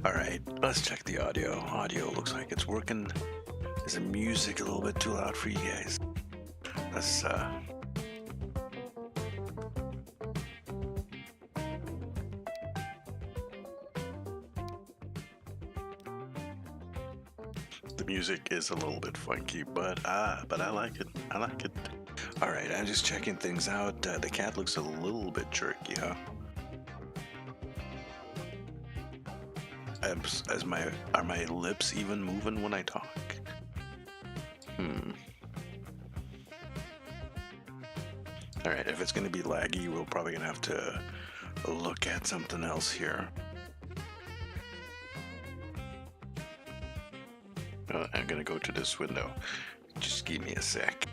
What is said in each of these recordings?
All right, let's check the audio. Audio looks like it's working. Is the music a little bit too loud for you guys? Let's the music is a little bit funky, but I like it. I like it. All right, I'm just checking things out. The cat looks a little bit jerky, huh? Are my lips even moving when I talk? All right, if it's going to be laggy, we're probably going to have to look at something else here. I'm going to go to this window. Just give me a sec.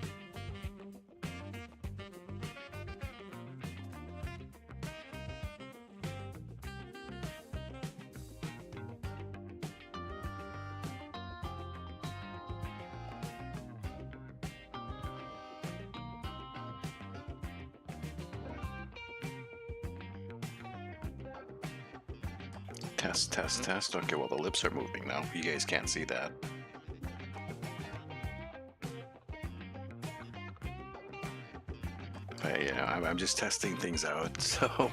Test, test, test. Okay, well, the lips are moving now. You guys can't see that. I'm just testing things out. So,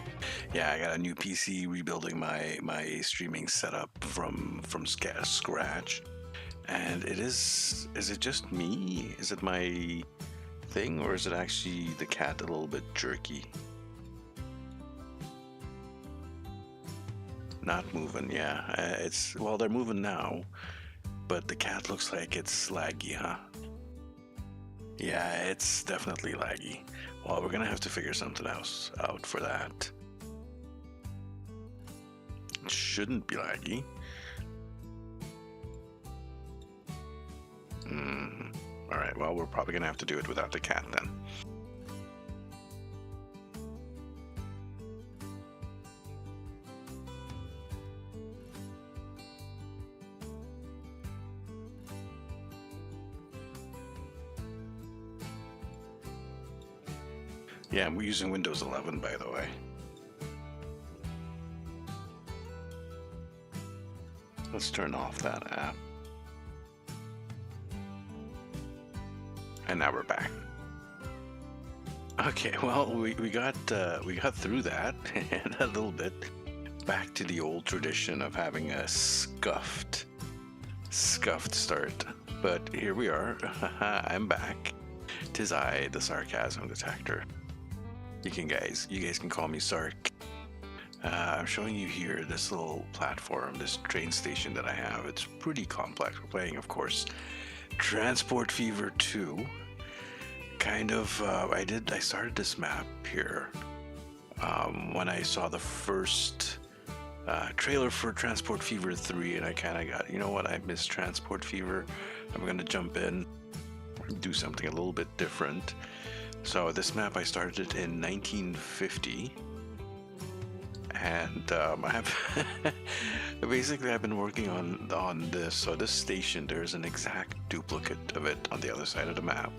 yeah, I got a new PC, rebuilding my streaming setup from scratch. And is it just me? Is it my thing, or is it actually the cat a little bit jerky? Not moving, yeah. Well, they're moving now, but the cat looks like it's laggy, huh? Yeah, it's definitely laggy. Well, we're gonna have to figure something else out for that. It shouldn't be laggy. All right, well, we're probably gonna have to do it without the cat then. Yeah, I'm using Windows 11, by the way. Let's turn off that app. And now we're back. Okay, well, we got through that and a little bit back to the old tradition of having a scuffed start. But here we are. I'm back. 'Tis I, the sarcasm detector. You guys can call me Sark. I'm showing you here this little platform, this train station that I have. It's pretty complex. We're playing, of course, Transport Fever 2. Kind of, I started this map here when I saw the first trailer for Transport Fever 3, and I kind of got, you know what, I miss Transport Fever. I'm going to jump in, do something a little bit different. So this map I started in 1950, and I've been working on this. So this station, there's an exact duplicate of it on the other side of the map,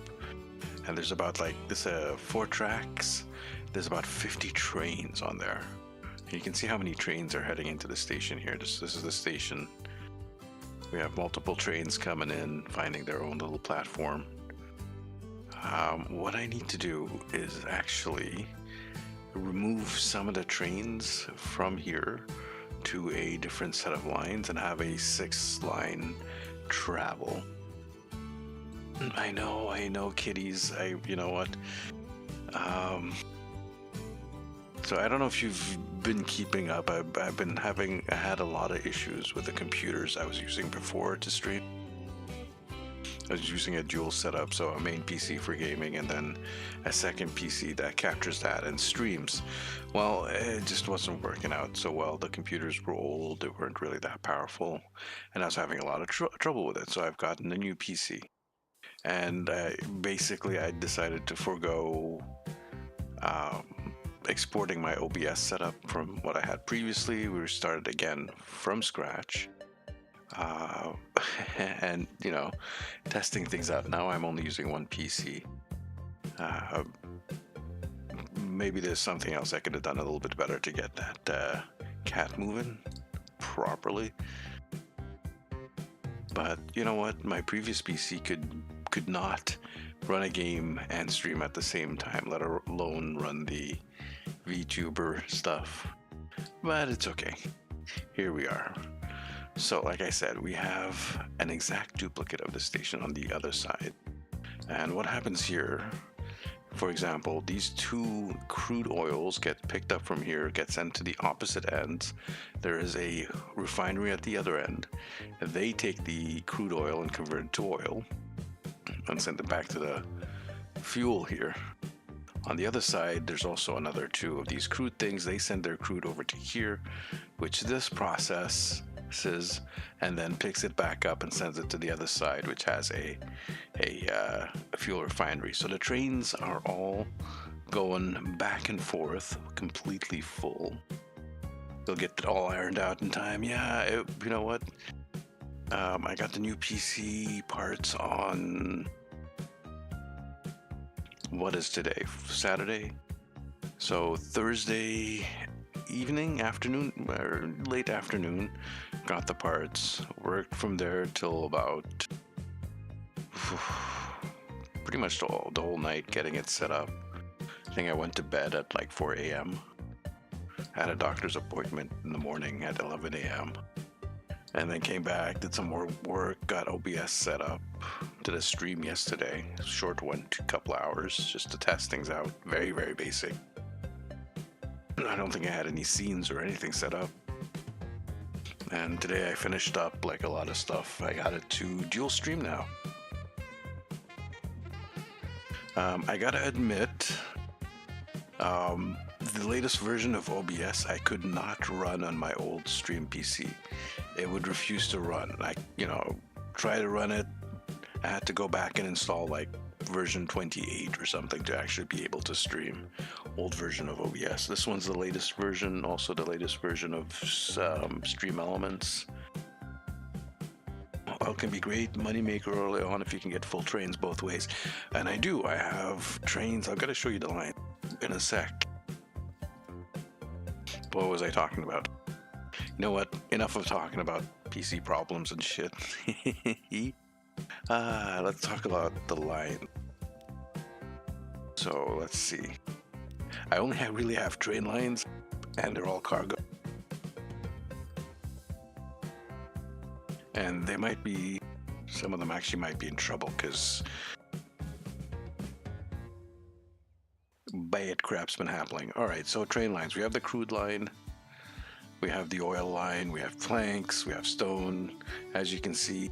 and there's about 4 tracks. There's about 50 trains on there. And you can see how many trains are heading into the station here. This is the station. We have multiple trains coming in, finding their own little platform. What I need to do is actually remove some of the trains from here to a different set of lines and have a 6-line travel. I know, kitties. You know what? So I don't know if you've been keeping up. I had a lot of issues with the computers I was using before to stream. I was using a dual setup, so a main PC for gaming and then a second PC that captures that and streams. Well, it just wasn't working out so well. The computers were old, they weren't really that powerful, and I was having a lot of trouble with it. So I've gotten a new PC, and basically I decided to forego exporting my OBS setup from what I had previously. We started again from scratch. And testing things out. Now I'm only using one PC. Maybe there's something else I could have done a little bit better to get that cat moving properly. But you know what? My previous PC could not run a game and stream at the same time, let alone run the VTuber stuff. But it's okay. Here we are. So like I said, we have an exact duplicate of the station on the other side. And what happens here, for example, these two crude oils get picked up from here, get sent to the opposite ends. There is a refinery at the other end. They take the crude oil and convert it to oil and send it back to the fuel here. On the other side, there's also another two of these crude things. They send their crude over to here, which this processes and then picks it back up and sends it to the other side, which has a fuel refinery. So the trains are all going back and forth, completely full. They'll get it all ironed out in time. Yeah, you know what? I got the new PC parts on, what is today? Saturday? So Thursday evening, afternoon, or late afternoon, got the parts, worked from there till about pretty much the whole night getting it set up. I think I went to bed at like 4 a.m. Had a doctor's appointment in the morning at 11 a.m. And then came back, did some more work, got OBS set up, did a stream yesterday, short one, a couple hours, just to test things out. Very, very basic. I don't think I had any scenes or anything set up. And today I finished up like a lot of stuff. I got it to dual stream now. I gotta admit, the latest version of OBS I could not run on my old stream PC. It would refuse to run. I, try to run it. I had to go back and install like version 28 or something to actually be able to stream. Old version of OBS. This one's the latest version, also the latest version of Stream Elements. Well, it can be great moneymaker early on if you can get full trains both ways. And I do. I have trains. I've got to show you the line in a sec. What was I talking about? You know what? Enough of talking about PC problems and shit. Let's talk about the line. So let's see. I only really have train lines, and they're all cargo. And they might be, some of them actually might be in trouble because bad crap's been happening. All right, so train lines. We have the crude line. We have the oil line. We have planks. We have stone. As you can see,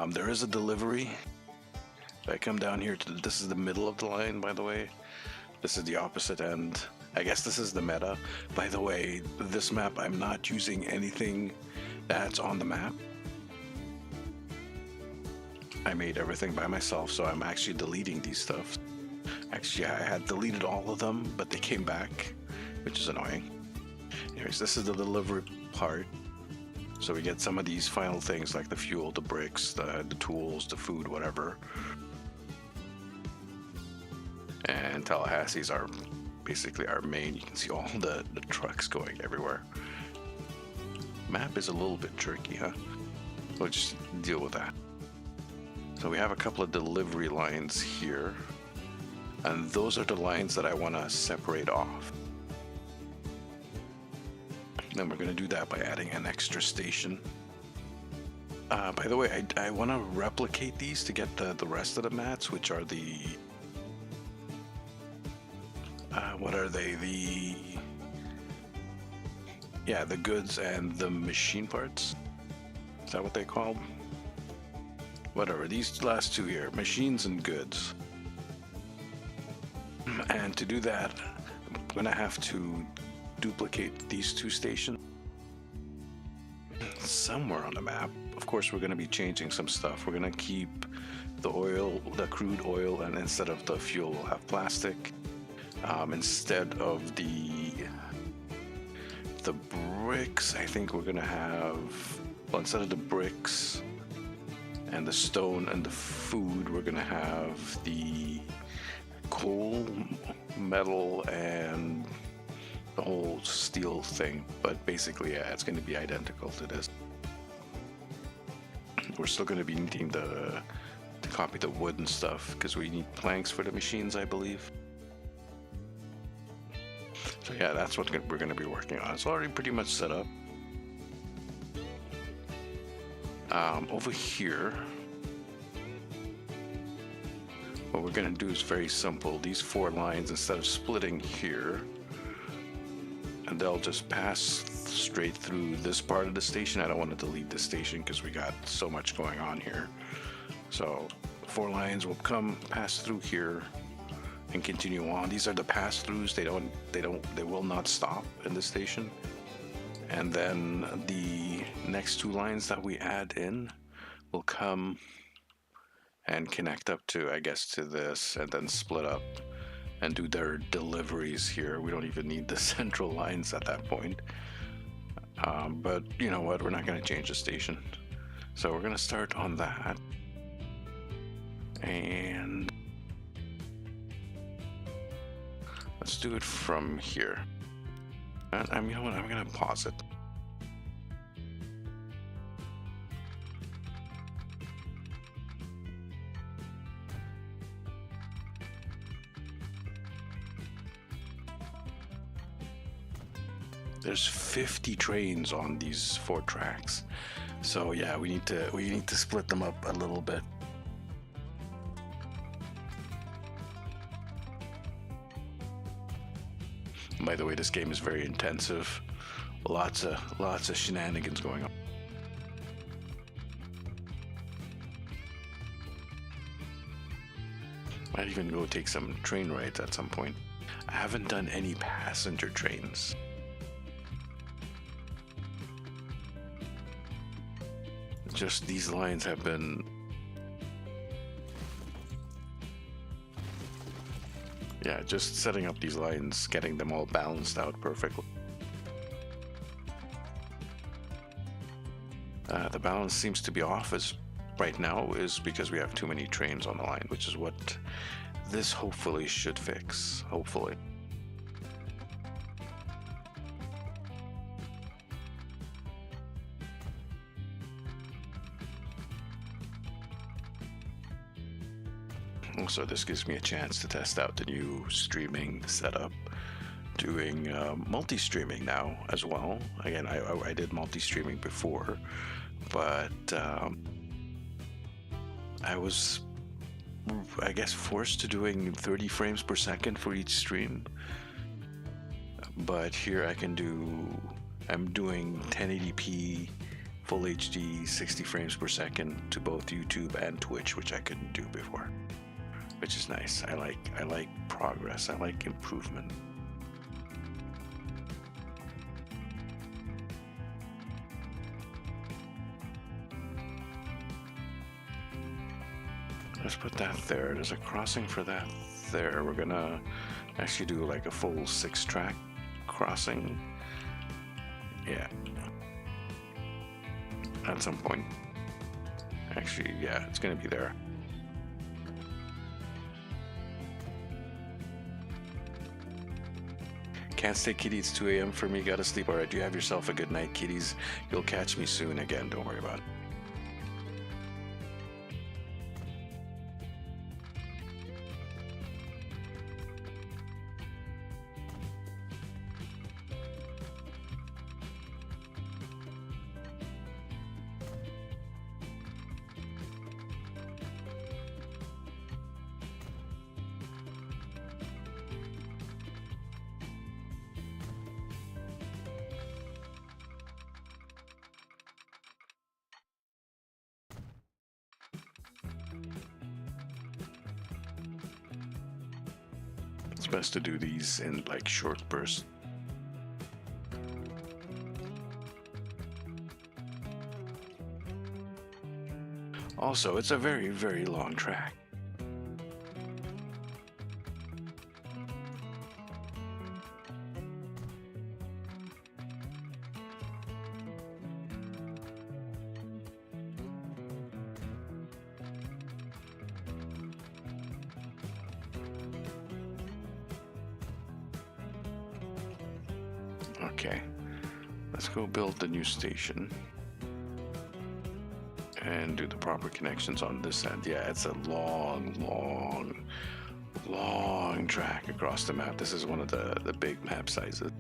there is a delivery. If I come down here to this is the middle of the line, by the way. This is the opposite end. I guess this is the meta. By the way, this map, I'm not using anything that's on the map. I made everything by myself, so I'm actually deleting these stuff. Actually, I had deleted all of them, but they came back, which is annoying. Anyways, this is the delivery part. So we get some of these final things like the fuel, the bricks, the tools, the food, whatever. And Tallahassee's are basically our main. You can see all the trucks going everywhere. Map is a little bit jerky, huh? We'll just deal with that. So we have a couple of delivery lines here. And those are the lines that I want to separate off. Then we're going to do that by adding an extra station. By the way, I want to replicate these to get the rest of the mats, which are the... what are they? The goods and the machine parts. Is that what they called? Whatever, these last two here, machines and goods. And to do that, I'm gonna have to duplicate these two stations somewhere on the map. Of course, we're gonna be changing some stuff. We're gonna keep the oil, the crude oil, and instead of the fuel, we'll have plastic. Instead of the bricks, I think we're gonna have, well, instead of the bricks and the stone and the food, we're gonna have the coal, metal, and the whole steel thing, but basically, yeah, it's going to be identical to this. We're still going to be needing to copy the wood and stuff because we need planks for the machines, I believe. So yeah, that's what we're going to be working on. It's already pretty much set up. Over here, what we're going to do is very simple. These 4 lines, instead of splitting here, and they'll just pass straight through this part of the station. I don't want to delete the station because we got so much going on here. So 4 lines will pass through here and continue on. These are the pass-throughs. They will not stop in the station. And then the next 2 lines that we add in will come and connect up to, I guess, to this, and then split up and do their deliveries here. We don't even need the central lines at that point. But you know what? We're not going to change the station. So we're going to start on that. And let's do it from here. And you know what? I'm going to pause it. There's 50 trains on these 4 tracks, so yeah, we need to split them up a little bit. By the way, this game is very intensive. Lots of shenanigans going on. Might even go take some train rides at some point. I haven't done any passenger trains. Just these lines have been just setting up these lines, getting them all balanced out perfectly. The balance seems to be off right now is because we have too many trains on the line, which is what this hopefully should fix. Hopefully. So this gives me a chance to test out the new streaming setup, doing multi-streaming now as well. Again, I did multi-streaming before, but I was, I guess, forced to doing 30 frames per second for each stream. But here I'm doing 1080p full HD 60 frames per second to both YouTube and Twitch, which I couldn't do before. Which is nice. I like progress. I like improvement. Let's put that there. There's a crossing for that there. We're gonna actually do like a full 6-track crossing. Yeah. At some point. Actually, yeah, it's gonna be there. Can't stay, kitty. It's 2 a.m. for me. Gotta sleep. All right. You have yourself a good night, kitties. You'll catch me soon again. Don't worry about it. It's best to do these in like short bursts. Also, it's a very, very long track. Okay, let's go build the new station and do the proper connections on this end. Yeah, it's a long track across the map. This is one of the big map sizes.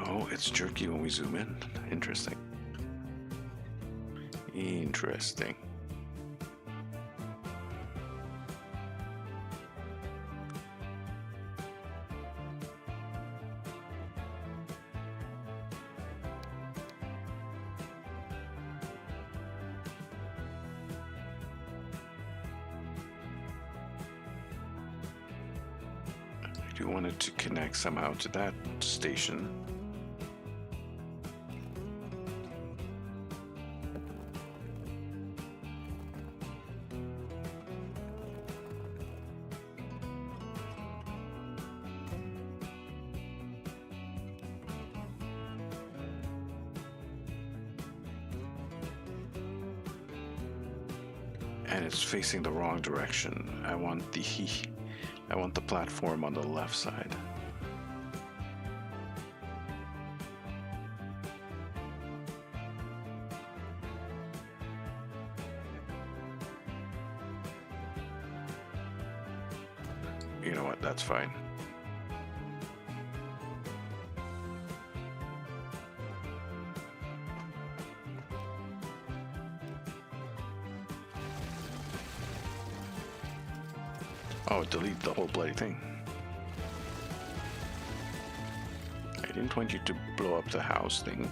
Oh, it's jerky when we zoom in. Interesting. Interesting. I do want it to connect somehow to that station. And it's facing the wrong direction. I want the platform on the left side. You know what? That's fine. Oh, delete the whole bloody thing. I didn't want you to blow up the house thing.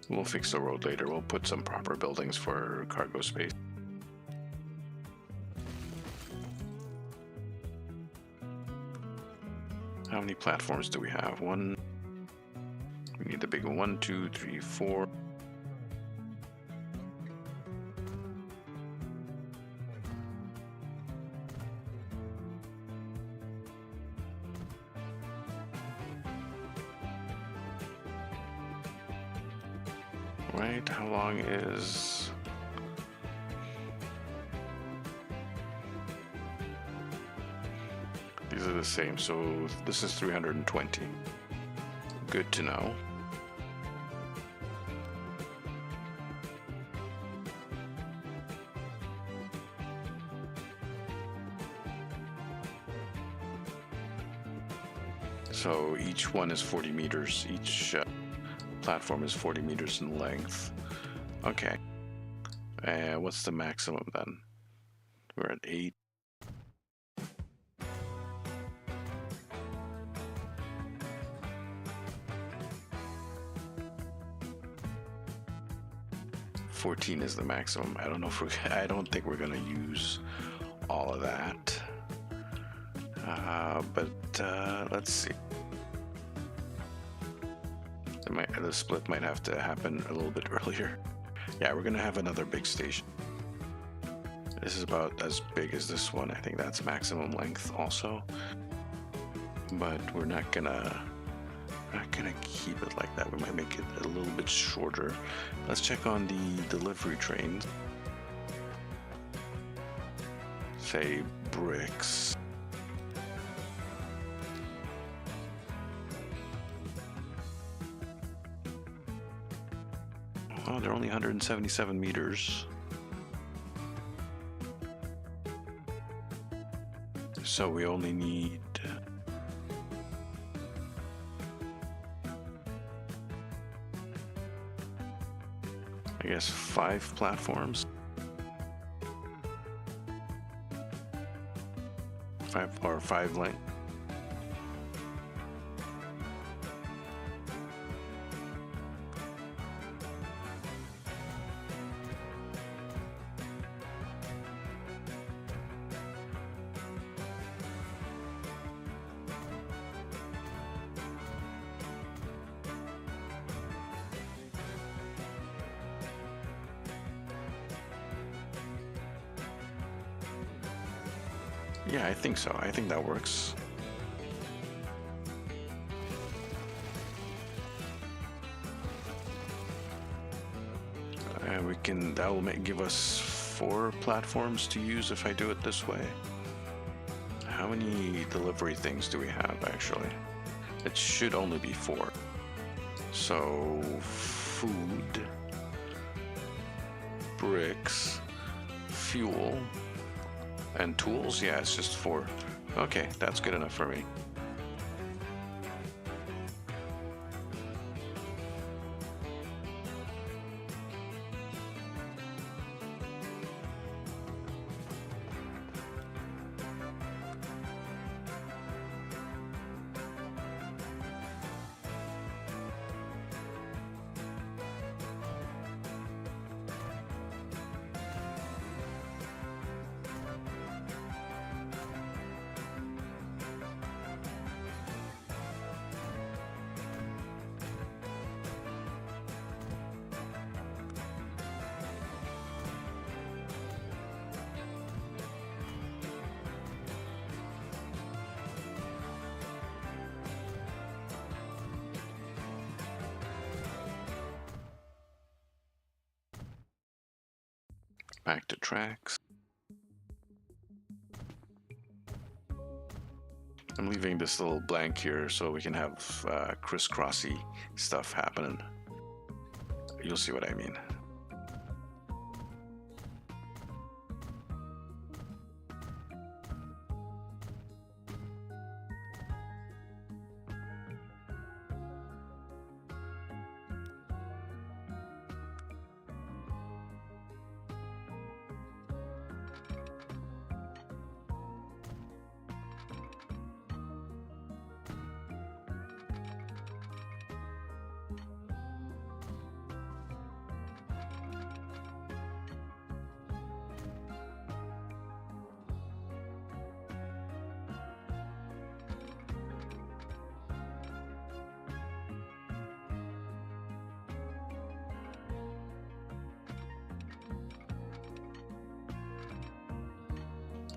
We'll fix the road later. We'll put some proper buildings for cargo space. How many platforms do we have? One. We need the big one. 1, 2, 3, 4. Right, how long is... These are the same, so this is 320. Good to know. So each one is 40 meters. Each platform is 40 meters in length. Okay. What's the maximum then? We're at 8. $14 is the maximum. I don't know if I don't think we're gonna use all of that. But let's see. The split might have to happen a little bit earlier. Yeah, we're gonna have another big station. This is about as big as this one. I think that's maximum length also. But we're not gonna keep it like that. We might make it a little bit shorter. Let's check on the delivery trains. Say bricks. Oh, they're only 177 meters. So we only need... I guess 5 platforms. 5 length. Yeah, I think so. I think that works. And we can, that will give us 4 platforms to use if I do it this way. How many delivery things do we have actually? It should only be 4. So food, bricks, fuel, and tools. Yeah, it's just 4. Okay, that's good enough for me. Back to tracks. I'm leaving this little blank here so we can have crisscrossy stuff happening. You'll see what I mean.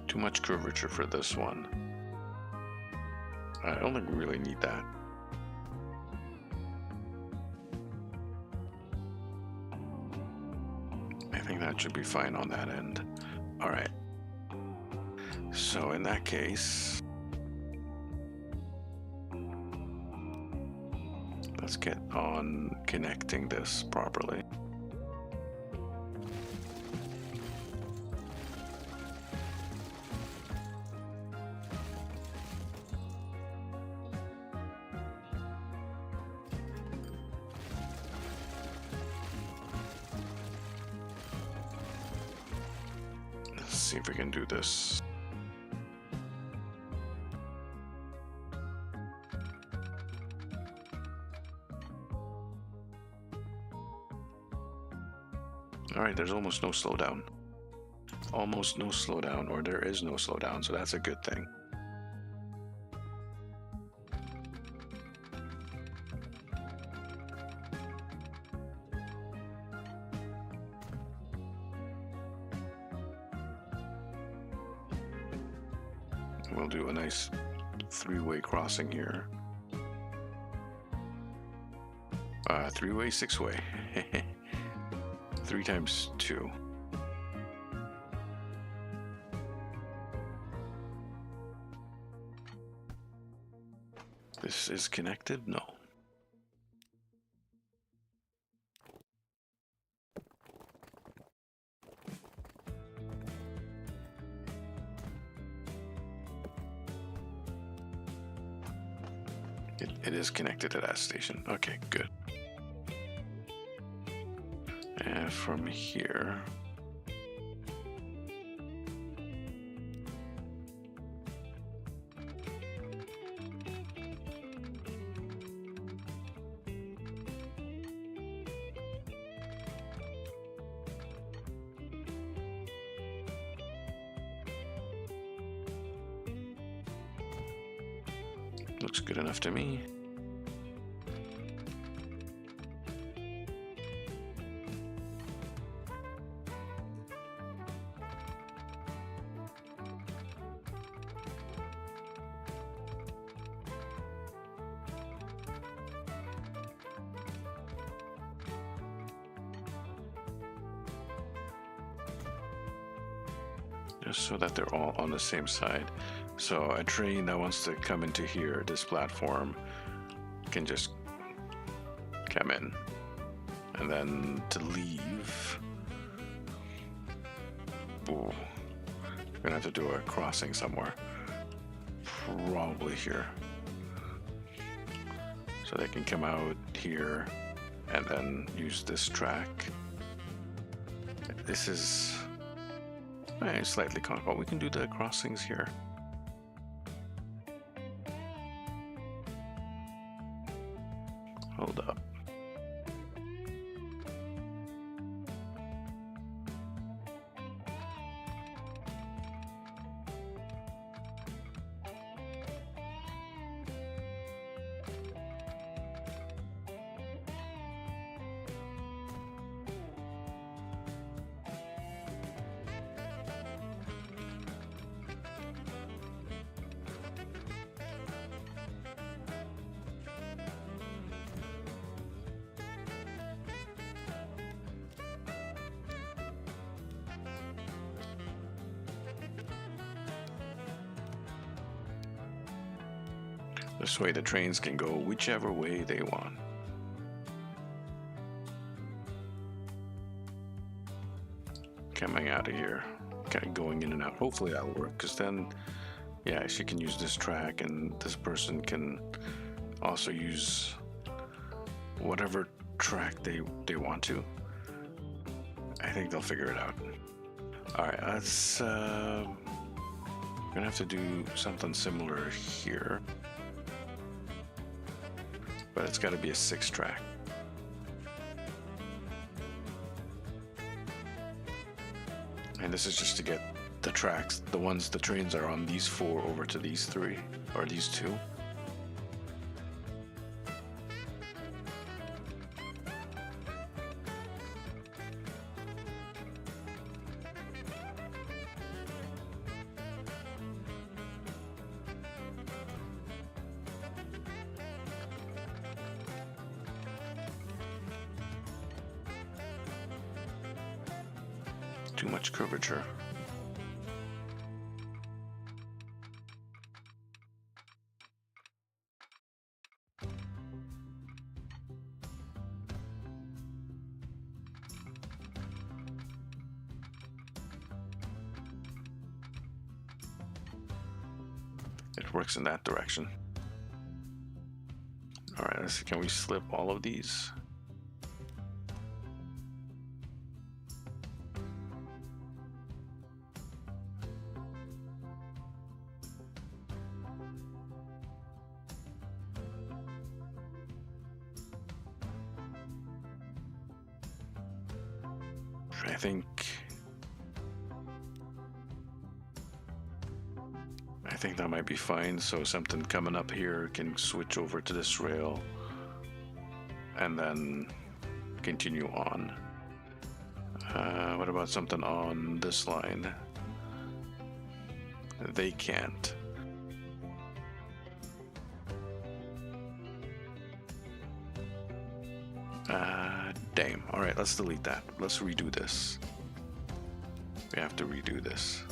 Too much curvature for this one. I don't think we really need that. I think that should be fine on that end. All right. So in that case, let's get on connecting this properly. Let's see if we can do this. Alright, there's almost no slowdown. Almost no slowdown, or there is no slowdown, so that's a good thing. We'll do a nice 3-way crossing here. 3-way, 6-way. 3 times 2. This is connected? No. It is connected to that station. Okay, good. And from here, looks good enough to me. just so that they're all on the same side. So a train that wants to come into here, this platform, can just come in. And then to leave, ooh, we're gonna have to do a crossing somewhere. Probably here. So they can come out here and then use this track. This is slightly concave. We can do the crossings here. Hold up. This way the trains can go whichever way they want. Coming out of here, kind of going in and out. Hopefully that'll work, because then, yeah, she can use this track and this person can also use whatever track they want to. I think they'll figure it out. All right, let's, we're gonna have to do something similar here. But it's got to be a 6-track. And this is just to get the tracks, the trains are on these 4 over to these 3, or these 2. Too much curvature. It works in that direction. All right, let's see, can we slip all of these? I think that might be fine. So something coming up here can switch over to this rail and then continue on. What about something on this line? They can't. Damn. All right, let's delete that. Let's redo this. We have to redo this.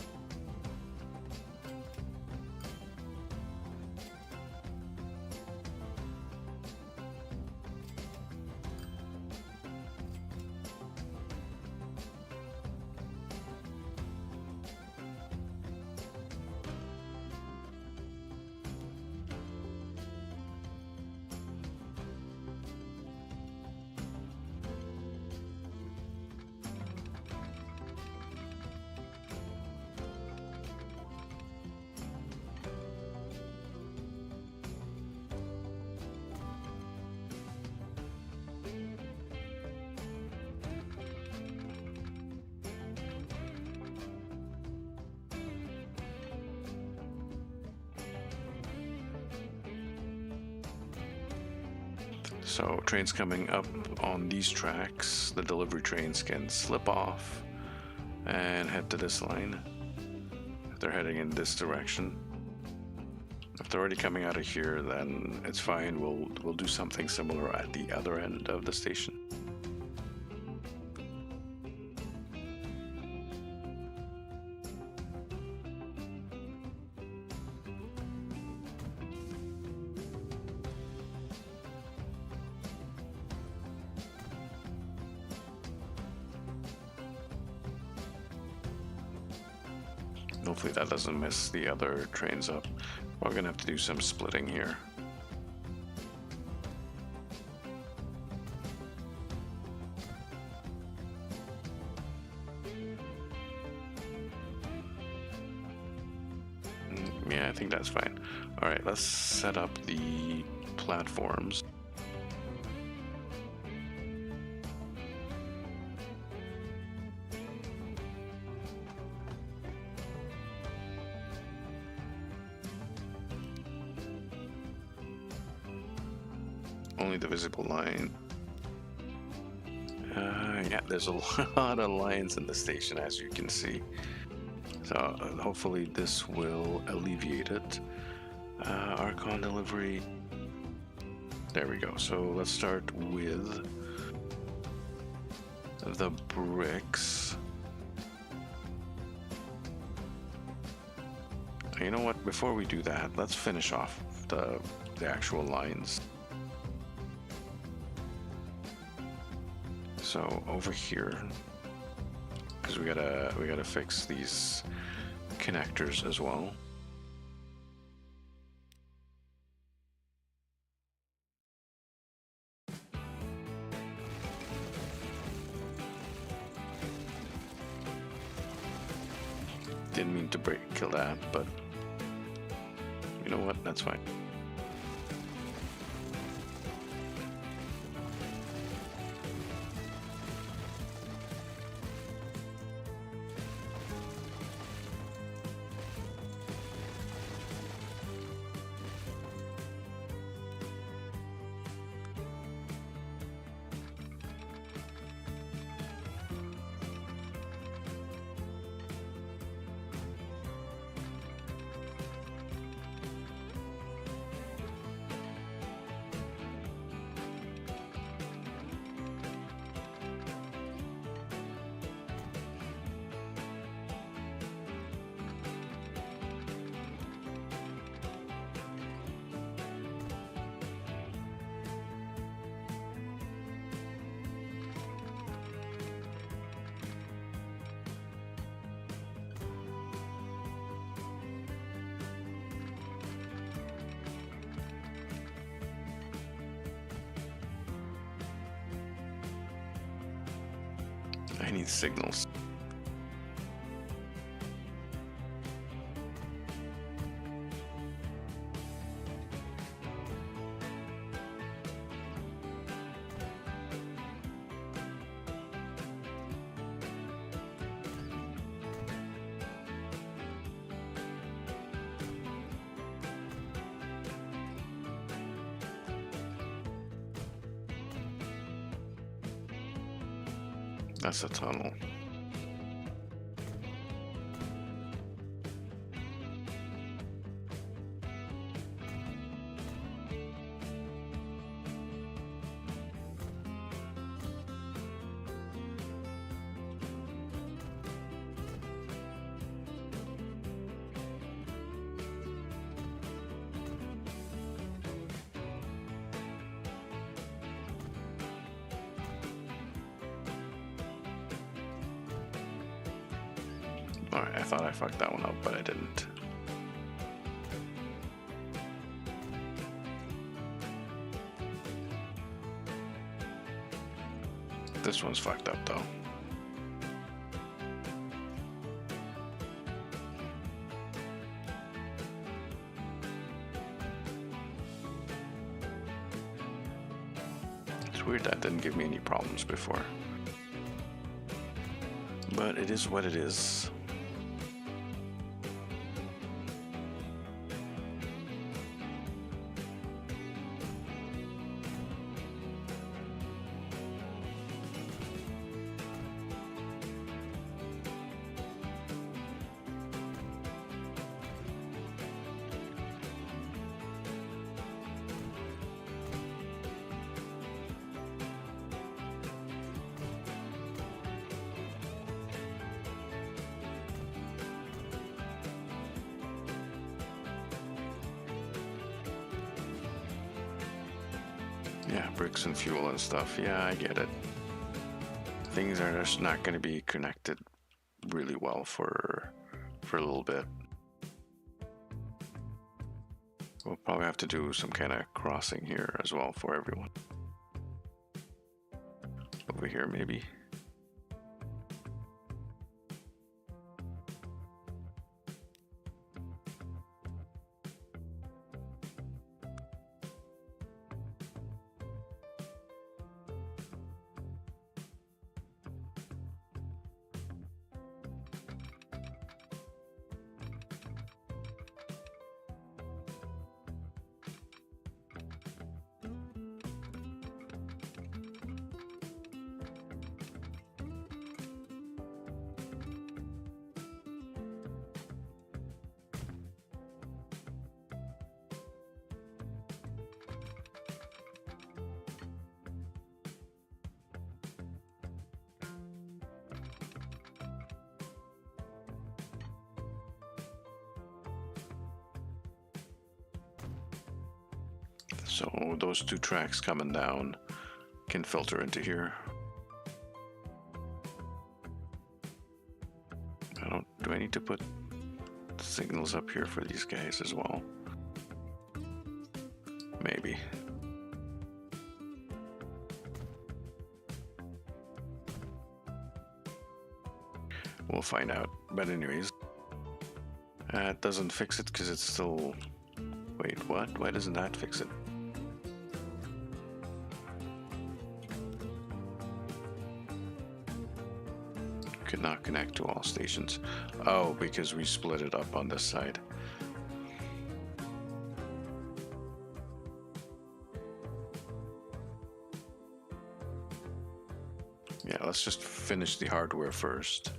So trains coming up on these tracks, the delivery trains can slip off and head to this line if they're heading in this direction. If they're already coming out of here, then it's fine. We'll do something similar at the other end of the station. Hopefully that doesn't mess the other trains up. We're gonna have to do some splitting here. Yeah, I think that's fine. All right, let's set up the platforms. Only the visible line. Yeah, there's a lot of lines in the station, as you can see. So hopefully this will alleviate it. Archon delivery. There we go. So let's start with the bricks. You know what? Before we do that, let's finish off the actual lines. So over here, because we gotta fix these connectors as well. Didn't mean to kill that, but you know what? That's fine. I need signals. That's a tunnel. Alright, I thought I fucked that one up, but I didn't. This one's fucked up though. It's weird that didn't give me any problems before. But it is what it is. Yeah, bricks and fuel and stuff. Yeah, I get it. Things are just not going to be connected really well for for a little bit. We'll probably have to do some kind of crossing here as well for everyone. Over here, maybe. So those two tracks coming down can filter into here. Do I need to put signals up here for these guys as well? Maybe. We'll find out. But anyways, it doesn't fix it because it's still... Wait, what? Why doesn't that fix it? Could not connect to all stations. Oh, because we split it up on this side. Yeah, let's just finish the hardware first.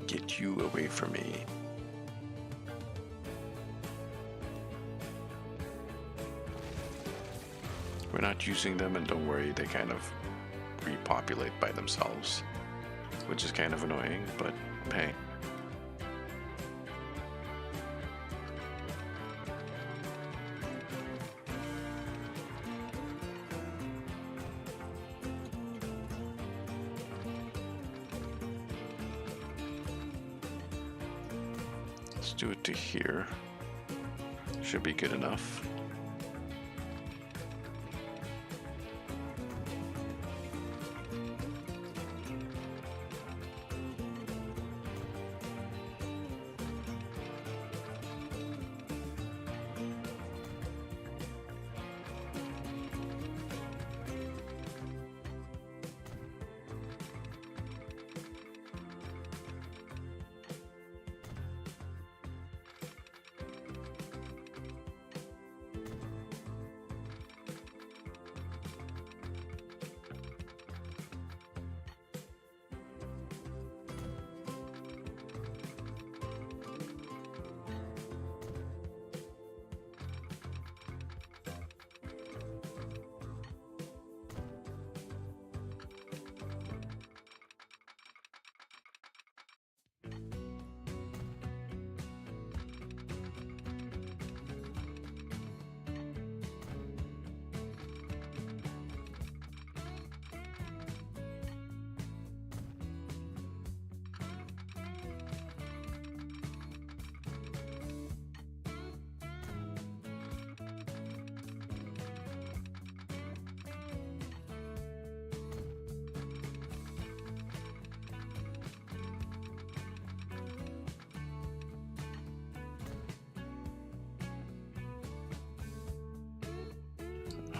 Get you away from me. We're not using them, and don't worry, they kind of repopulate by themselves, which is kind of annoying, but hey. Let's do it to here. Should be good enough.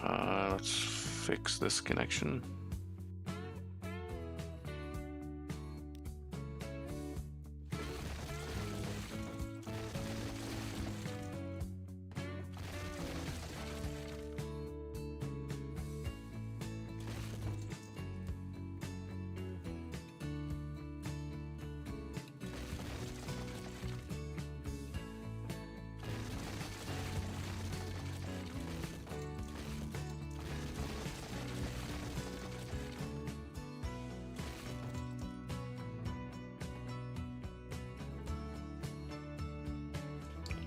Let's fix this connection.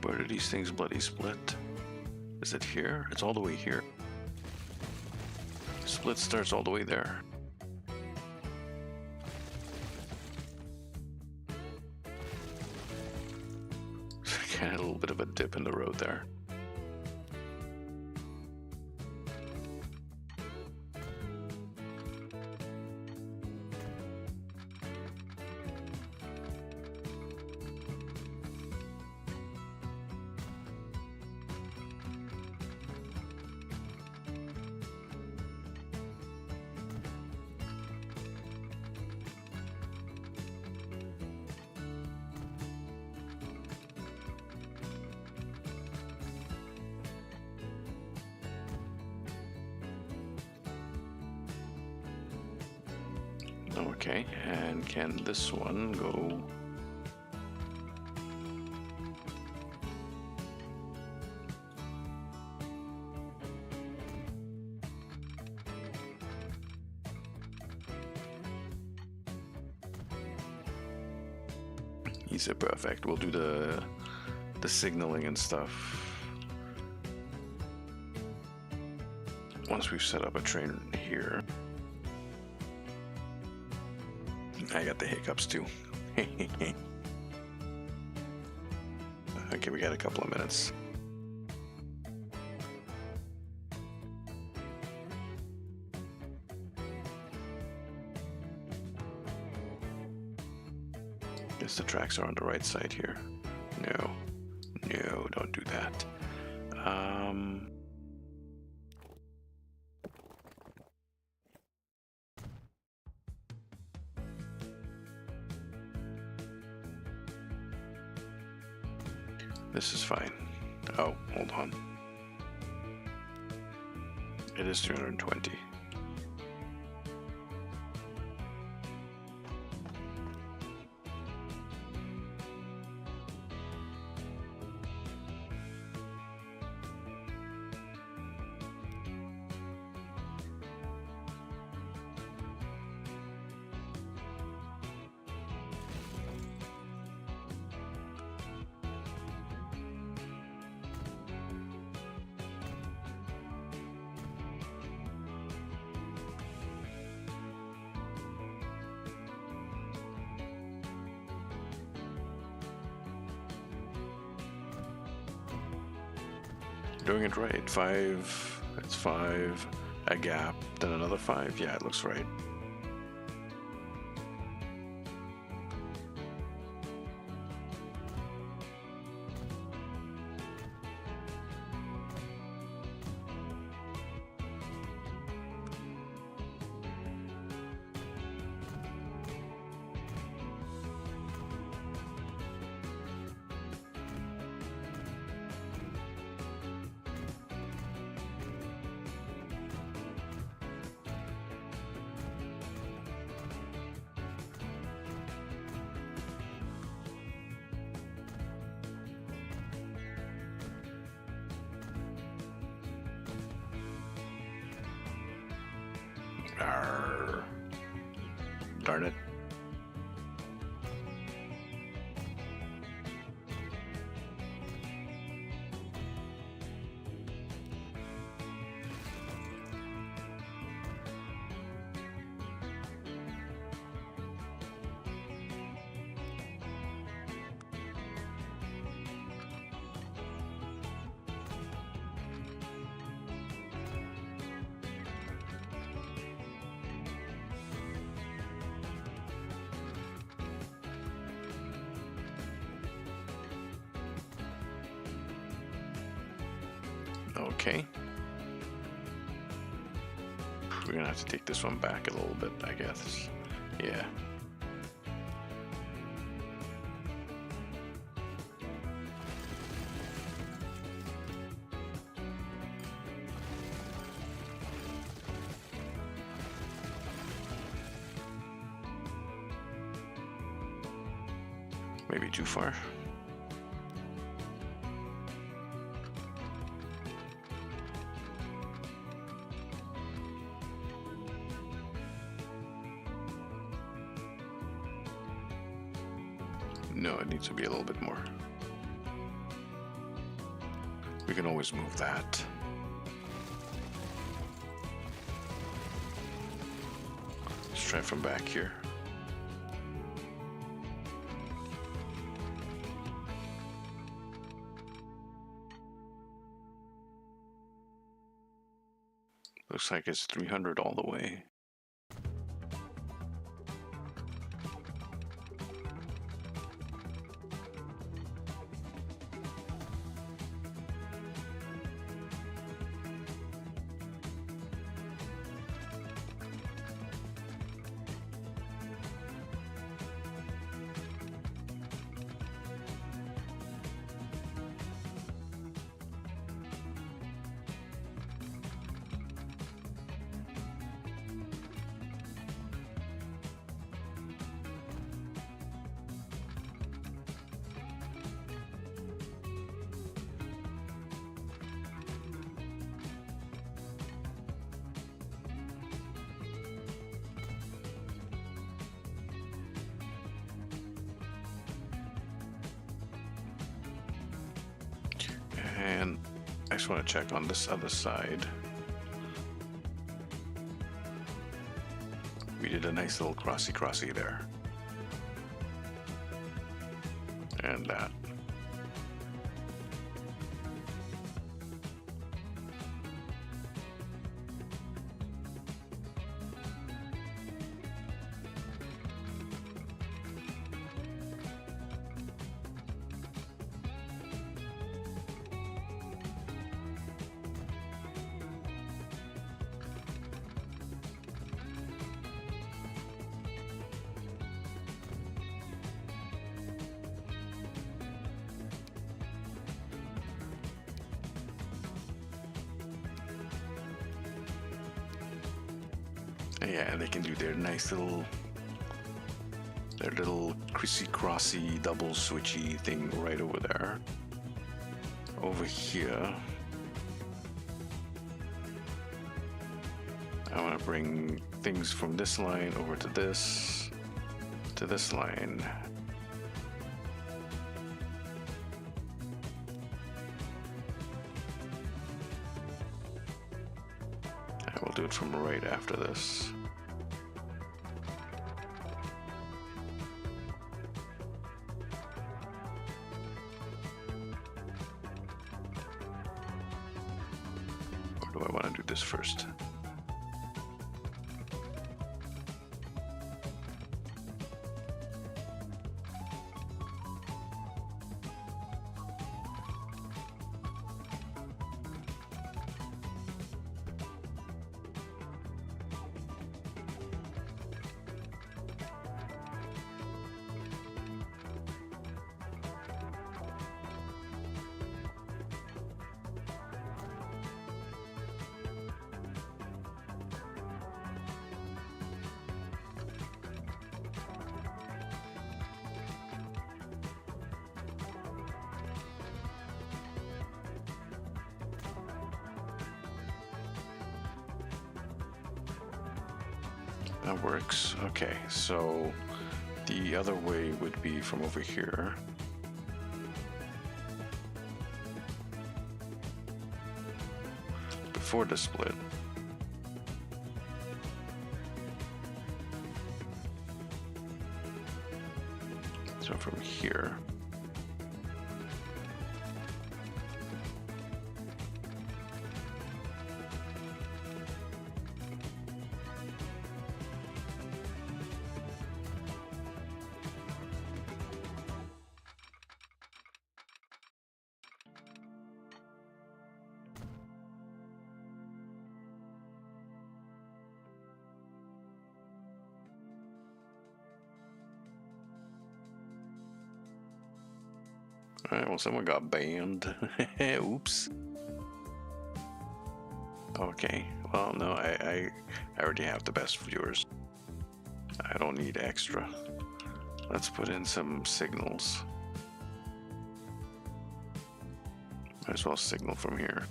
Where do these things bloody split? Is it here? It's all the way here. Split starts all the way there. Kind of a little bit of a dip in the road there. Okay, and can this one go? Easy, perfect. We'll do the signaling and stuff once we've set up a train here. I got the hiccups too. Okay, we got a couple of minutes. Guess the tracks are on the right side here. No, don't do that. This is fine. Oh, hold on. It is 320. Doing it right. 5, that's 5, a gap, then another 5. Yeah, it looks right. Arr. Darn it. Okay. gonna have to take this one back a little bit, I guess. Yeah. Maybe too far. No, it needs to be a little bit more. We can always move that. Let's try from back here. Looks like it's 300 all the way. And I just want to check on this other side. We did a nice little crossy there. And that. Yeah, they can do their nice little, crissy-crossy double switchy thing right over there. Over here, I want to bring things from this line over to this line. I will do it from right after this. Or do I want to do this first? That works. Okay, so the other way would be from over here. Before the split. So from here. Alright, well, someone got banned. Oops. Okay, well, no, I already have the best viewers. I don't need extra. Let's put in some signals. Might as well signal from here.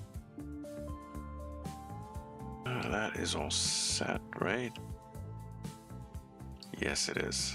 That is all set, right? Yes, it is.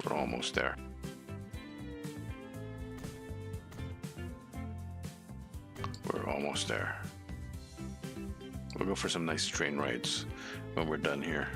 We're almost there. We're almost there. We'll go for some nice train rides when we're done here.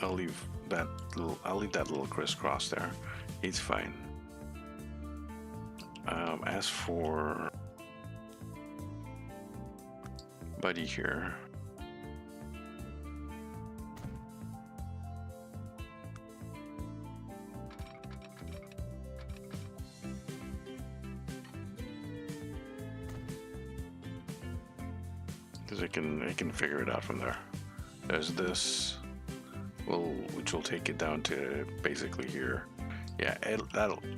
I'll leave that little crisscross there. He's fine. As for Buddy here, because I can figure it out from there. There's this. Which will take it down to basically here. Yeah,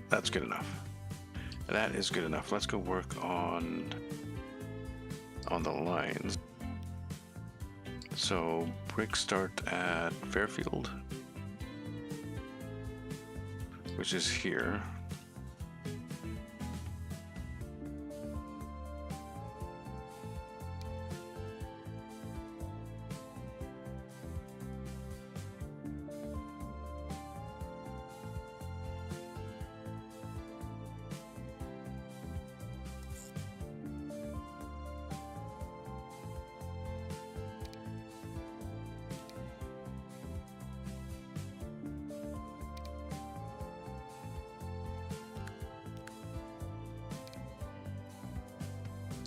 that's good enough. That is good enough. Let's go work on the lines. So bricks start at Fairfield, which is here.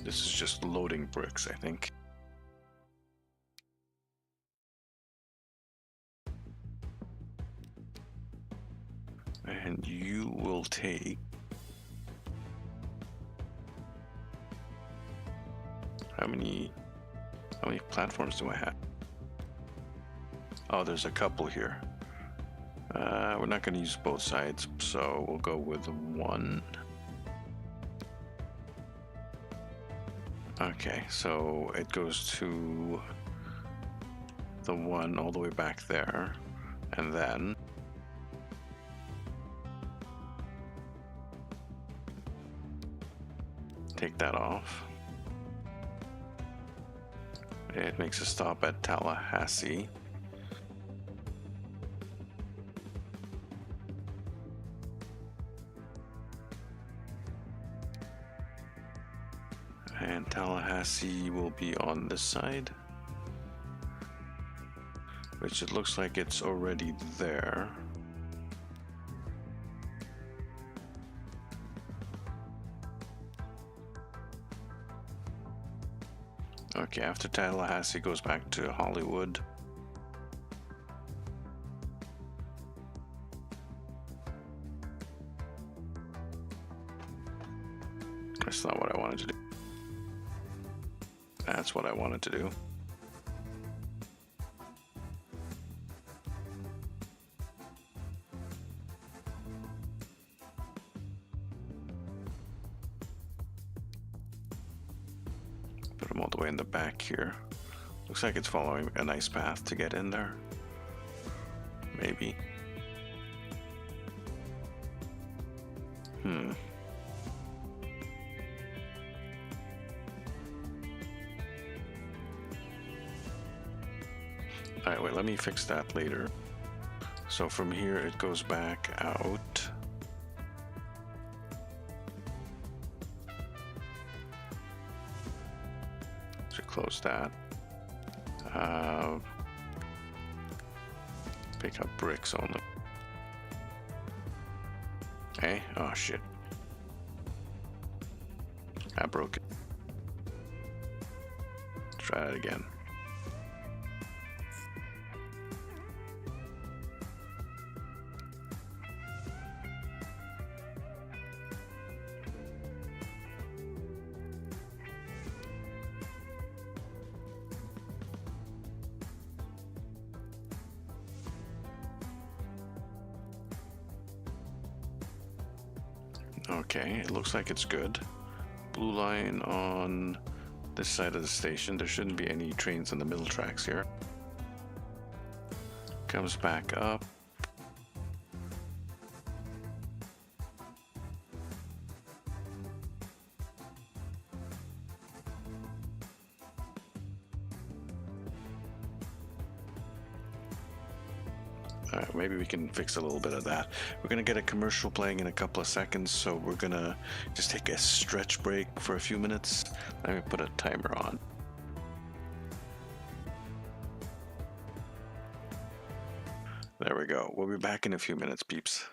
This is just loading bricks, I think. And you will take... How many platforms do I have? Oh, there's a couple here. We're not going to use both sides, so we'll go with one. Okay, so it goes to the one all the way back there, and then take that off. It makes a stop at Tallahassee. And Tallahassee will be on this side, which it looks like it's already there. Okay, after Tallahassee goes back to Hollywood. That's not what I wanted to do. That's what I wanted to do. Put them all the way in the back here. Looks like it's following a nice path to get in there. Maybe. Alright, wait, let me fix that later. So from here it goes back out. So close that. Pick up bricks only. Hey, oh shit. I broke it. Try it again. Okay, it looks like it's good. Blue line on this side of the station. There shouldn't be any trains in the middle tracks here. Comes back up. Alright, maybe we can fix a little bit of that. We're gonna get a commercial playing in a couple of seconds, so we're gonna just take a stretch break for a few minutes. Let me put a timer on. There we go. We'll be back in a few minutes, peeps.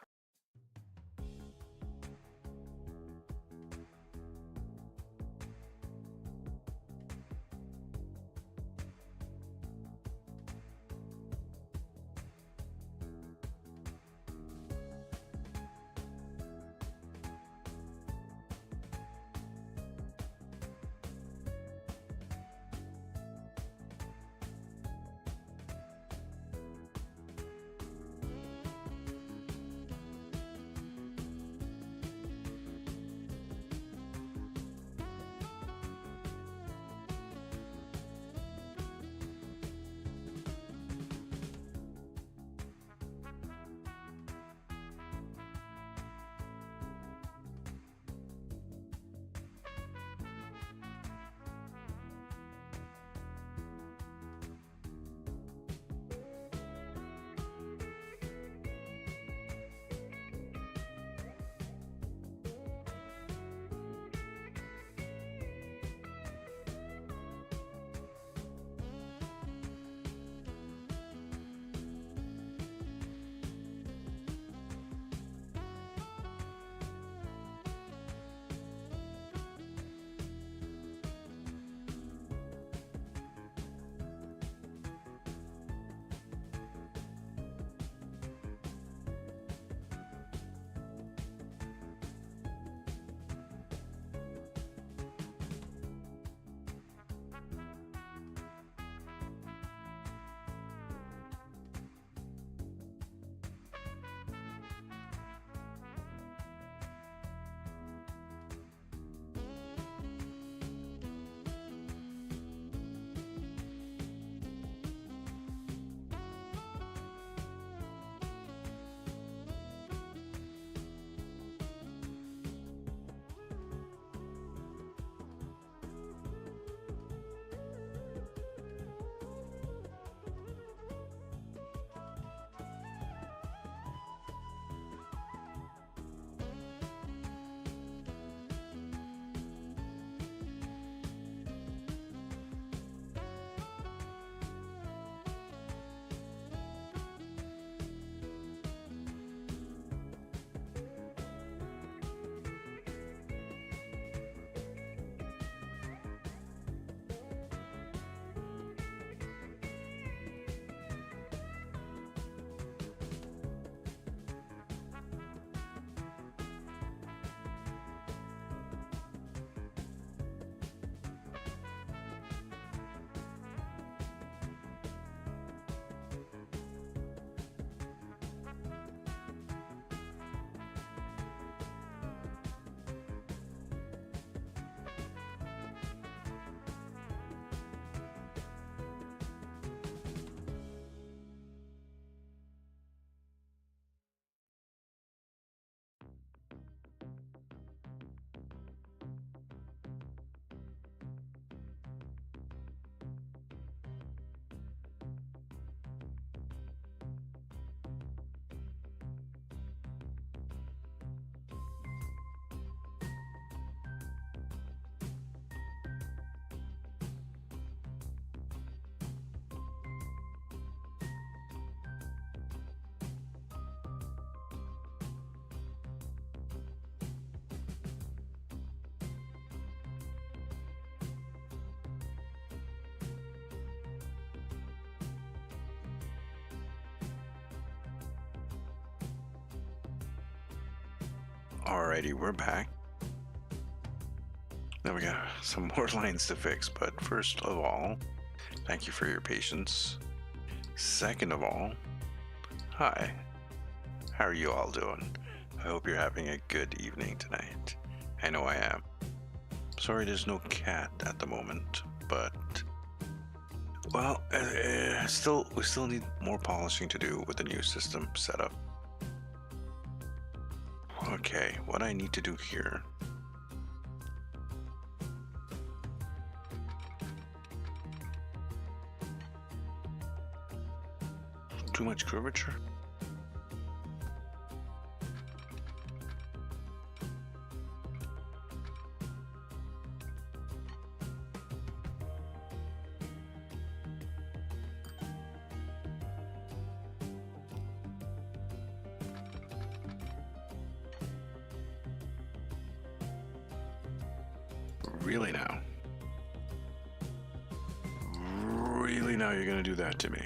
Alrighty, we're back. Now we got some more lines to fix, but first of all, thank you for your patience. Second of all, hi. How are you all doing? I hope you're having a good evening tonight. I know I am. Sorry there's no cat at the moment, but well, we still need more polishing to do with the new system setup. Okay, what I need to do here. Too much curvature? Really now? Really now you're gonna do that to me?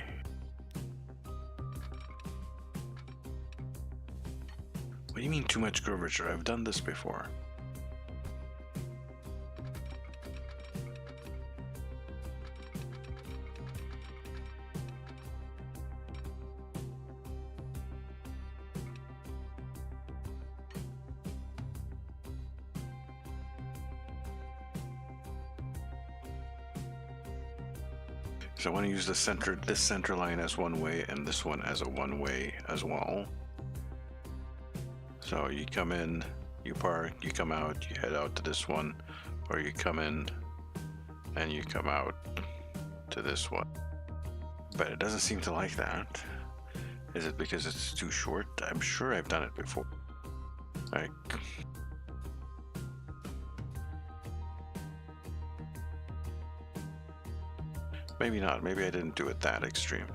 What do you mean too much curvature? I've done this before. So I want to use this center line as one way and this one as a one way as well. So you come in, you park, you come out, you head out to this one, or you come in and you come out to this one. But it doesn't seem to like that. Is it because it's too short? I'm sure I've done it before. Like, maybe not. Maybe I didn't do it that extreme.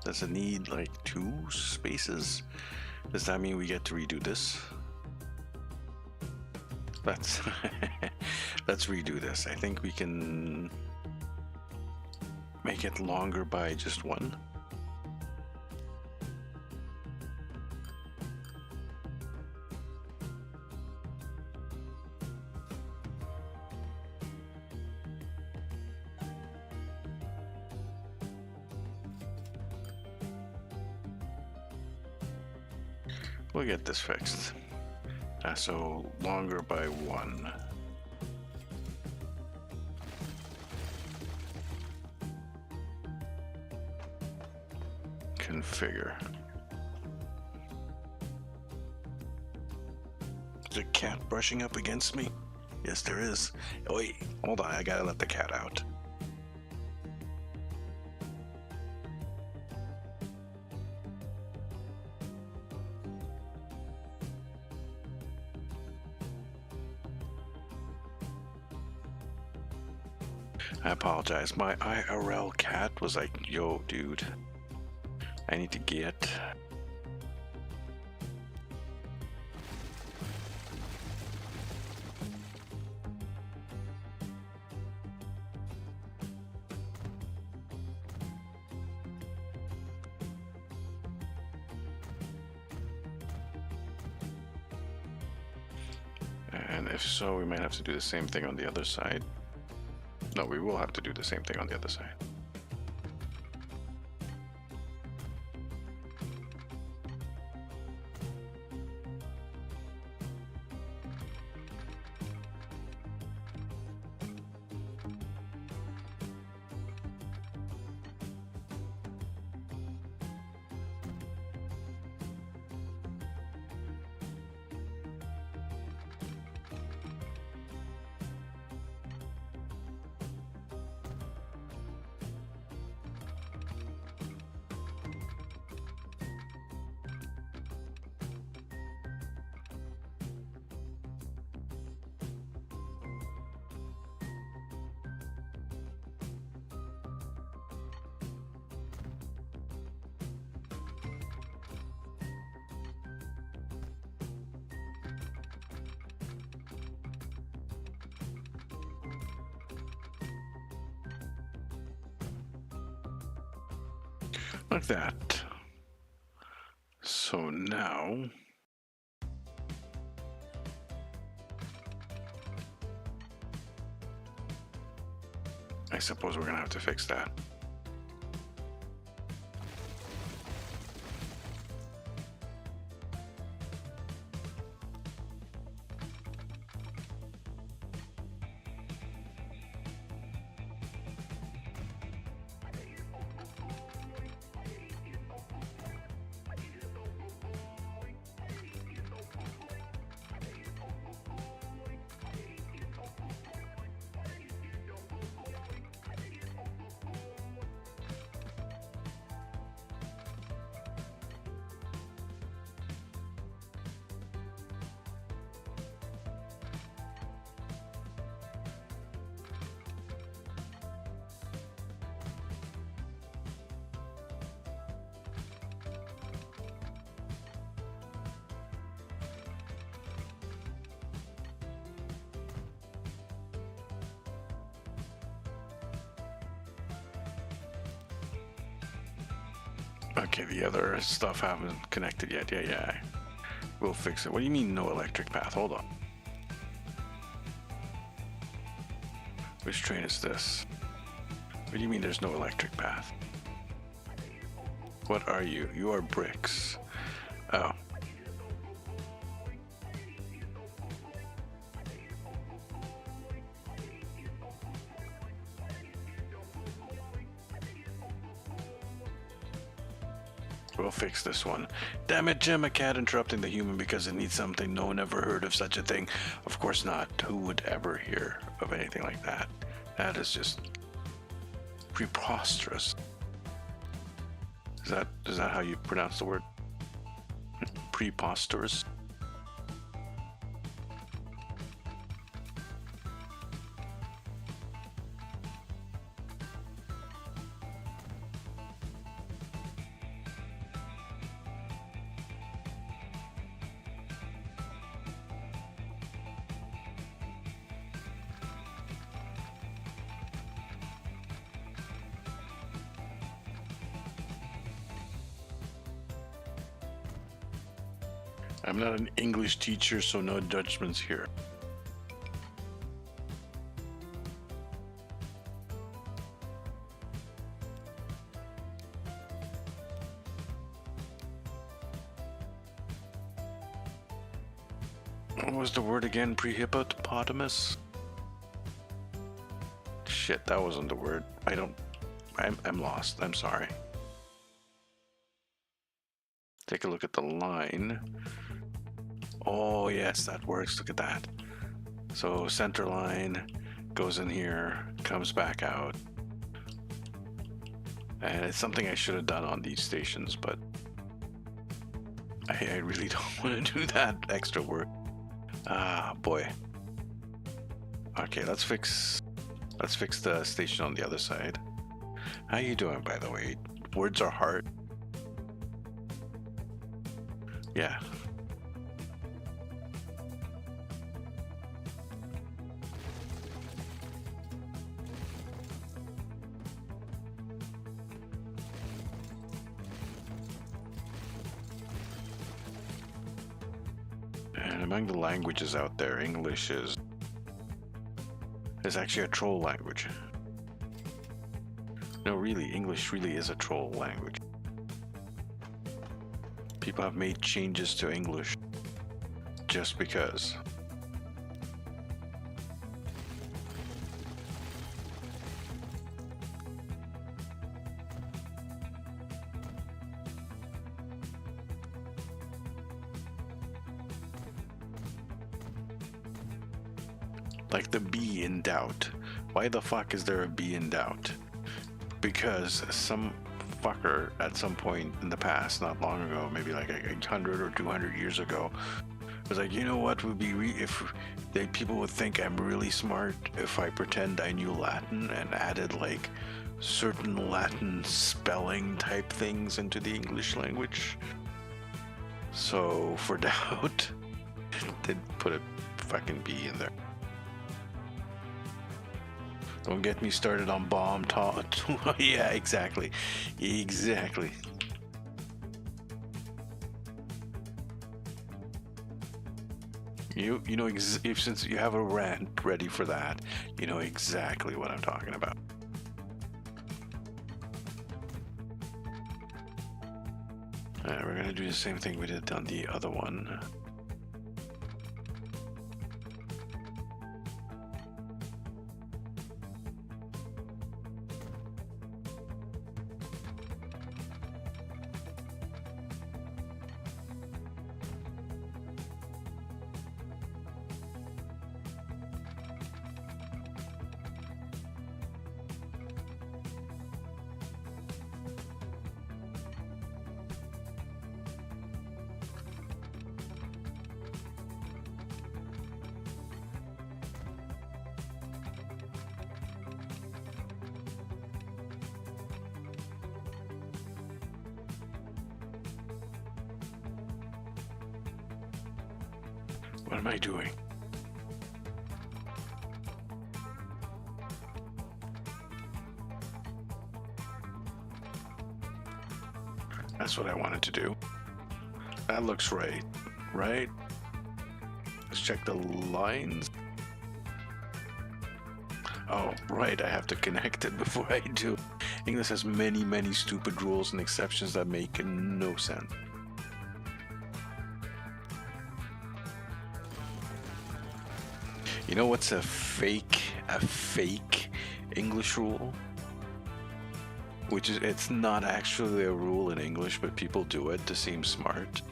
Does it need like 2 spaces? Does that mean we get to redo this? Let's let's redo this. I think we can make it longer by just 1. We'll get this fixed. So longer by 1. Configure. Is a cat brushing up against me? Yes, there is. Oh, wait, hold on. I gotta let the cat out. I apologize. My IRL cat was like, yo, dude, I need to get. And if so, we might have to do the same thing on the other side. No, we will have to do the same thing on the other side. Like that. So now I suppose we're gonna have to fix that. Okay, the other stuff haven't connected yet. Yeah. We'll fix it. What do you mean no electric path? Hold on. Which train is this? What do you mean there's no electric path? What are you? You are bricks. Oh. We'll fix this one. Damn it, Jim, a cat interrupting the human because it needs something. No one ever heard of such a thing. Of course not. Who would ever hear of anything like that? That is just preposterous. Is that how you pronounce the word? Preposterous? I'm not an English teacher, so no judgments here. What was the word again? Pre-hippopotamus? Shit, that wasn't the word. I'm lost. I'm sorry. Take a look at the line. Oh yes, that works. Look at that. So center line goes in here, comes back out. And it's something I should have done on these stations, but I really don't want to do that extra work. Ah, boy. Okay, let's fix the station on the other side. How you doing, by the way? Words are hard. Yeah. And among the languages out there, English is actually a troll language. No, really, English really is a troll language. People have made changes to English just because. Like the be in doubt. Why the fuck is there a be in doubt? Because some fucker at some point in the past, not long ago, maybe like 100 or 200 years ago, was like, you know what would be if people would think I'm really smart if I pretend I knew Latin and added like certain Latin spelling type things into the English language. So for doubt, they put a fucking B in there. Don't get me started on bomb talk. Yeah, exactly. Exactly. You know, if since you have a rant ready for that, you know exactly what I'm talking about. We're gonna do the same thing we did on the other one. What am I doing? That's what I wanted to do. That looks right, right? Let's check the lines. Oh, right, I have to connect it before I do. English has many, many stupid rules and exceptions that make no sense. You know what's a fake English rule? Which is, it's not actually a rule in English, but people do it to seem smart,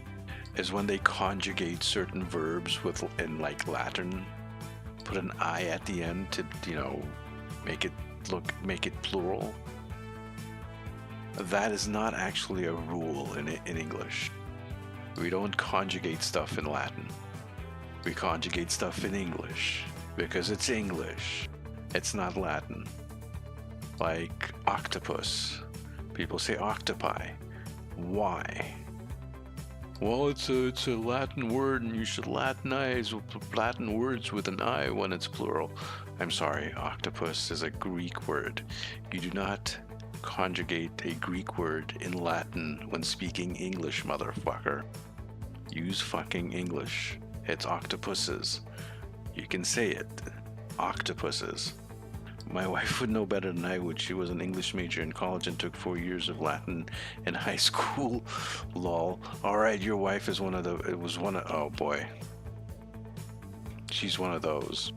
is when they conjugate certain verbs with, in like Latin, put an I at the end to, you know, make it plural. That is not actually a rule in English. We don't conjugate stuff in Latin. We conjugate stuff in English because it's English. It's not Latin. Like octopus. People say octopi. Why? Well, it's a Latin word and you should Latinize Latin words with an I when it's plural. I'm sorry, octopus is a Greek word. You do not conjugate a Greek word in Latin when speaking English, motherfucker. Use fucking English. It's octopuses. You can say it. Octopuses. My wife would know better than I would. She was an English major in college and took 4 years of Latin in high school. Lol. Alright, your wife is one of the... It was one of... Oh boy. She's one of those.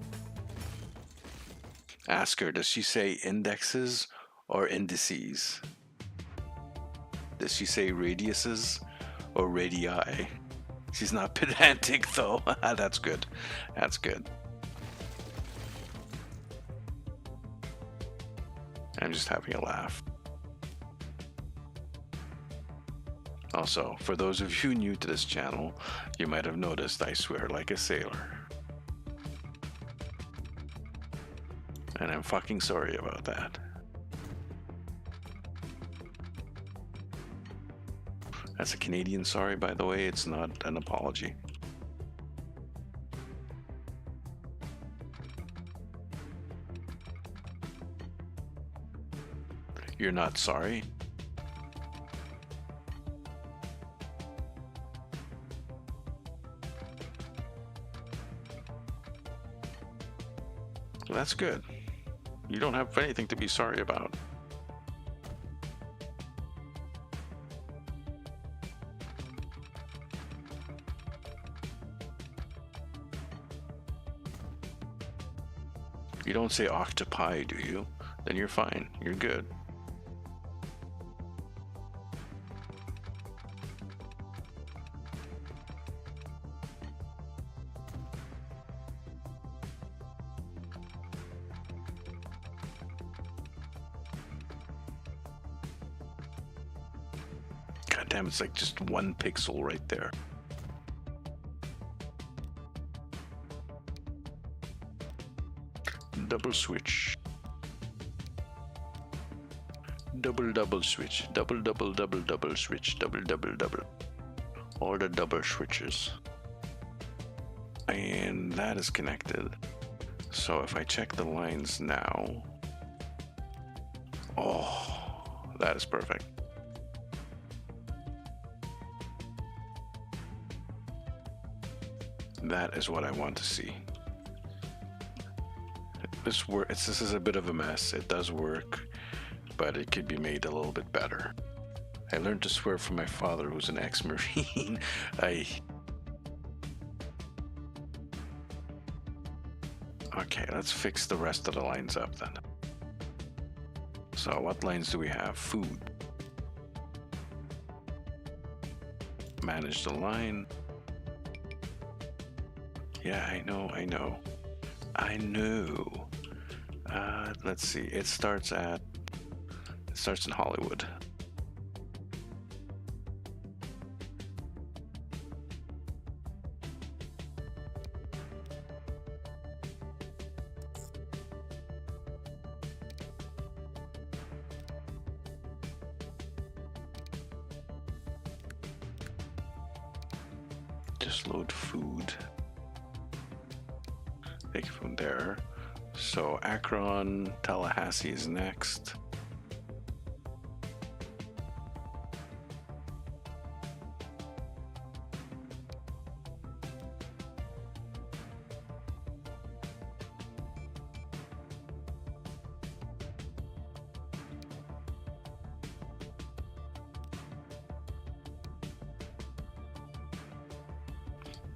Ask her, does she say indexes or indices? Does she say radiuses or radii? She's not pedantic though. That's good. That's good. I'm just having a laugh. Also, for those of you new to this channel, you might have noticed I swear like a sailor. And I'm fucking sorry about that. That's a Canadian sorry, by the way. It's not an apology. You're not sorry? Well, that's good. You don't have anything to be sorry about. You don't say octopi, do you? Then you're fine. You're good. God damn, it's like just 1 pixel right there. Double switch. Double switch. Double switch. Double. All the double switches. And that is connected. So if I check the lines now. Oh, that is perfect. That is what I want to see. This is a bit of a mess. It does work, but it could be made a little bit better. I learned to swear from my father, who's an ex-Marine. Okay, let's fix the rest of the lines up then. So what lines do we have? Food. Manage the line. Yeah, I know. Let's see. It starts in Hollywood. Just load food. Take it from there. So Akron, Tallahassee is next.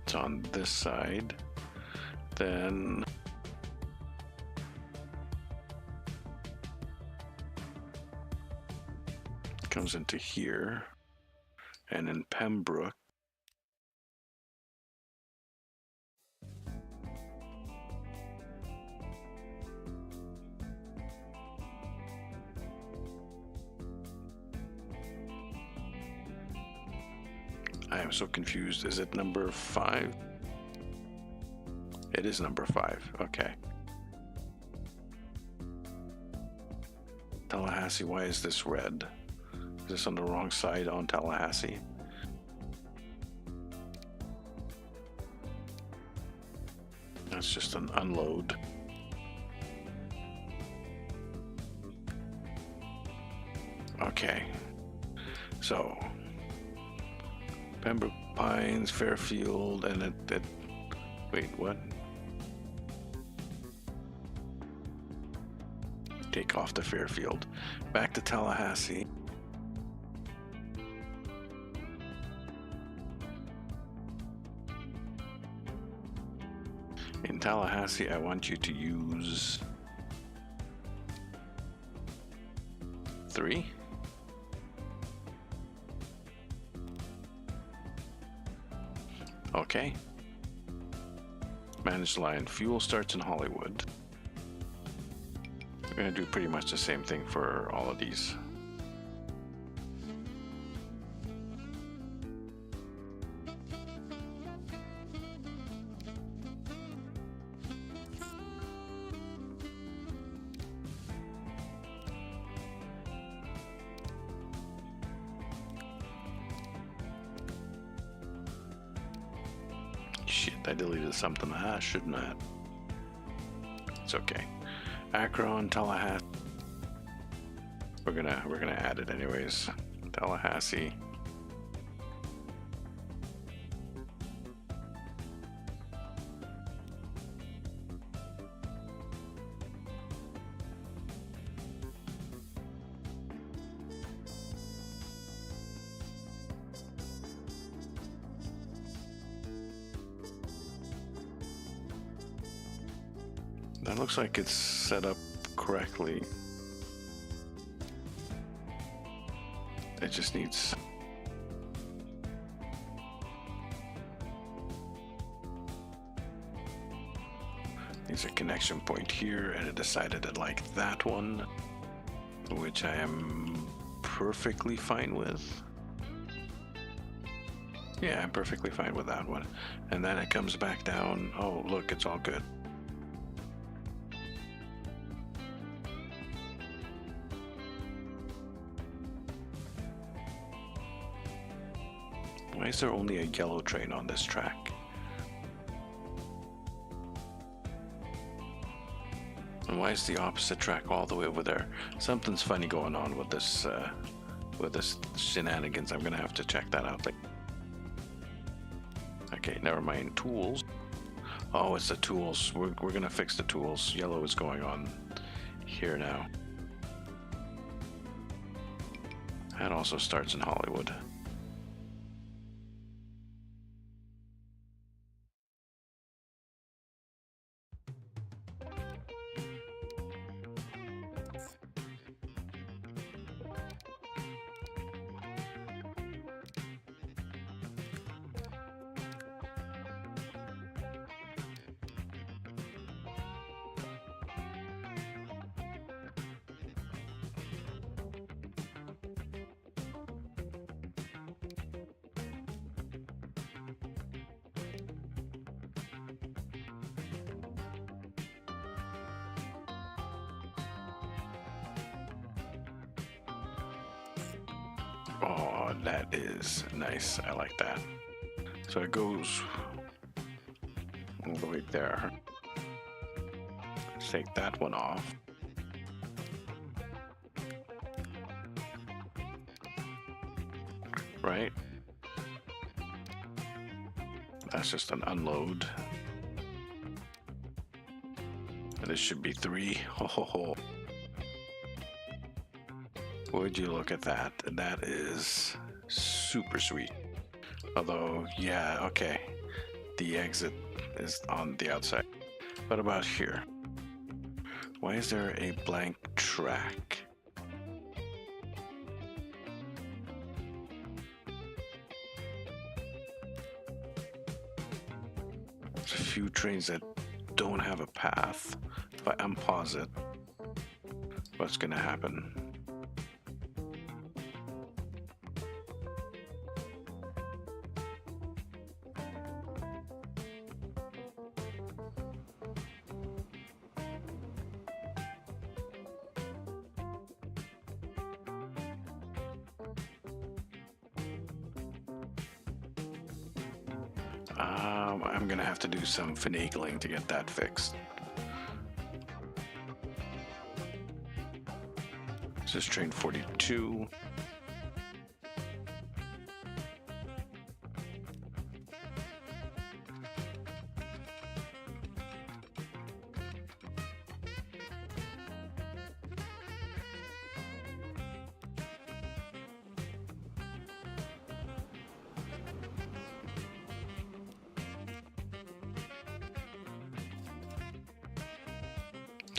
It's on this side. Then comes into here, and in Pembroke I am so confused. Is it number 5? It is number 5. Okay. Tallahassee, why is this red? Is this on the wrong side on Tallahassee? That's just an unload. Okay. So Pembroke Pines, Fairfield, and it wait, what? Take off the Fairfield. Back to Tallahassee. In Tallahassee, I want you to use 3. Okay. Manage line. Fuel starts in Hollywood. We're going to do pretty much the same thing for all of these. Shit, I deleted something. Shouldn't I? It's okay. Akron, Tallahassee. We're gonna add it anyways. Tallahassee. That looks like it's set up correctly. It just needs... needs a connection point here, and it decided to like that one, which I am perfectly fine with. Yeah, I'm perfectly fine with that one. And then it comes back down. Oh, look, it's all good. Why is there only a yellow train on this track? And why is the opposite track all the way over there? Something's funny going on with this Shenanigans. I'm gonna have to check that out. Okay, never mind. Tools. Oh, it's the tools. We're gonna fix the tools. Yellow is going on here now. That also starts in Hollywood. Oh, that is nice. I like that. So it goes all the way there. Let's take that one off. Right? That's just an unload. And this should be 3. Oh, would you look at that? That is super sweet. Although, yeah, okay. The exit is on the outside. What about here? Why is there a blank track? There's a few trains that don't have a path. If I unpause it, what's gonna happen? I'm gonna have to do some finagling to get that fixed. This is train 42.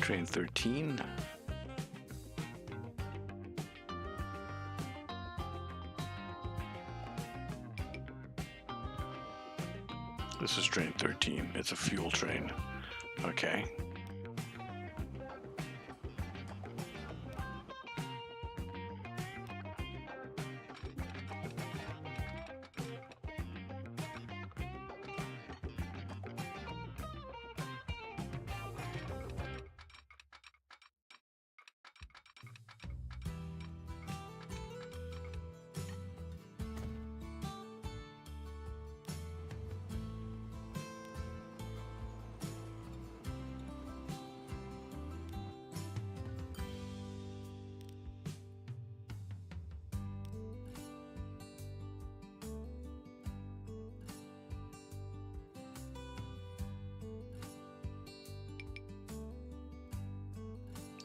Train 13. This is train 13. It's a fuel train. Okay.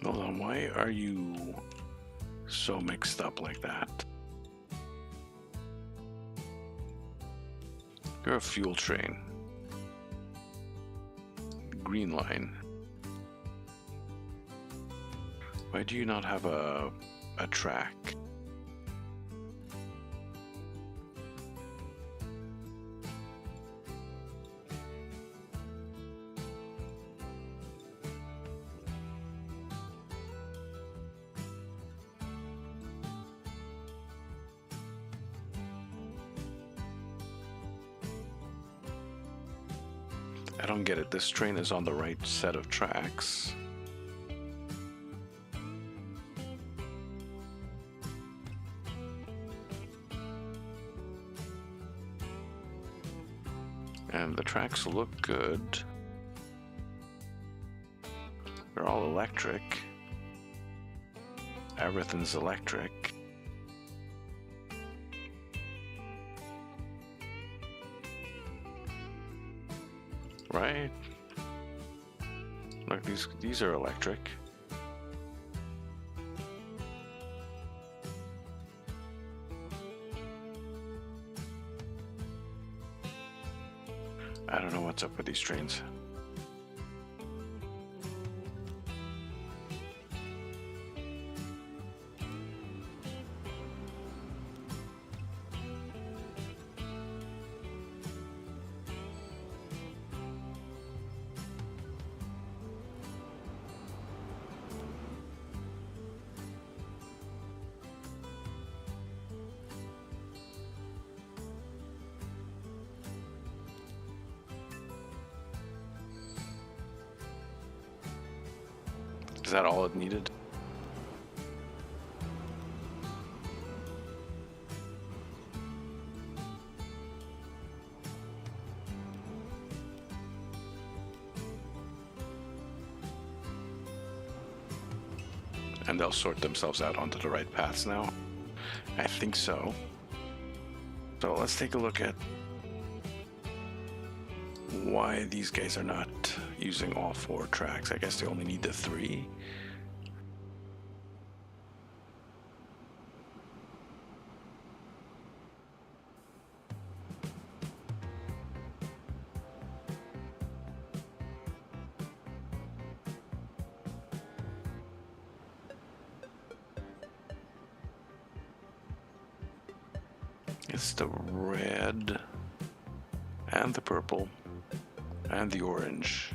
Hold on, why are you so mixed up like that? You're a fuel train. Green line. Why do you not have a track? I don't get it. This train is on the right set of tracks. And the tracks look good. They're all electric. Everything's electric. Right? Look, these are electric. What's up with these trains? Is that all it needed? And they'll sort themselves out onto the right paths now? I think so. So let's take a look at why these guys are not using all 4 tracks. I guess they only need the 3. It's the red and the purple and the orange.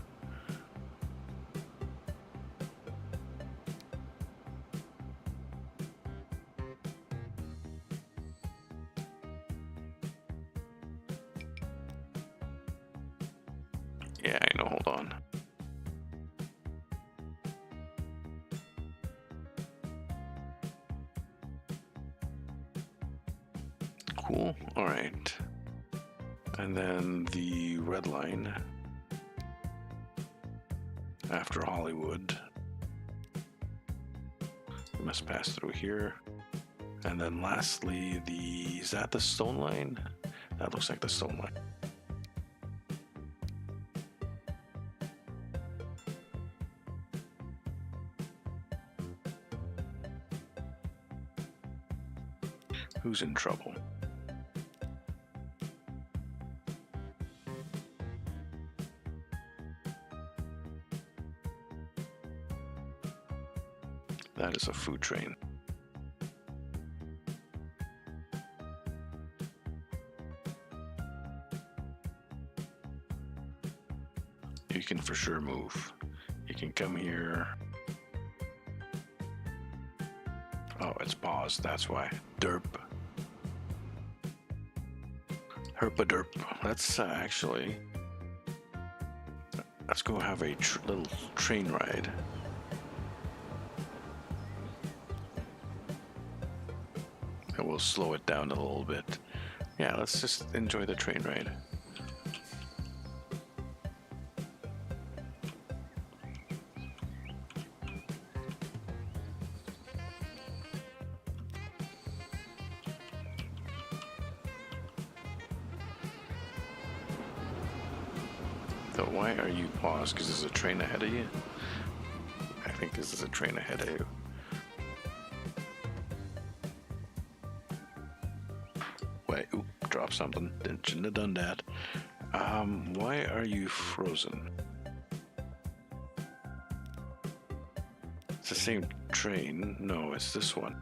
Yeah, I know, hold on. Cool, all right. And then the red line after Hollywood. We must pass through here. And then lastly, is that the stone line? That looks like the stone line. Who's in trouble? That is a food train. You can for sure move. You can come here. Oh, it's paused, that's why. Derp. Herpa-derp. Let's actually... Let's go have a little train ride. And we'll slow it down a little bit. Yeah, let's just enjoy the train ride. So why are you paused? Because there's a train ahead of you? I think this is a train ahead of you. Wait, oop, drop something. Shouldn't have done that. Why are you frozen? It's the same train. No, it's this one.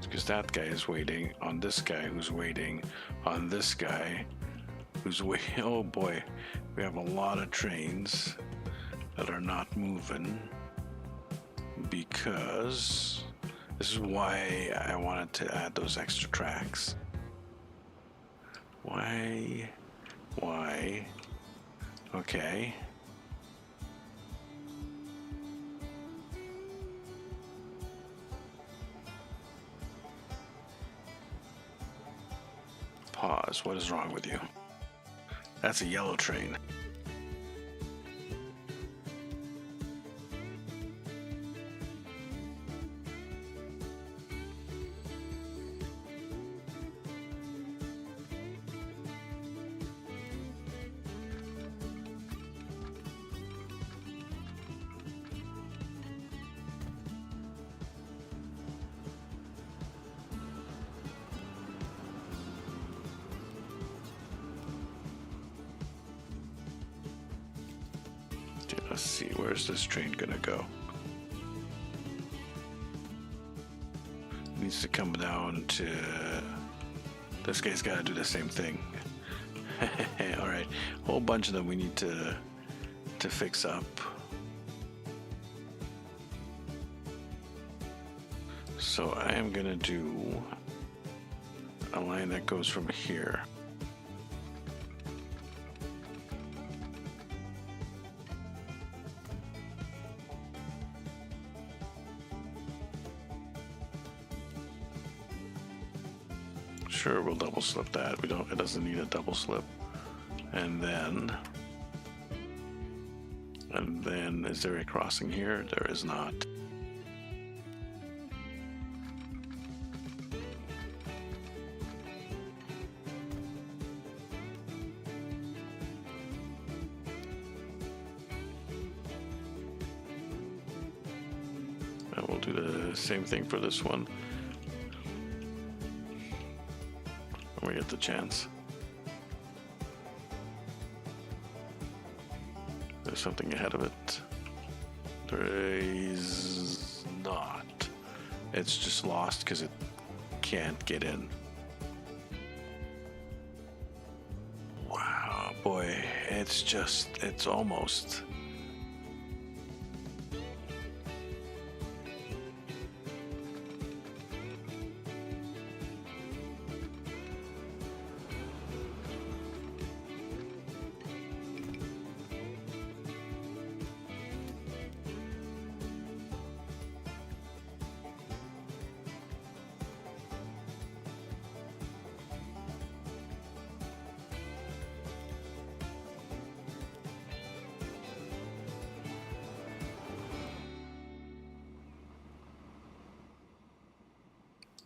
Because that guy is waiting on this guy who's waiting on this guy who's waiting. Oh boy, we have a lot of trains that are not moving because this is why I wanted to add those extra tracks. Why? Okay. Pause. What is wrong with you? That's a yellow train. Let's see, where's this train gonna go? Needs to come down to... This guy's gotta do the same thing. Alright, a whole bunch of them we need to fix up. So I am gonna do a line that goes from here. Sure, we'll double slip that. It doesn't need a double slip. And then is there a crossing here? There is not. And we'll do the same thing for this one. When we get the chance. There's something ahead of it. There is not. It's just lost because it can't get in. Wow, boy, it's almost.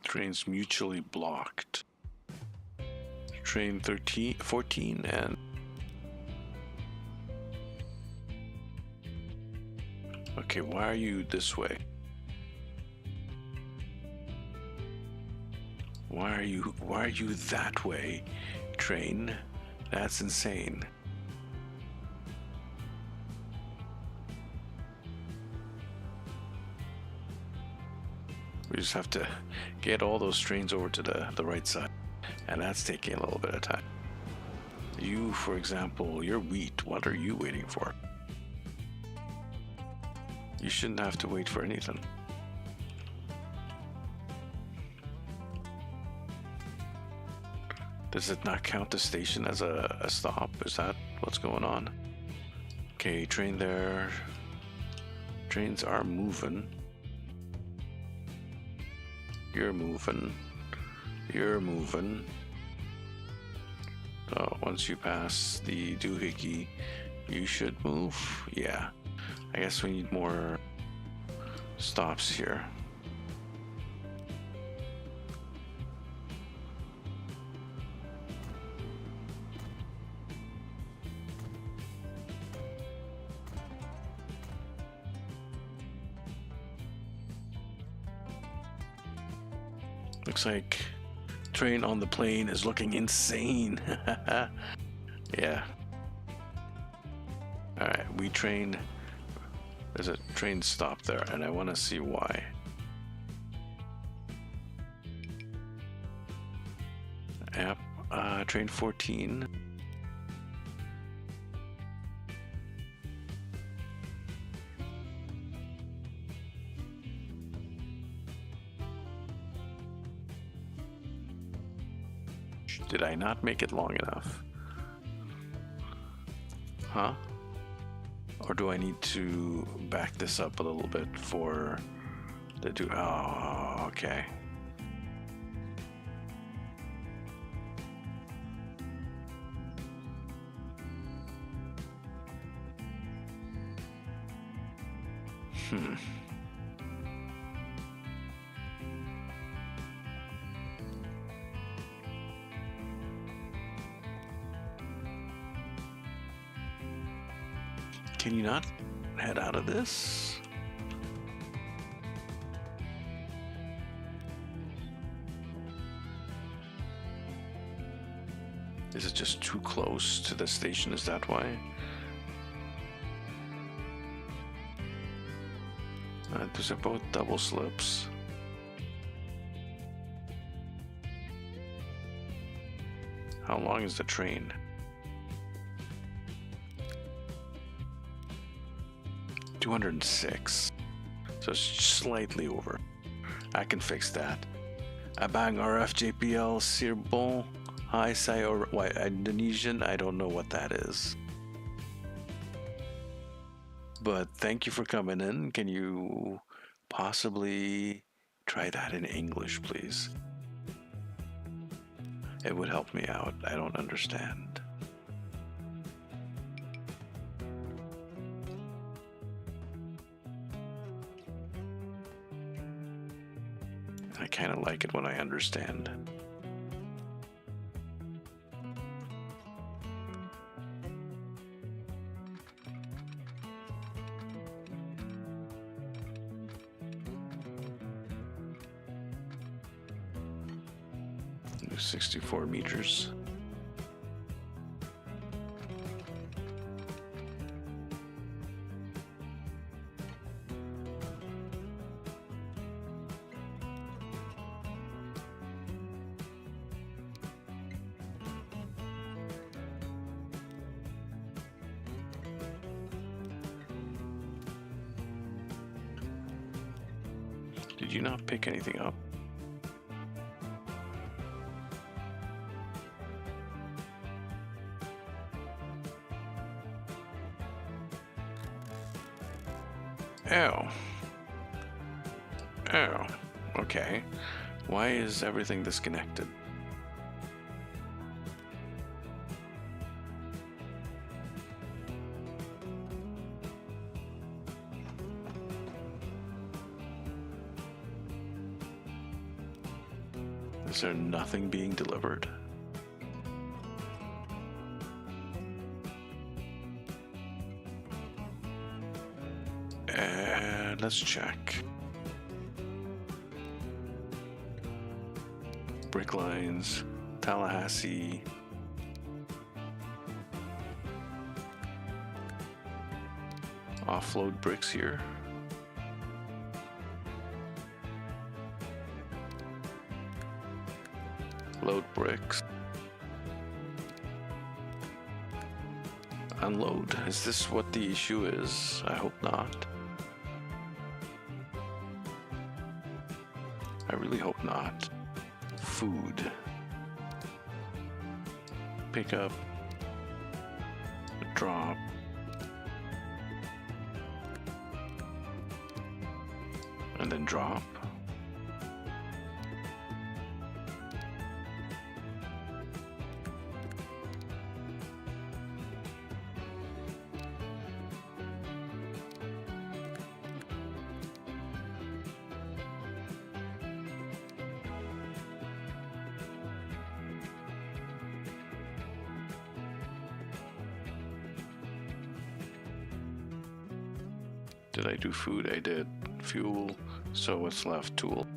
Trains mutually blocked. Train 14 and... Okay, why are you this way? Why are you that way, train? That's insane. We just have to get all those trains over to the right side, and that's taking a little bit of time. You, for example, you're wheat. What are you waiting for? You shouldn't have to wait for anything. Does it not count the station as a stop? Is that what's going on? Okay, train there. Trains are moving. You're moving. You're moving. So once you pass the doohickey, you should move. Yeah. I guess we need more stops here. Looks like train on the plane is looking insane. Yeah. Alright, we train. There's a train stop there, and I want to see why. Yep, train 14. Did I not make it long enough? Huh? Or do I need to back this up a little bit for the do? Oh, okay. Can you not head out of this? Is it just too close to the station? Is that why? These are both double slips. How long is the train? 206. So it's slightly over. I can fix that. Abang RFJPL Sirbon. Hi, Sayor. Why, Indonesian? I don't know what that is. But thank you for coming in. Can you possibly try that in English, please? It would help me out. I don't understand. I kind of like it when I understand. Do 64 meters. Did you not pick anything up? Oh. Oh. Okay. Why is everything disconnected? Is there nothing being delivered? And let's check. Brick lines, Tallahassee. Offload bricks here. Load bricks. Unload. Is this what the issue is? I hope not. I really hope not. Food. Pick up. Drop. And then drop. Did I do food? I did. Fuel. So what's left? Tool.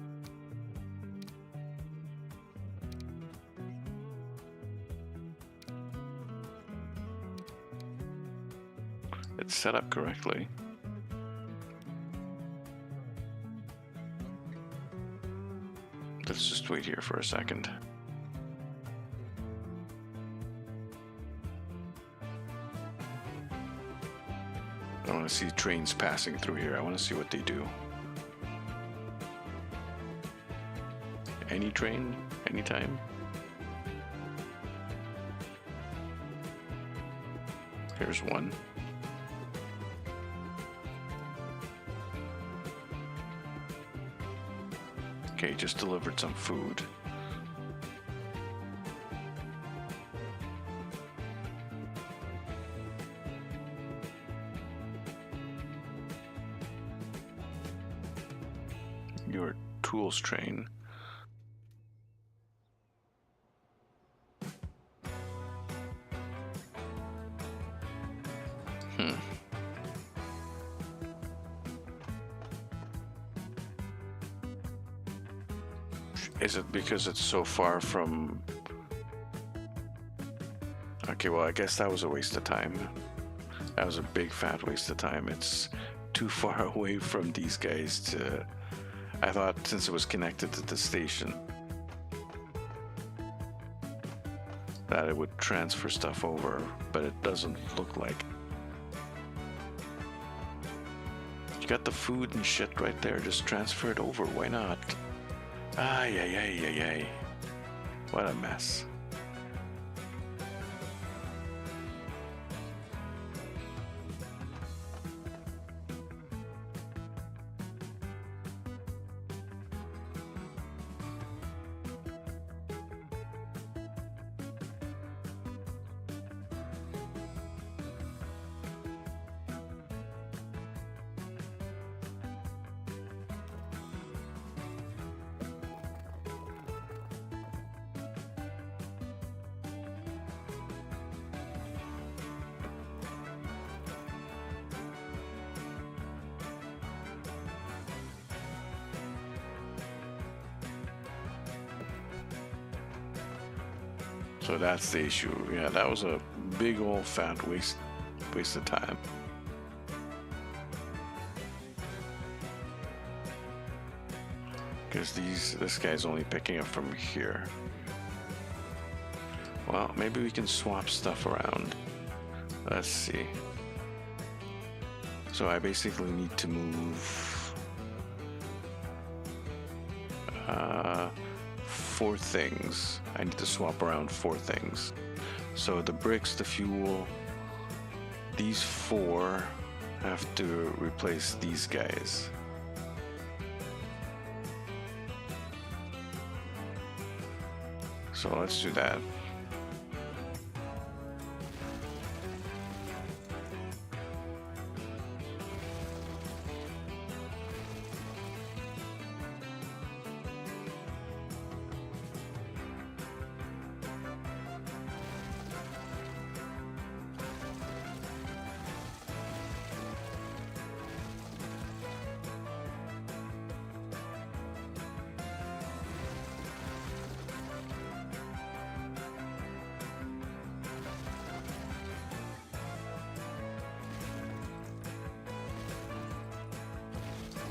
It's set up correctly. Let's just wait here for a second. I want to see trains passing through here. I want to see what they do. Any train, anytime. Here's one. Okay, just delivered some food. Your tools train. Is it because it's so far from... Okay, well, I guess that was a waste of time. That was a big fat waste of time. It's too far away from these guys to... I thought since it was connected to the station that it would transfer stuff over, but it doesn't look like. You got the food and shit right there, just transfer it over, why not? Ay, ay, ay, ay, ay. What a mess. So that's the issue. Yeah, that was a big old fat waste of time. Because this guy's only picking up from here. Well, maybe we can swap stuff around. Let's see. So I basically need to move 4 things. I need to swap around 4 things. So the bricks, the fuel, these 4 have to replace these guys. So let's do that.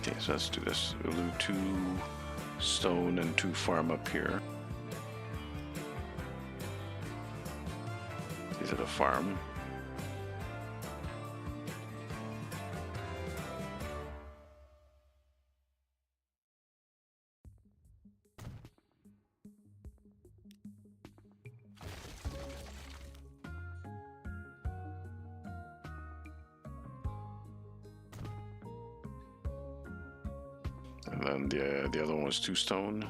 Okay, so let's do this. We'll do 2 stone and 2 farm up here. These are the farm. And then the other one was 2 stone.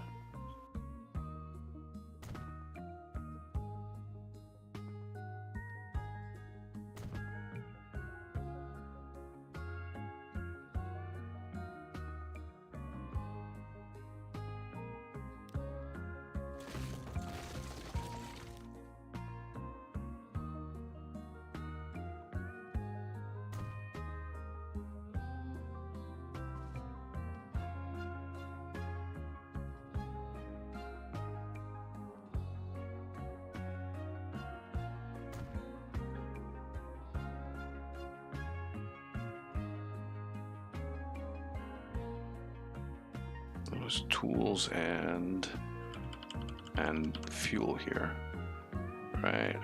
Those tools and fuel here, right?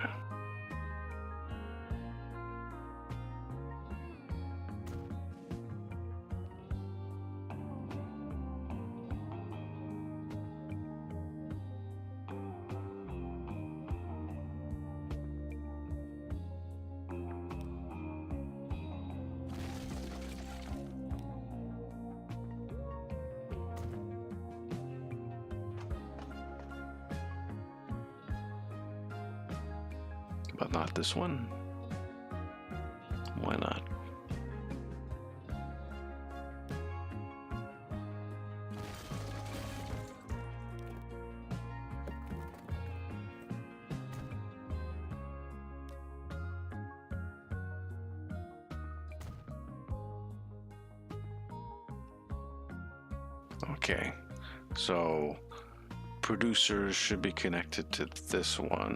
But not this one. Why not? Okay, so producers should be connected to this one.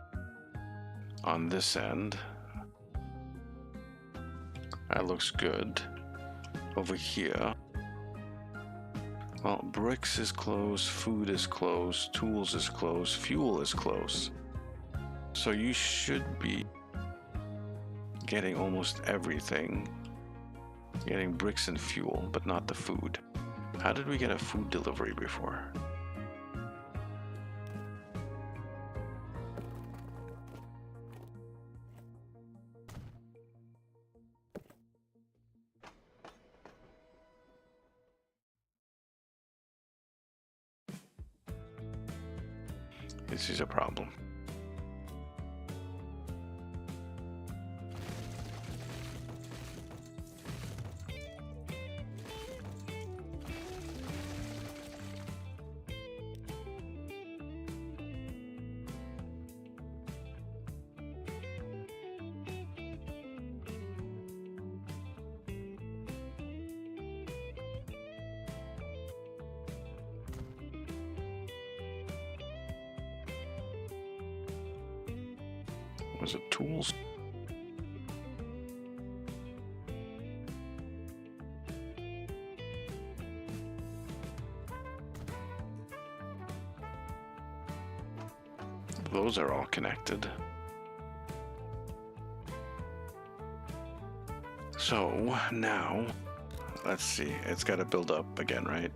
On this end, that looks good. over here. Well, bricks is close, food is close, tools is close, fuel is close. So you should be getting almost everything. Getting bricks and fuel, but not the food. How did we get a food delivery before? This is a problem. Was it tools? Those are all connected. So now, let's see, it's got to build up again, right?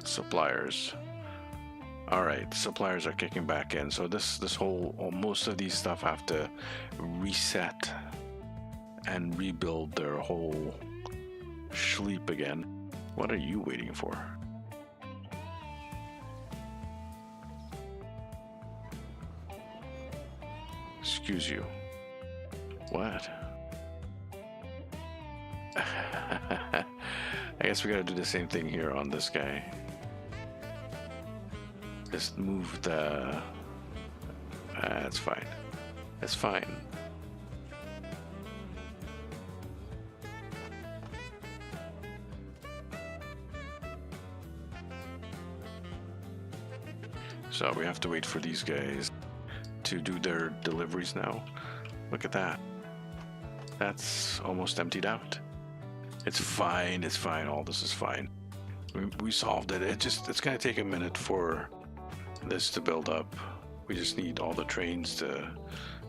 Suppliers. All right, suppliers are kicking back in. So this whole, most of these stuff have to reset and rebuild their whole sleep again. What are you waiting for? Excuse you. What? I guess we gotta do the same thing here on this guy. Just move the... That's fine. That's fine. So we have to wait for these guys to do their deliveries now. Look at that. That's almost emptied out. It's fine, it's fine, all this is fine. We solved it. It's gonna take a minute for this to build up. We just need all the trains to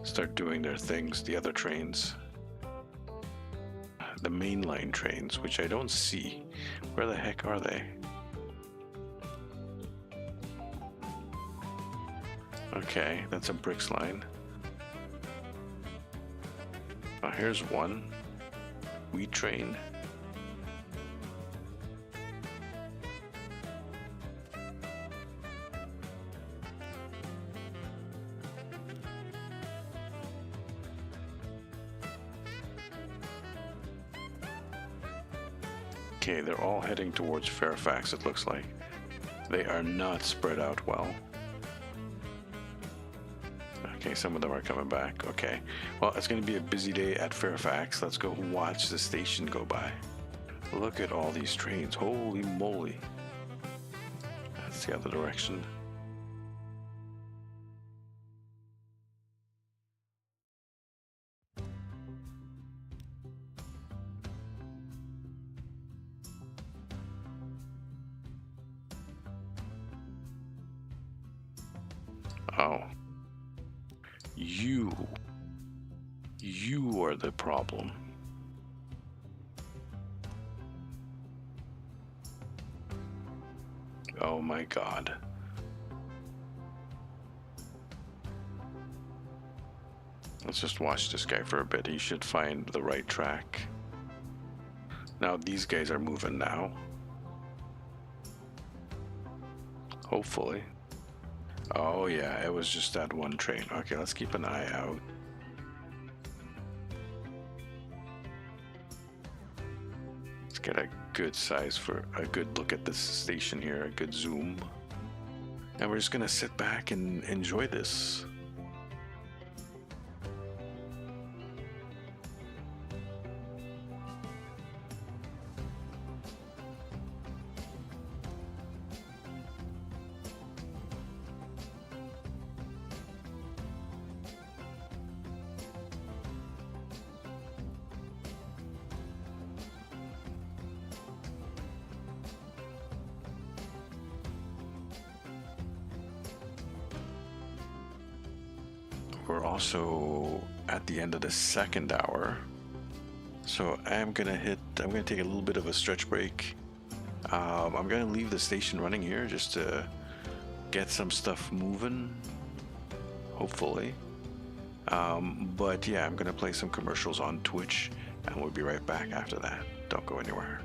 start doing their things, the other trains. The mainline trains, which I don't see. Where the heck are they? Okay, that's a bricks line. Oh, here's one. Wheat train. Okay, they're all heading towards Fairfax, it looks like. They are not spread out well. Okay, some of them are coming back. Okay, well, it's going to be a busy day at Fairfax. Let's go watch the station go by. Look at all these trains. Holy moly. That's the other direction. Oh. You are the problem. Oh my God. Let's just watch this guy for a bit. He should find the right track. Now these guys are moving now. Hopefully. Oh yeah, it was just that one train. Okay, let's keep an eye out. Let's get a good size for a good look at this station here, a good zoom. And we're just gonna sit back and enjoy this. We're also at the end of the second hour, so I'm gonna take a little bit of a stretch break. I'm gonna leave the station running here just to get some stuff moving, hopefully. But yeah, I'm gonna play some commercials on Twitch, and we'll be right back after that. Don't go anywhere.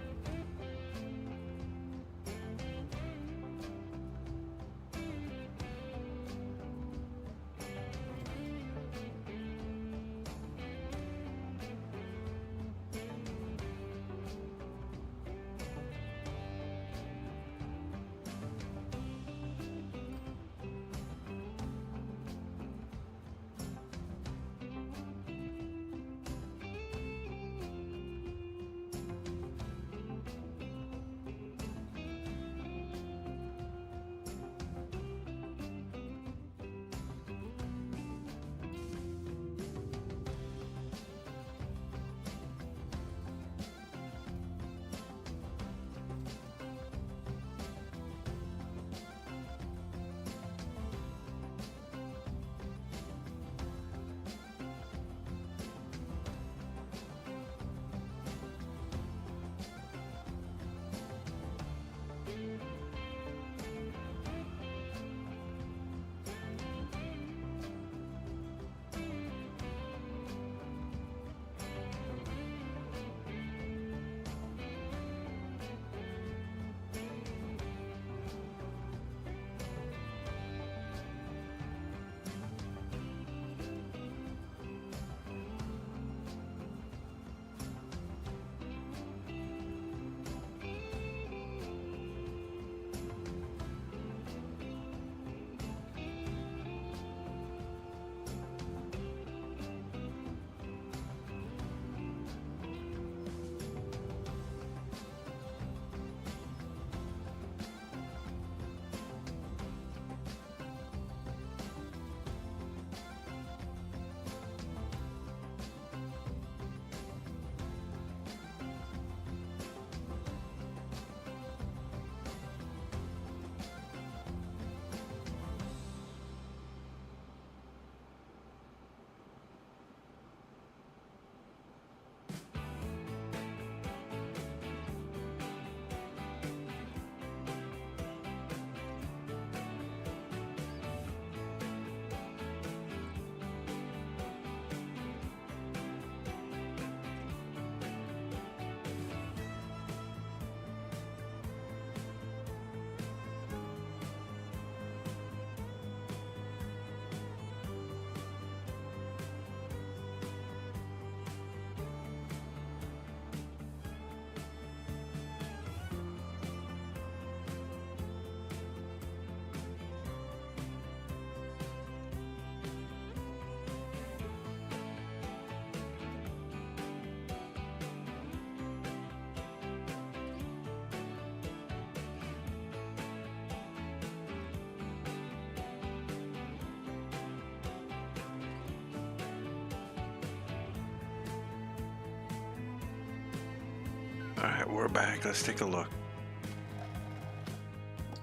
Alright, we're back. Let's take a look.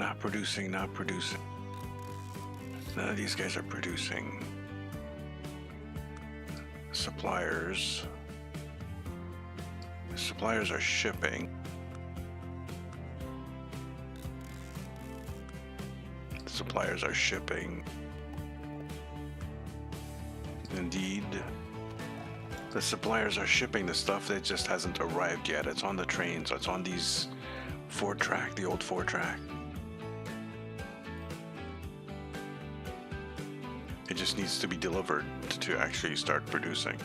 Not producing, not producing. None of these guys are producing. Suppliers. Suppliers are shipping. Suppliers are shipping. Indeed. The suppliers are shipping the stuff that just hasn't arrived yet. It's on the trains. It's on these 4-track, the old 4-track. It just needs to be delivered to actually start producing.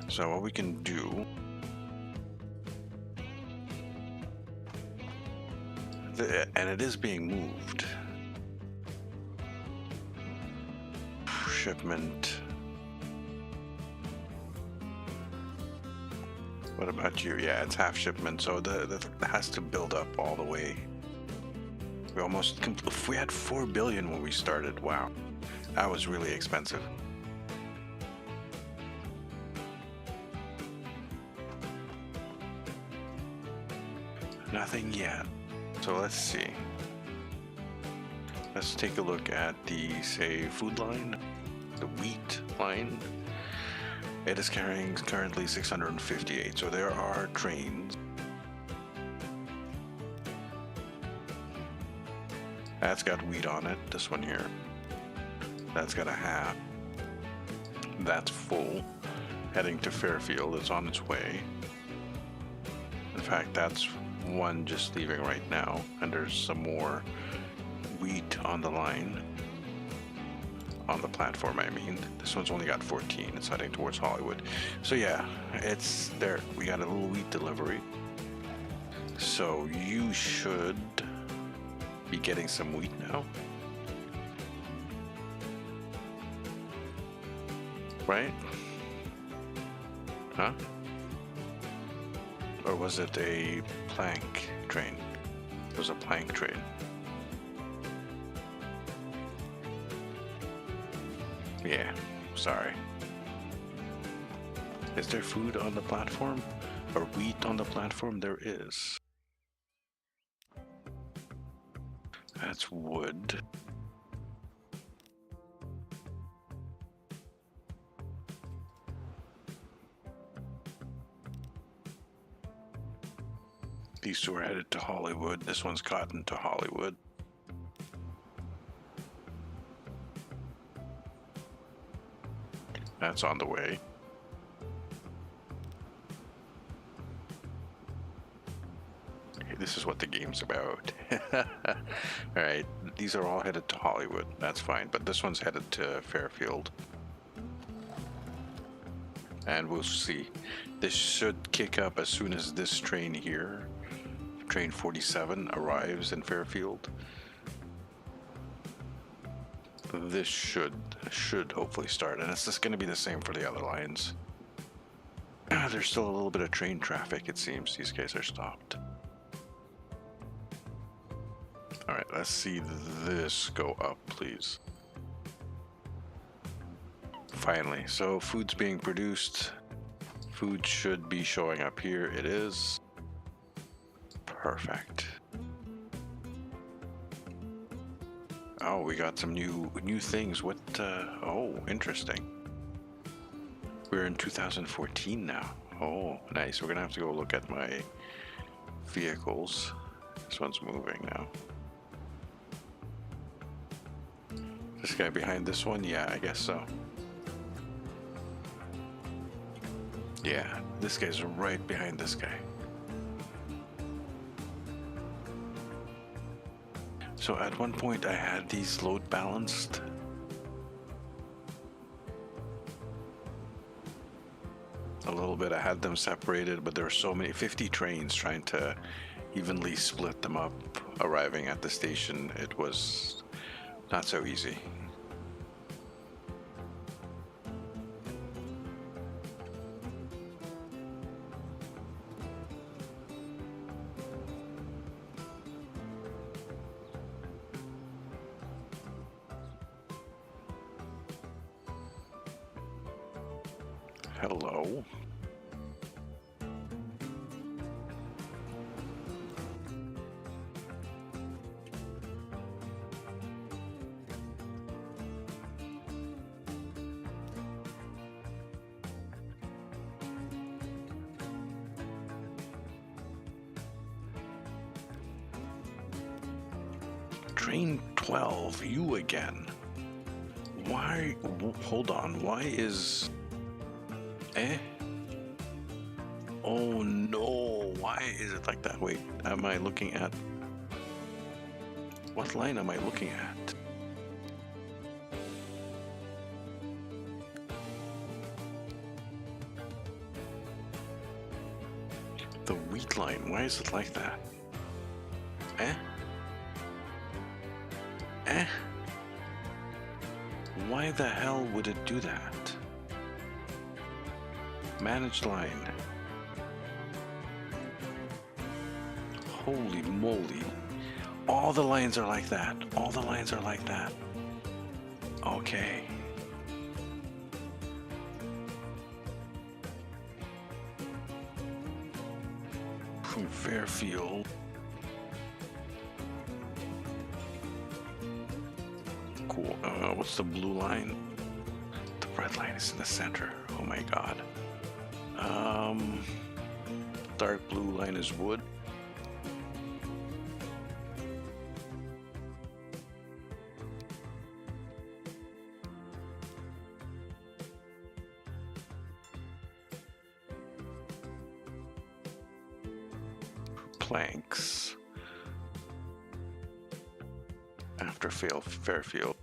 So what we can do And it is being moved. Shipment. What about you? Yeah, it's half shipment, so that has to build up all the way. We almost, if we had 4 billion when we started, wow, that was really expensive. Nothing yet. So let's see. Let's take a look at the, say, food line, the wheat line. It is carrying currently 658, so there are trains. That's got wheat on it, this one here. That's got a half. That's full. Heading to Fairfield, it's on its way. In fact, that's one just leaving right now, and there's some more wheat on the line. On the platform, I mean. This one's only got 14. It's heading towards Hollywood. So yeah, it's there. We got a little wheat delivery. So you should be getting some wheat now. Right? Huh? Or was it a plank train? It was a plank train. Yeah, sorry. Is there food on the platform? Or wheat on the platform? There is. That's wood. These two are headed to Hollywood. This one's gotten to Hollywood. That's on the way. Okay, this is what the game's about. Alright, these are all headed to Hollywood. That's fine, but this one's headed to Fairfield. And we'll see. This should kick up as soon as this train here, train 47, arrives in Fairfield. This should hopefully start, and it's just going to be the same for the other lines. There's still a little bit of train traffic, it seems. These guys are stopped. Alright, let's see this go up, please. Finally, so food's being produced. Food should be showing up here. It is. Perfect. Oh, we got some new things. What? Oh, interesting. We're in 2014 now. Oh, nice. We're gonna have to go look at my vehicles. This one's moving now. This guy behind this one? Yeah, I guess so. Yeah, this guy's right behind this guy. So at one point I had these load balanced. A little bit, I had them separated, but there were so many, 50 trains trying to evenly split them up, arriving at the station. It was not so easy. Hello. Train 12, you again. Why? Hold on. Why is... Oh no, why is it like that? Wait, am I looking at... What line am I looking at? The wheat line, why is it like that? Why the hell would it do that? Managed line. Holy moly. All the lines are like that. All the lines are like that. Okay. From Fairfield. Cool. What's the blue line? The red line is in the center. Oh my god. Dark blue line is wood. Planks. After Fairfield.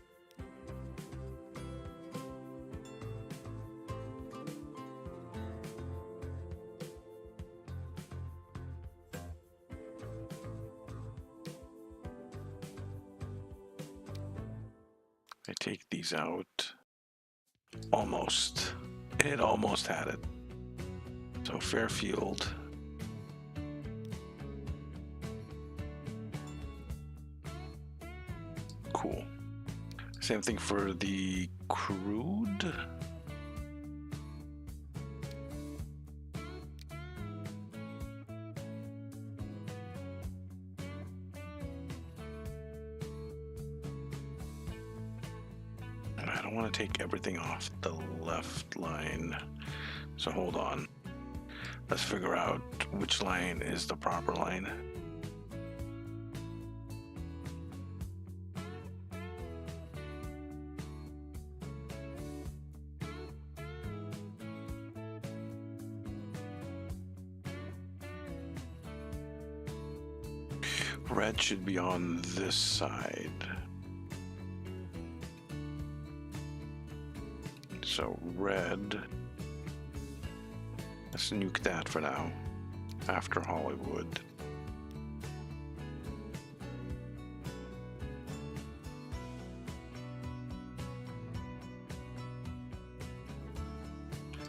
I take these out. Almost. It almost had it. So Fairfield. Cool. Same thing for the crude. I don't want to take everything off the left line. So hold on. Let's figure out which line is the proper line. Red should be on this side. So red, let's nuke that for now, after Hollywood.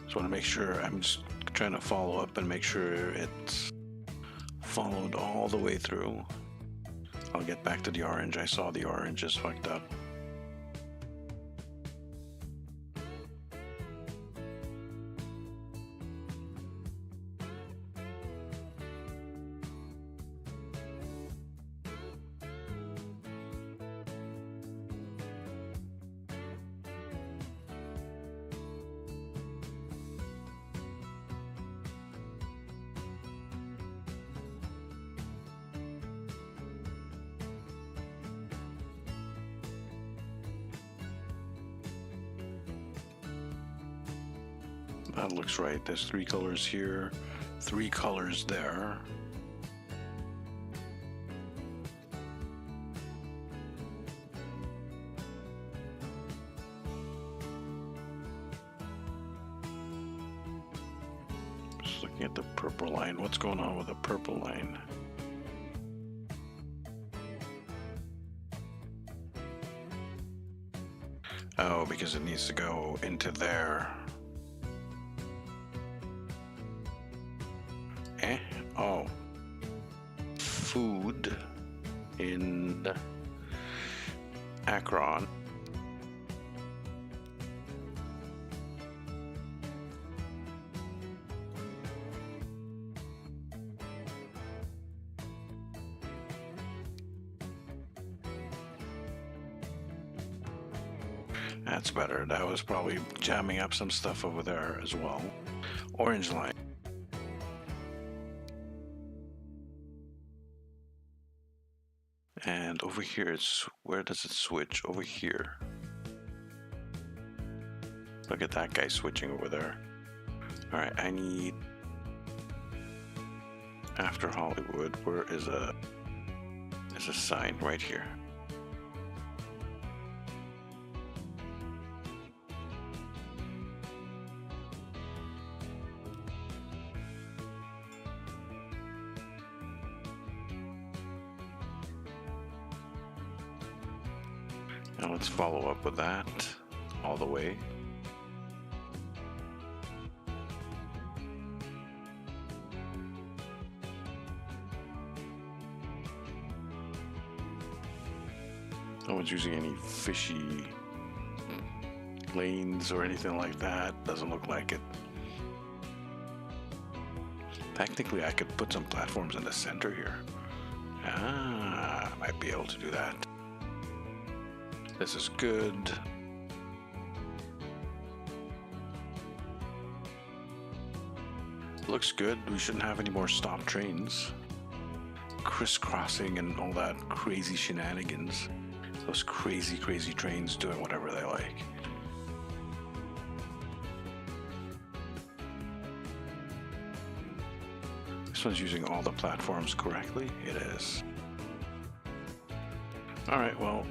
Just want to make sure, I'm just trying to follow up and make sure it's followed all the way through. I'll get back to the orange. I saw the orange is fucked up. That looks right. There's 3 colors here, 3 colors there. Just looking at the purple line. What's going on with the purple line? Oh, because it needs to go into there. Oh, food in Akron. That's better. That was probably jamming up some stuff over there as well. Orange line. And over here, it's where does it switch? Over here. Look at that guy switching over there. All right, I need after Hollywood. Where is there's a sign right here. Now let's follow up with that. all the way. No one's using any fishy lanes or anything like that. Doesn't look like it. Technically, I could put some platforms in the center here. Might be able to do that. This is good. Looks good. We shouldn't have any more stop trains. Crisscrossing and all that crazy shenanigans. Those crazy trains doing whatever they like. This one's using all the platforms correctly. It is. Alright, well.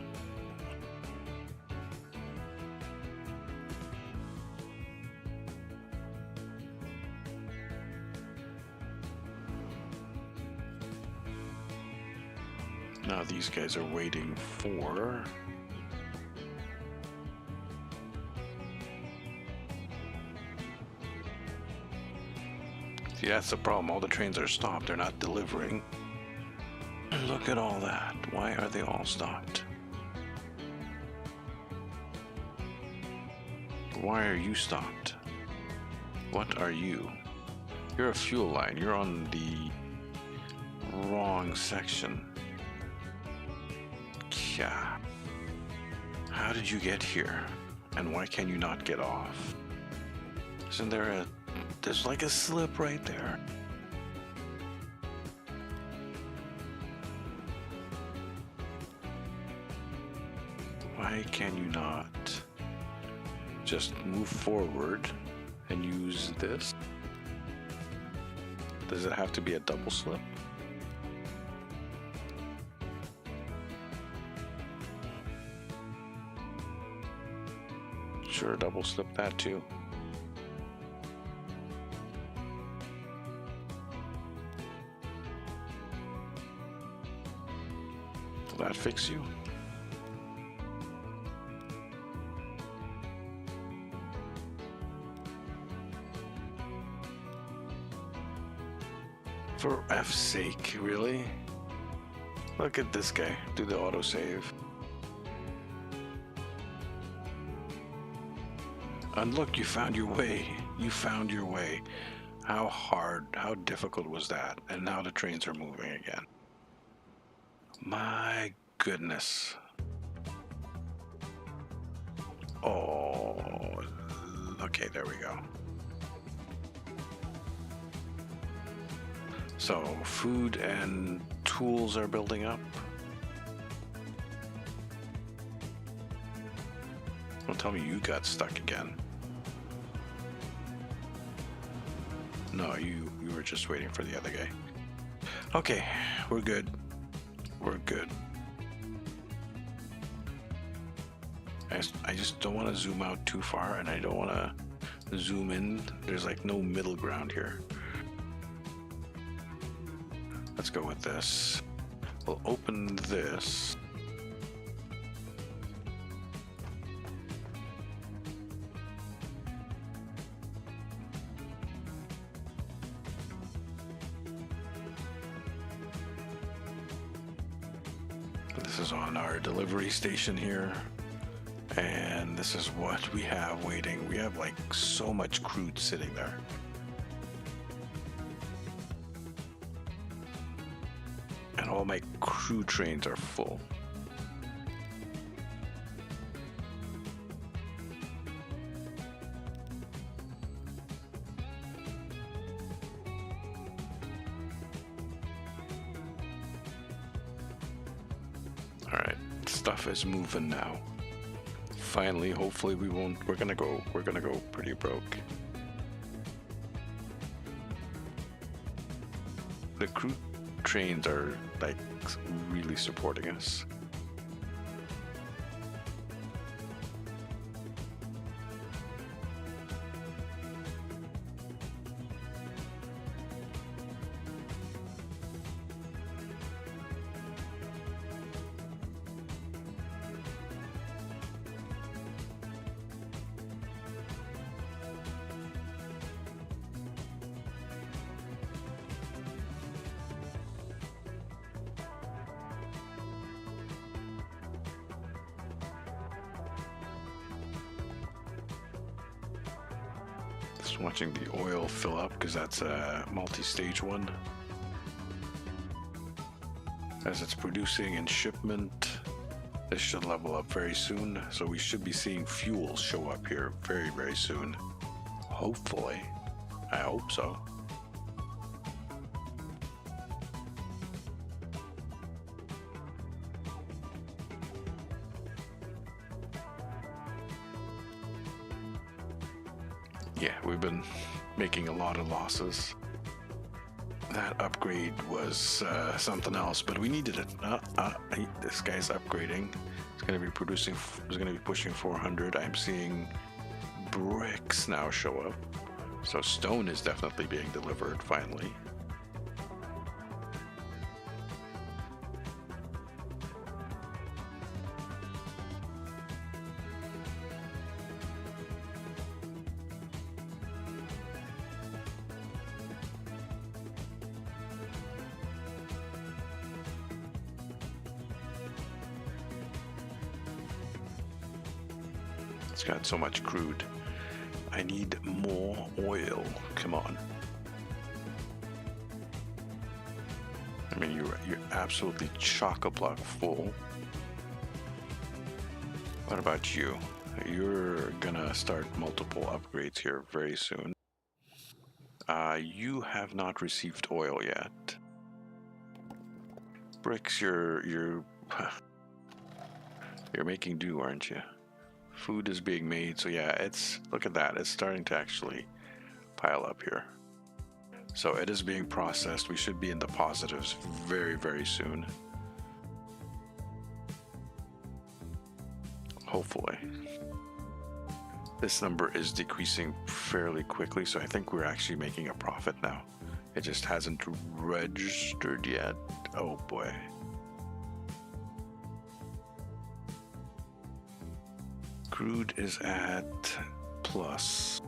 Now these guys are waiting for... See, that's the problem. All the trains are stopped. They're not delivering. Look at all that. Why are they all stopped? Why are you stopped? What are you? You're a fuel line. You're on the wrong section. Yeah. How did you get here? And why can you not get off? Isn't there there's like a slip right there. Why can you not just move forward and use this? Does it have to be a double slip? Sure, double slip that too. Will that fix you? For F's sake, really? Look at this guy do the autosave. And look, you found your way. You found your way. How hard, how difficult was that? And now the trains are moving again. My goodness. Oh, okay, there we go. So, food and tools are building up. Don't tell me you got stuck again. No, you were just waiting for the other guy. Okay, we're good. We're good. I just don't want to zoom out too far, and I don't want to zoom in. There's like no middle ground here. Let's go with this. We'll open this. This is on our delivery station here. And this is what we have waiting. We have like so much crude sitting there. And all my crew trains are full. All right, stuff is moving now. Finally, hopefully we're gonna go pretty broke. The crew trains are like really supporting us. Watching the oil fill up because that's a multi-stage one. As it's producing in shipment, this should level up very soon, so we should be seeing fuel show up here very, very soon. Hopefully. I hope so. Yeah, we've been making a lot of losses. That upgrade was something else, but we needed it. This guy's upgrading. It's going to be producing. It's going to be pushing 400. I'm seeing bricks now show up, so stone is definitely being delivered finally. It's got so much crude. I need more oil. Come on. I mean, you're absolutely chock-a-block full. What about you? You're gonna start multiple upgrades here very soon. You have not received oil yet. Bricks, you're making do, aren't you? Food is being made, so yeah, look at that, it's starting to actually pile up here. So it is being processed. We should be in the positives very, very soon. Hopefully. This number is decreasing fairly quickly, so I think we're actually making a profit now. It just hasn't registered yet. Oh boy. Crude is at plus.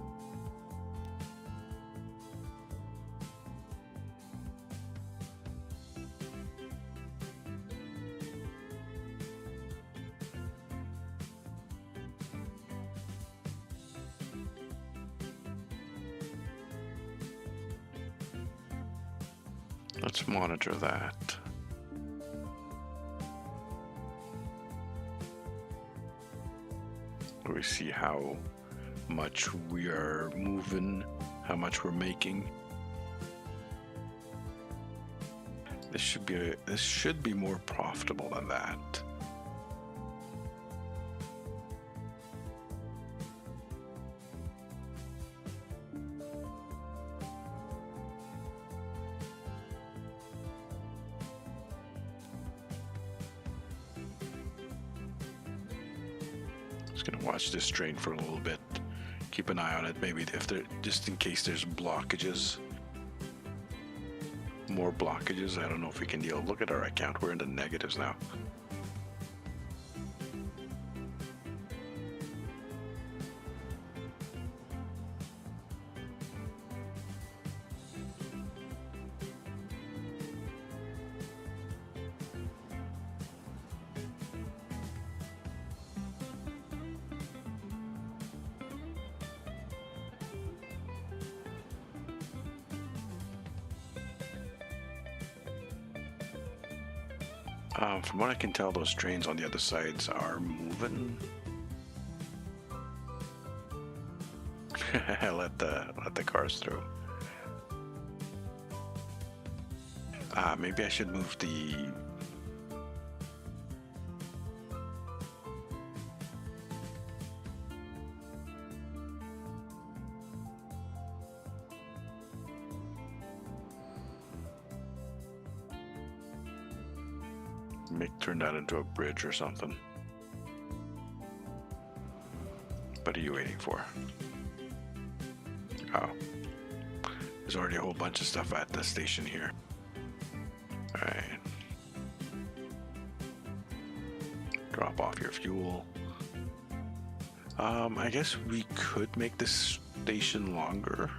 Let's monitor that. We see how much we are moving, how much we're making. This should be more profitable than that. Gonna watch this train for a little bit, keep an eye on it, maybe if there, just in case there's blockages, more blockages. I don't know if we can deal. Look at our account, we're in the negatives now. From what I can tell, those trains on the other sides are moving. let the cars through. Maybe I should move the turn that into a bridge or something. What are you waiting for? Oh, there's already a whole bunch of stuff at the station here. All right, drop off your fuel. I guess we could make this station longer.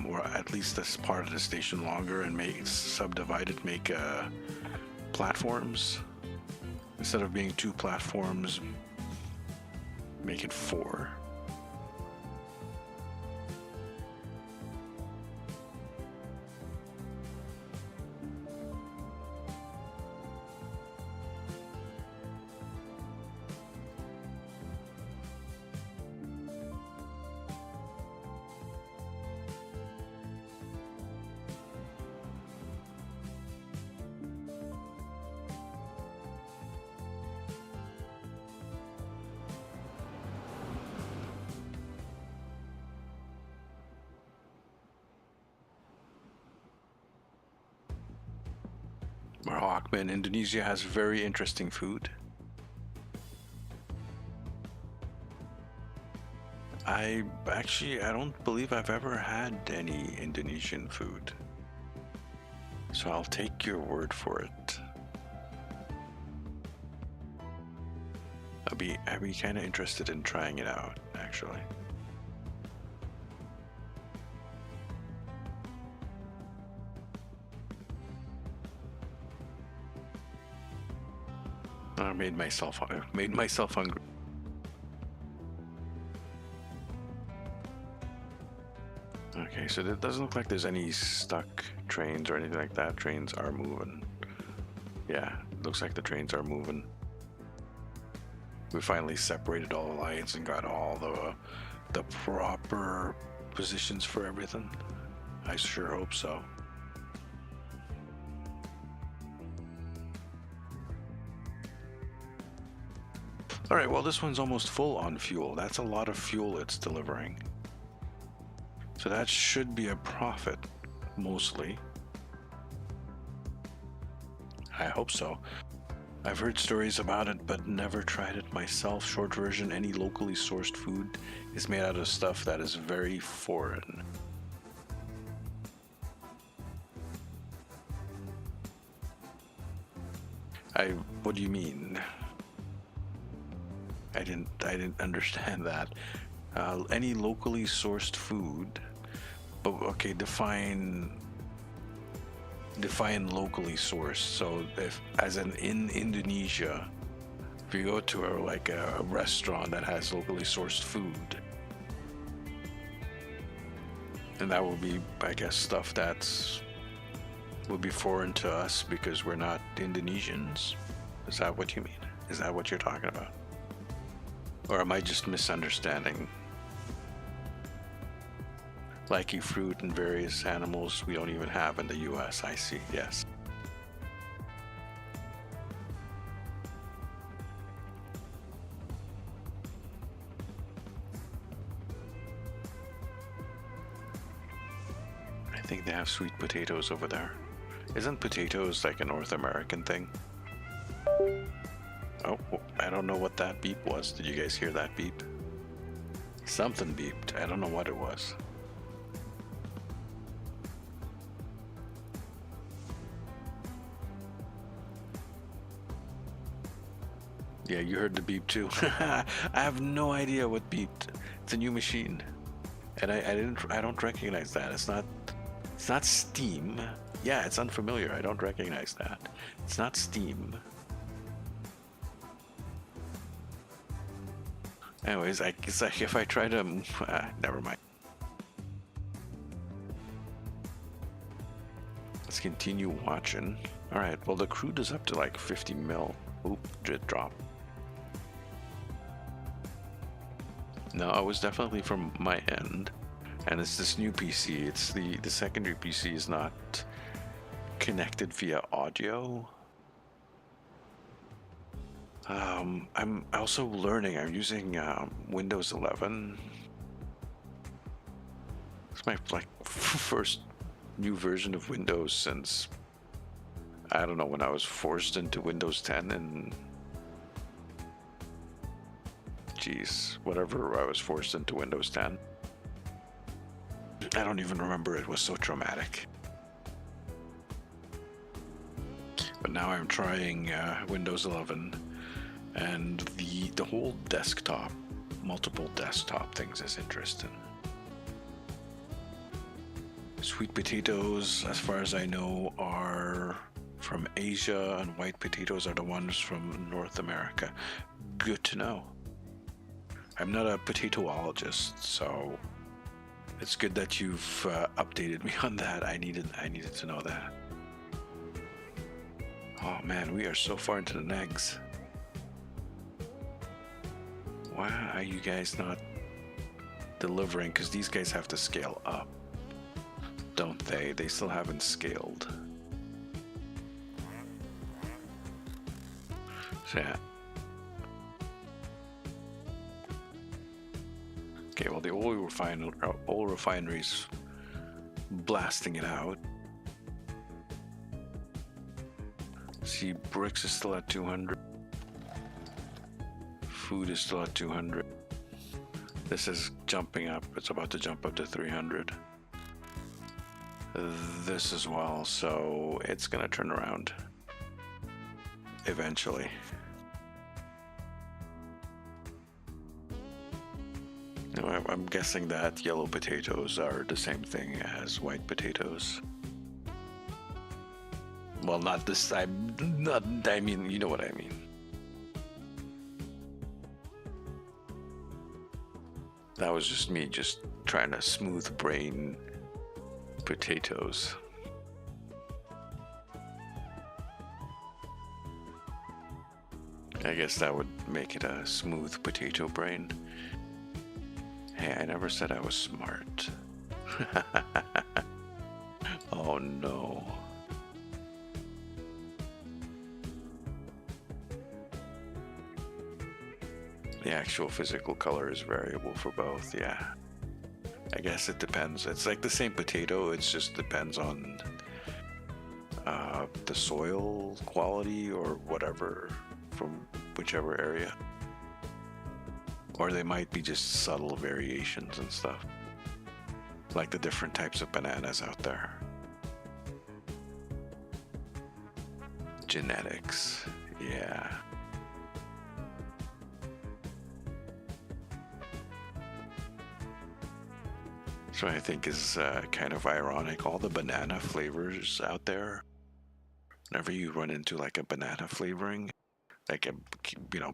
Or at least this part of the station longer, and subdivide it, make platforms. Instead of being 2 platforms, Make it 4. Hawkman, Indonesia has very interesting food. I don't believe I've ever had any Indonesian food. So I'll take your word for it. I'd be kind of interested in trying it out, actually. I made myself hungry. Okay, so it doesn't look like there's any stuck trains or anything like that. Trains are moving. Yeah, looks like the trains are moving. We finally separated all the lights and got all the proper positions for everything. I sure hope so. All right, well, this one's almost full on fuel. That's a lot of fuel it's delivering. So that should be a profit, mostly. I hope so. I've heard stories about it, but never tried it myself. Short version, any locally sourced food is made out of stuff that is very foreign. What do you mean? I didn't understand that. Any locally sourced food, but okay, define locally sourced. So as in Indonesia, if you go to a restaurant that has locally sourced food, and that would be, I guess, stuff would be foreign to us because we're not Indonesians. Is that what you mean? Is that what you're talking about? Or am I just misunderstanding? Likey fruit and various animals we don't even have in the US, I see, yes. I think they have sweet potatoes over there. Isn't potatoes like a North American thing? Oh, I don't know what that beep was. Did you guys hear that beep? Something beeped. I don't know what it was. Yeah, you heard the beep too. I have no idea what beeped. It's a new machine, and I don't recognize that. It's not Steam. Yeah, it's unfamiliar. I don't recognize that. It's not Steam. Anyways, it's like if I try to never mind. Let's continue watching. All right. Well, the crude is up to like 50 mil. Oop, did drop. No, it was definitely from my end, and it's this new PC. It's the secondary PC is not connected via audio. I'm also learning. I'm using Windows 11. It's my first new version of Windows since I don't know when I was forced into Windows 10 and whatever I was forced into Windows 10. I don't even remember. It was so traumatic. But now I'm trying Windows 11, and the whole desktop, multiple desktop things is interesting. Sweet potatoes, as far as I know, are from Asia, and white potatoes are the ones from North America. Good to know. I'm not a potatoologist, so it's good that you've updated me on that. I needed to know that. Oh man, we are so far into the negs. Why are you guys not delivering? Because these guys have to scale up, don't they? They still haven't scaled. So yeah. Okay, well, the oil refinery's blasting it out. See, bricks is still at 200. Food is still at 200. This is jumping up. It's about to jump up to 300. This as well, so it's gonna turn around eventually. Now, I'm guessing that yellow potatoes are the same thing as white potatoes. Well, not this time. I mean, you know what I mean. That was just me just trying to smooth brain potatoes. I guess that would make it a smooth potato brain. Hey, I never said I was smart. Oh no. The actual physical color is variable for both, yeah. I guess it depends. It's like the same potato, it just depends on the soil quality or whatever from whichever area. Or they might be just subtle variations and stuff. Like the different types of bananas out there. Genetics, yeah. So I think is kind of ironic. All the banana flavors out there, whenever you run into like a banana flavoring, like a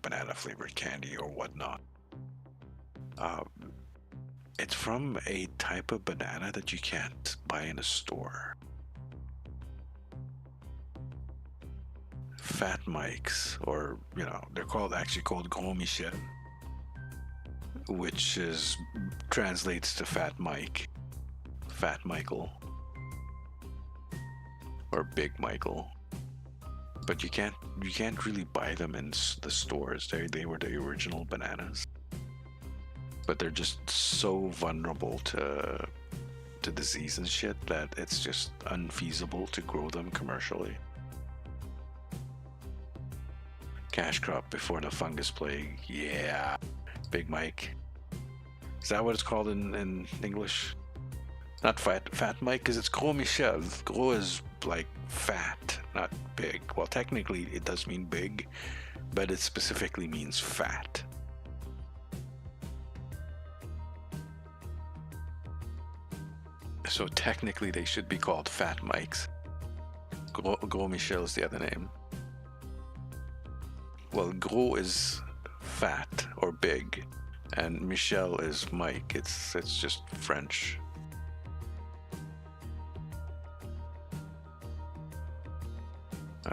banana flavored candy or whatnot, it's from a type of banana that you can't buy in a store. Fat Mikes, or they're actually called Gros Michel, which translates to Fat Mike, Fat Michael, or Big Michael. But you can't really buy them in the stores. They were the original bananas, but they're just so vulnerable to disease and shit that it's just unfeasible to grow them commercially. Cash crop before the fungus plague, yeah. Big Mike. Is that what it's called in English? Not Fat Mike, because it's Gros Michel. Gros is like fat, not big. Well, technically it does mean big, but it specifically means fat. So technically they should be called Fat Mikes. Gros Michel is the other name. Well, Gros is fat or big, and Michel is Mike. It's just French.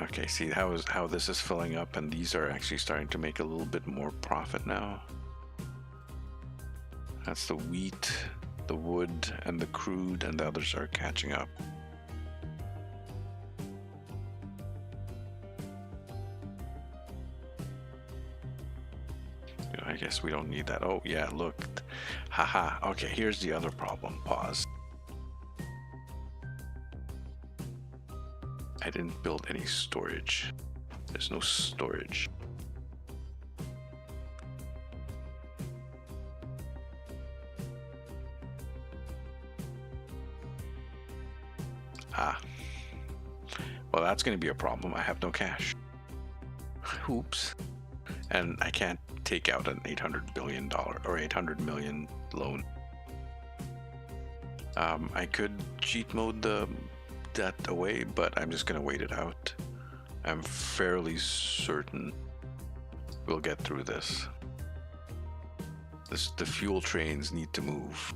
Okay, see how this is filling up, and these are actually starting to make a little bit more profit now. That's the wheat, the wood, and the crude, and the others are catching up. I guess we don't need that. Oh yeah, look. Haha. Okay, here's the other problem. Pause. I didn't build any storage. There's no storage. Well, that's going to be a problem. I have no cash. Oops. And I can't take out an $800 billion or 800 million loan. I could cheat mode that away, but I'm just going to wait it out. I'm fairly certain we'll get through this. the fuel trains need to move.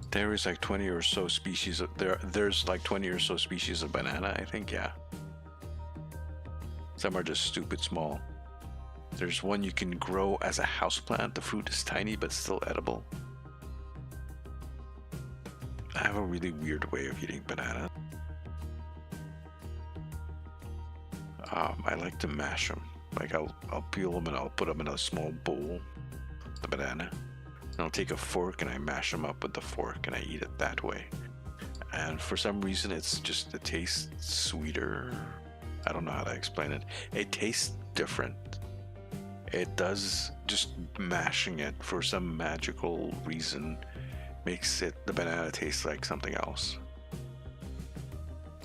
There is like 20 or so species of there's like 20 or so species of banana, I think, yeah. Some are just stupid small. There's one you can grow as a houseplant. The fruit is tiny but still edible. I have a really weird way of eating banana. I like to mash them. Like I'll peel them and I'll put them in a small bowl, the banana. And I'll take a fork and I mash them up with the fork and I eat it that way. And for some reason it tastes sweeter. I don't know how to explain it. It tastes different. It does. Just mashing it for some magical reason makes the banana taste like something else.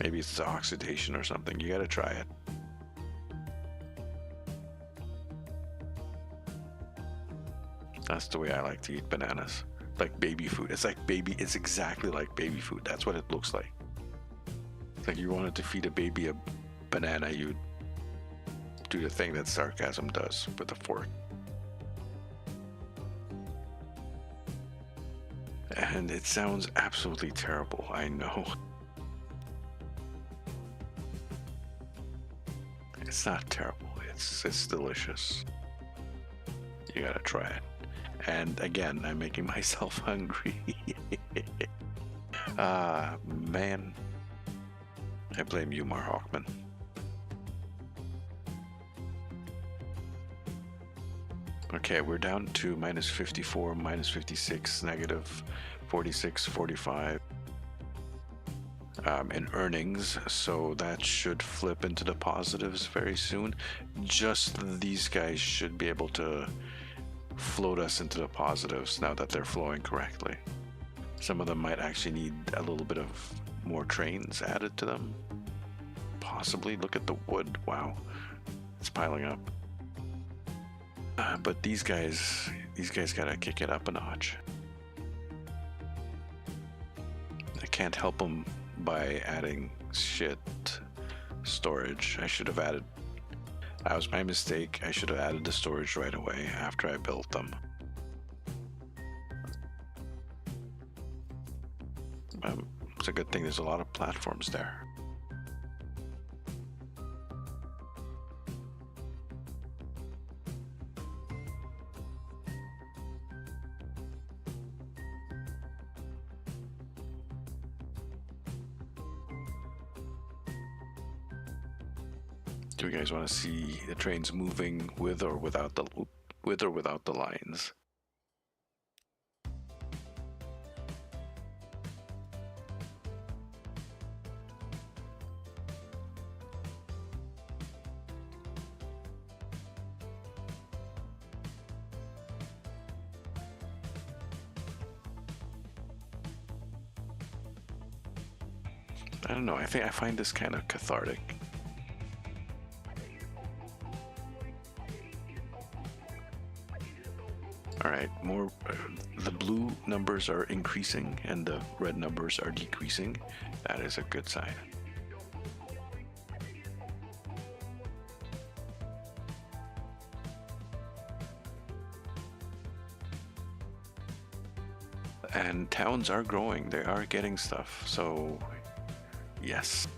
Maybe it's the oxidation or something. You gotta try it. That's the way I like to eat bananas. Like baby food. It's exactly like baby food. That's what it looks like. It's like you wanted to feed a baby a banana, you do the thing that sarcasm does with a fork. And it sounds absolutely terrible, I know. It's not terrible. It's delicious. You gotta try it. And again, I'm making myself hungry. Man. I blame you, Mar Hawkman. Okay, we're down to minus 54, minus 56, negative 46, 45 in earnings. So that should flip into the positives very soon. Just these guys should be able to float us into the positives now that they're flowing correctly. Some of them might actually need a little bit of more trains added to them. Possibly. Look at the wood. Wow. It's piling up. But these guys gotta kick it up a notch. I can't help them by adding shit storage. I should have added. That was my mistake. I should have added the storage right away after I built them. It's a good thing there's a lot of platforms there. Do you guys want to see the trains moving with or without the lines? I don't know. I find this kind of cathartic. All right, the blue numbers are increasing and the red numbers are decreasing. That is a good sign. And towns are growing. They are getting stuff. So, yes.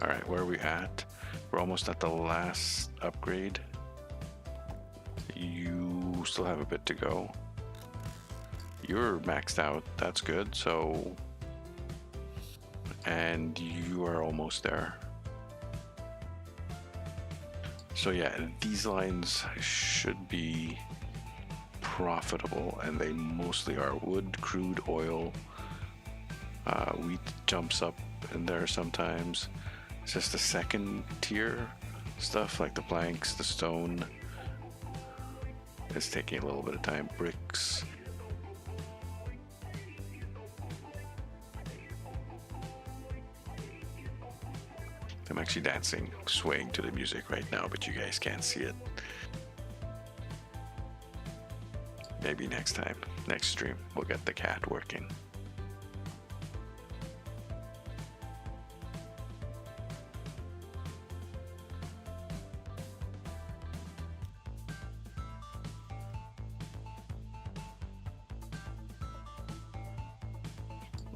All right, where are we at? We're almost at the last upgrade. You still have a bit to go. You're maxed out. That's good. So, and you are almost there. So yeah, these lines should be profitable, and they mostly are. Wood, crude, oil, wheat jumps up in there sometimes. It's just the second tier stuff like the planks, the stone. It's taking a little bit of time. Bricks. I'm actually dancing, swaying to the music right now, but you guys can't see it. Maybe next time, next stream, we'll get the cat working.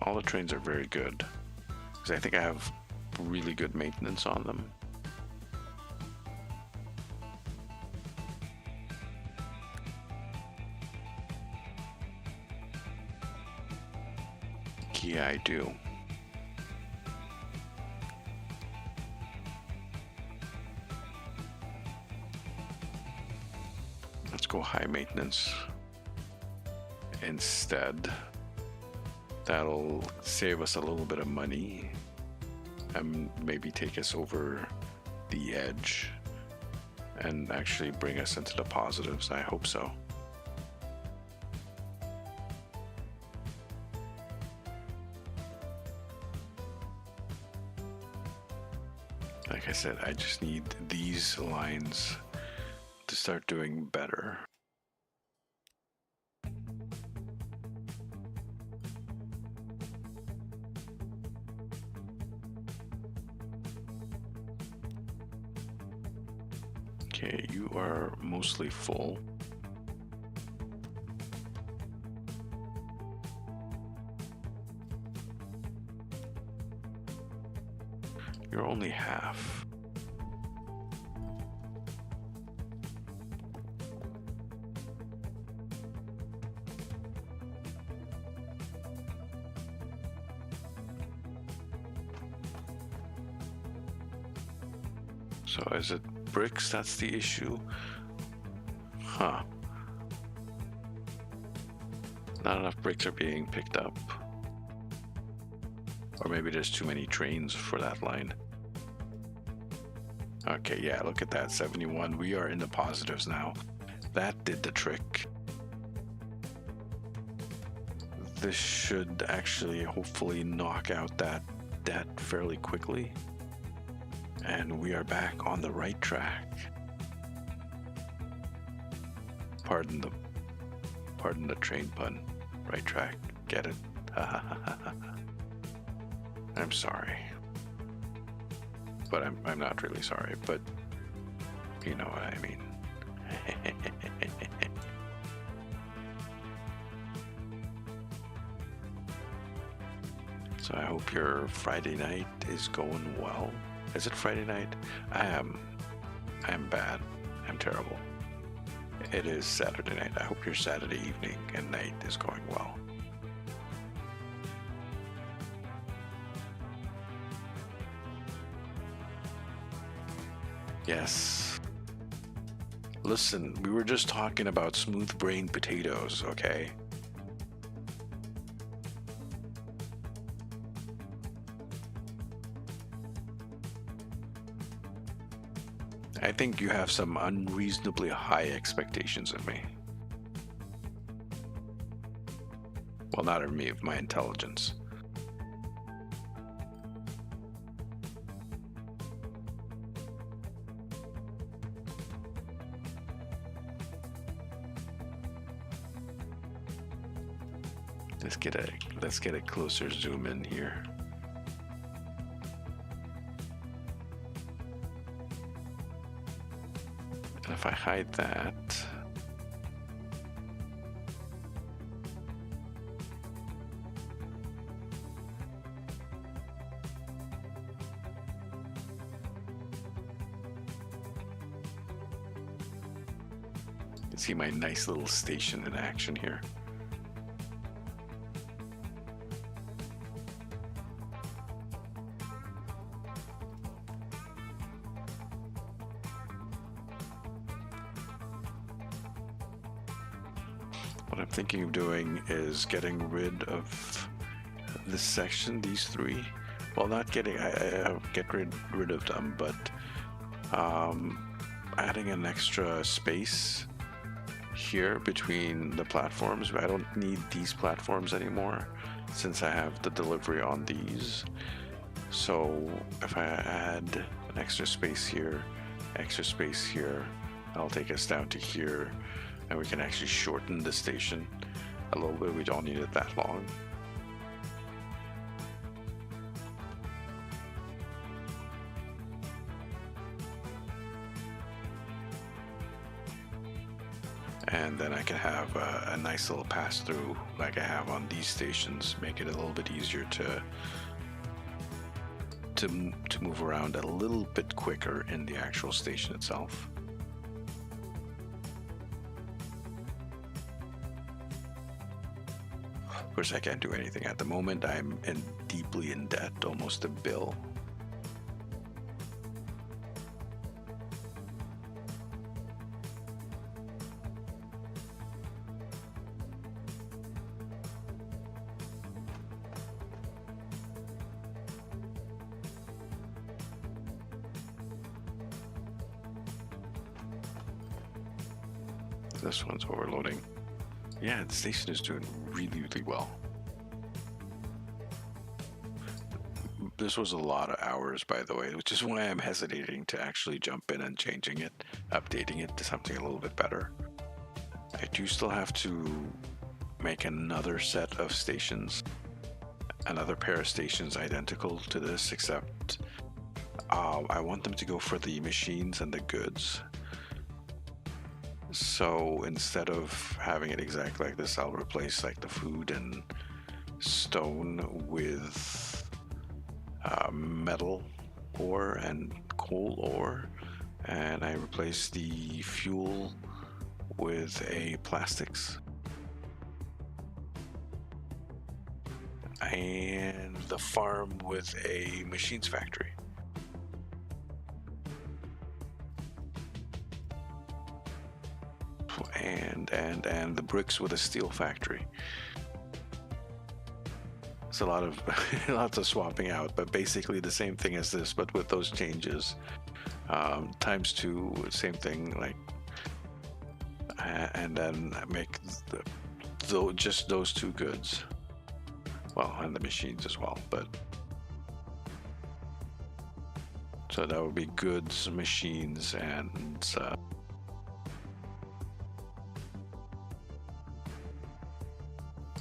all the trains are very good, because I think I have really good maintenance on them. Yeah, I do. Let's go high maintenance instead. That'll save us a little bit of money and maybe take us over the edge and actually bring us into the positives. I hope so. Like I said, I just need these lines to start doing better. Okay, you are mostly full. You're only half. So is it bricks that's the issue? Huh. Not enough bricks are being picked up. Or maybe there's too many trains for that line. Okay, yeah, look at that, 71. We are in the positives now. That did the trick. This should actually hopefully knock out that debt fairly quickly. And we are back on the right track. Pardon the train pun. Right track. Get it? I'm sorry. But I'm not really sorry, but you know what I mean. So I hope your Friday night is going well. Is it Friday night? I am bad. I'm terrible. It is Saturday night. I hope your Saturday evening and night is going well. Yes. Listen, we were just talking about smooth-brained potatoes, okay? I think you have some unreasonably high expectations of me. Well, not of me, of my intelligence. Let's get a closer zoom in here. And if I hide that, you can see my nice little station in action here. What I'm thinking of doing is getting rid of this section, these three. Well, not getting, I get rid of them, but adding an extra space here between the platforms. I don't need these platforms anymore since I have the delivery on these. So if I add an extra space here, that'll take us down to here. And we can actually shorten the station a little bit. We don't need it that long. And and then I can have a nice little pass through like I have on these stations, make it a little bit easier to move around a little bit quicker in the actual station itself. Of course, I can't do anything at the moment. I'm deeply in debt, almost a bill. This one's overloading. Yeah, the station is doing really, really well. This was a lot of hours, by the way, which is why I'm hesitating to actually jump in and changing it, updating it to something a little bit better. I do still have to make another set of stations, another pair of stations identical to this, except I want them to go for the machines and the goods. So instead of having it exactly like this, I'll replace like the food and stone with metal ore and coal ore, and I replace the fuel with a plastics, and the farm with a machines factory. And the bricks with a steel factory. It's a lot of lots of swapping out, but basically the same thing as this, but with those changes. Times 2, same thing, like, and then make just those 2 goods. Well, and the machines as well, but so that would be goods, machines, and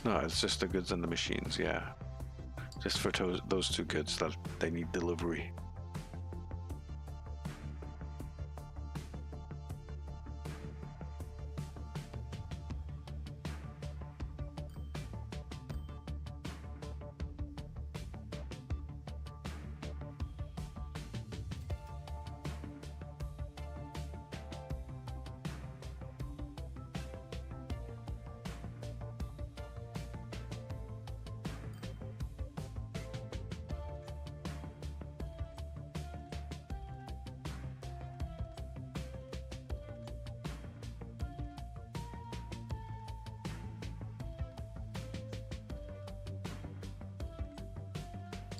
no, it's just the goods and the machines, yeah. Just for those 2 goods that they need delivery.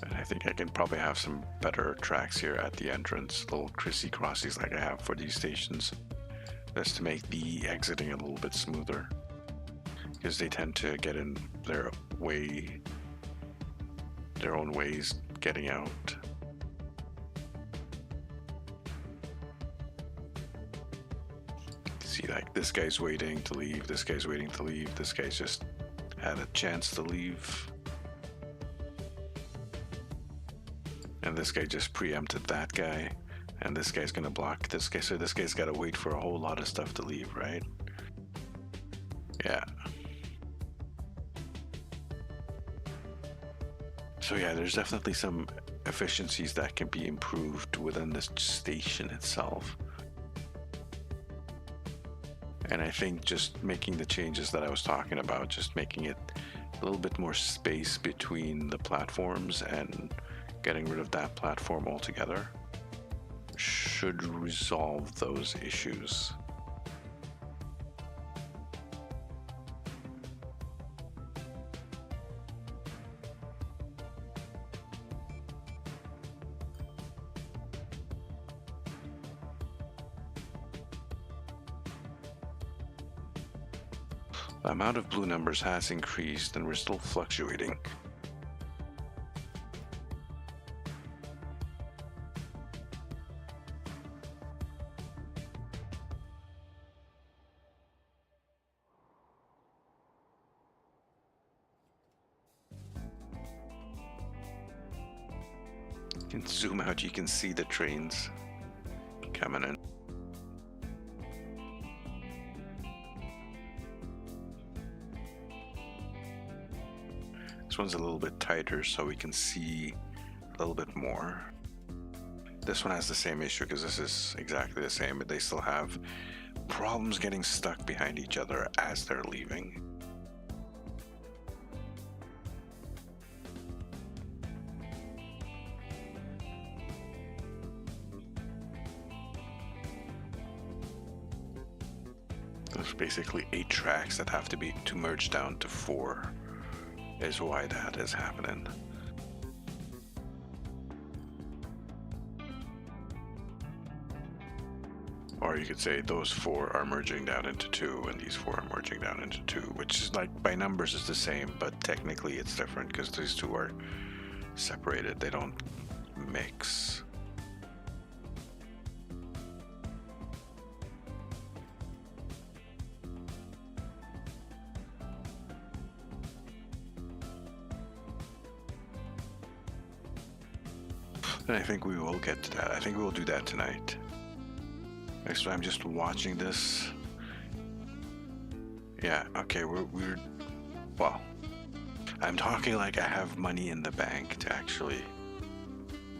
And I think I can probably have some better tracks here at the entrance, little crissy crossies like I have for these stations, just to make the exiting a little bit smoother, because they tend to get in their own ways getting out. See, like, this guy's waiting to leave, this guy's waiting to leave, this guy's just had a chance to leave. And this guy just preempted that guy, and this guy's gonna block this guy, so this guy's gotta wait for a whole lot of stuff to leave, right? Yeah. So yeah, there's definitely some efficiencies that can be improved within this station itself. And I think just making the changes that I was talking about, just making it a little bit more space between the platforms and getting rid of that platform altogether should resolve those issues. The amount of blue numbers has increased and we're still fluctuating. You can zoom out, you can see the trains coming in. This one's a little bit tighter so we can see a little bit more. This one has the same issue because this is exactly the same, but they still have problems getting stuck behind each other as they're leaving. There's basically 8 tracks that have to merge down to 4 is why that is happening. Or you could say those 4 are merging down into 2 and these 4 are merging down into 2, which is like by numbers is the same, but technically it's different because these 2 are separated. They don't mix. And I think we will get to that. I think we will do that tonight. So I'm just watching this. Yeah, okay, we're well, I'm talking like I have money in the bank to actually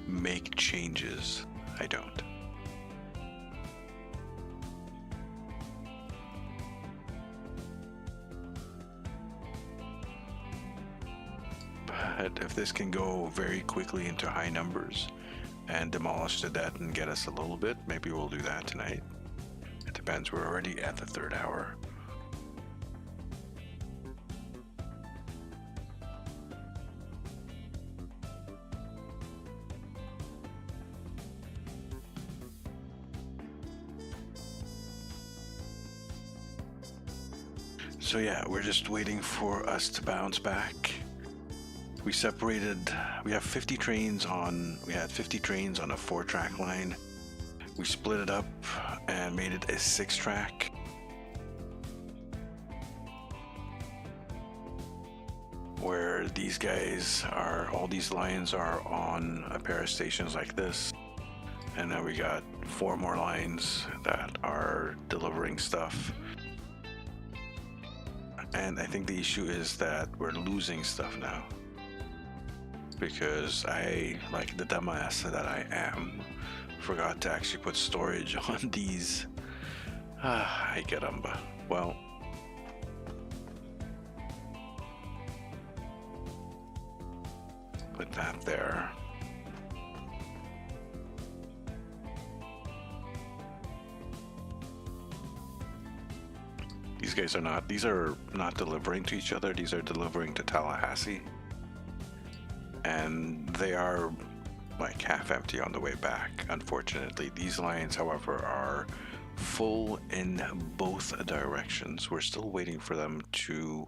make changes. I don't. But if this can go very quickly into high numbers and demolish the debt and get us a little bit, maybe we'll do that tonight. It depends. We're already at the 3rd hour. So yeah, we're just waiting for us to bounce back. We have 50 trains on, we had 50 trains on a 4-track line. We split it up and made it a 6-track. Where these guys are, all these lines are on a pair of stations like this. And now we got 4 more lines that are delivering stuff. And I think the issue is that we're losing stuff now. Because I, like the dumbass that I am, forgot to actually put storage on these. I get them, but well. Put that there. These are not delivering to each other. These are delivering to Tallahassee. And they are like half empty on the way back, unfortunately. These lines, however, are full in both directions. We're still waiting for them to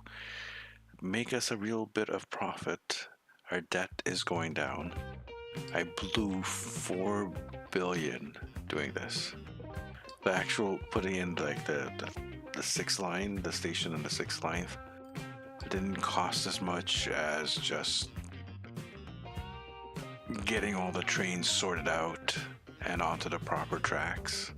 make us a real bit of profit. Our debt is going down. I blew 4 billion doing this. The actual putting in like the 6th line, the station in the 6th line, didn't cost as much as just getting all the trains sorted out and onto the proper tracks,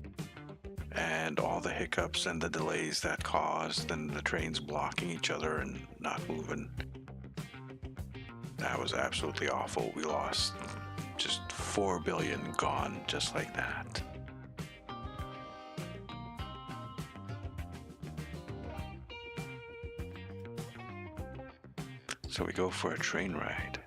and all the hiccups and the delays that caused, and the trains blocking each other and not moving. That was absolutely awful. We lost just 4 billion gone just like that. So we go for a train ride.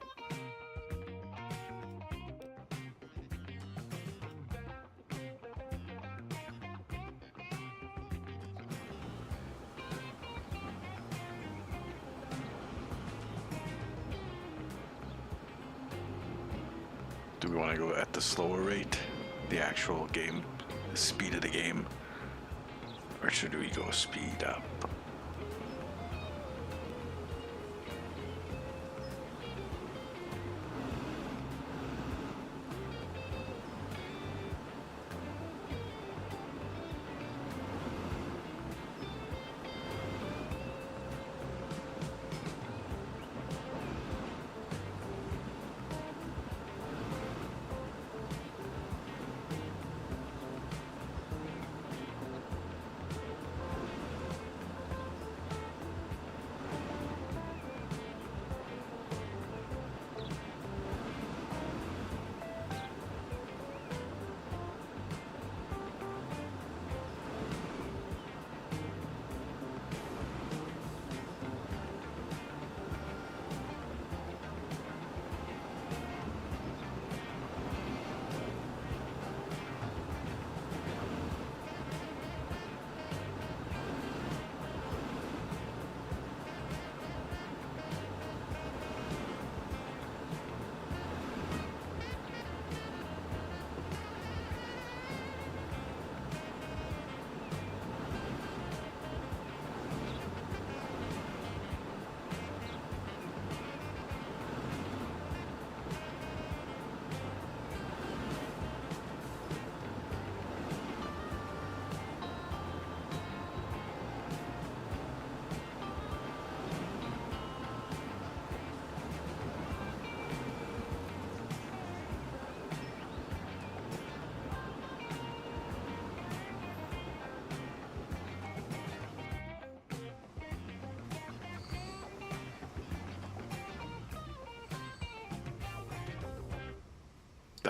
Do we want to go at the slower rate, the actual game, the speed of the game, or should we go speed up?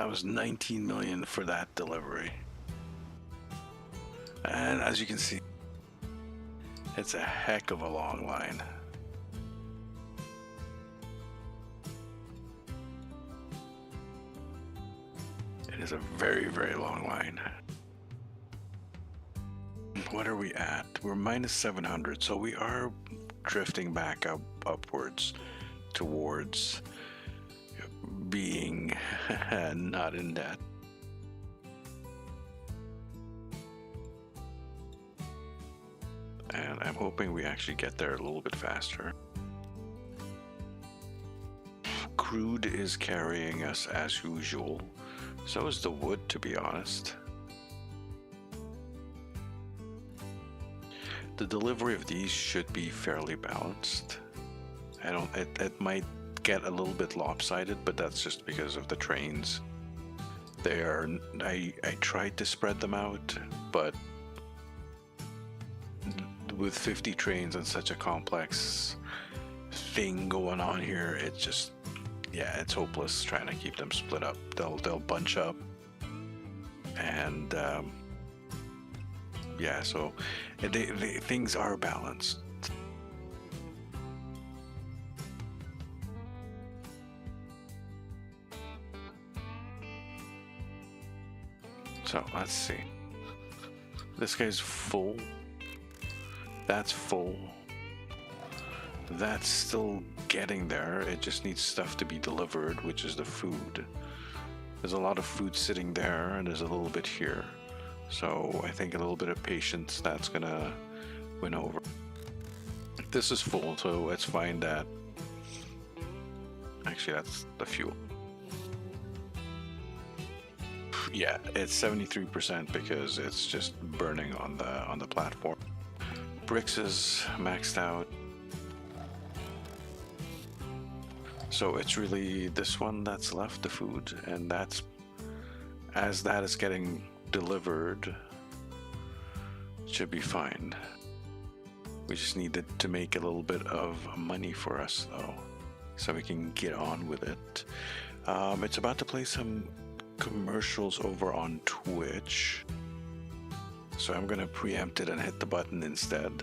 That was 19 million for that delivery. And as you can see, it's a heck of a long line. It is a very, very long line. What are we at? We're minus 700, so we are drifting back upwards towards being not in debt. And I'm hoping we actually get there a little bit faster. Crude is carrying us as usual. So is the wood, to be honest. The delivery of these should be fairly balanced. It might get a little bit lopsided, but that's just because of the trains. I tried to spread them out, but with 50 trains and such a complex thing going on here, it's just, yeah, it's hopeless trying to keep them split up. They'll bunch up, and yeah, so things are balanced. So let's see. This guy's full. That's full. That's still getting there. It just needs stuff to be delivered, which is the food. There's a lot of food sitting there, and there's a little bit here. So I think a little bit of patience, that's gonna win over. This is full, so let's find that. Actually, that's the fuel. Yeah, it's 73% because it's just burning on the platform. Bricks is maxed out. So it's really this one that's left, the food, and that's, as that is getting delivered, it should be fine. We just needed to make a little bit of money for us though, so we can get on with it. It's about to play some commercials over on Twitch, so I'm gonna preempt it and hit the button instead.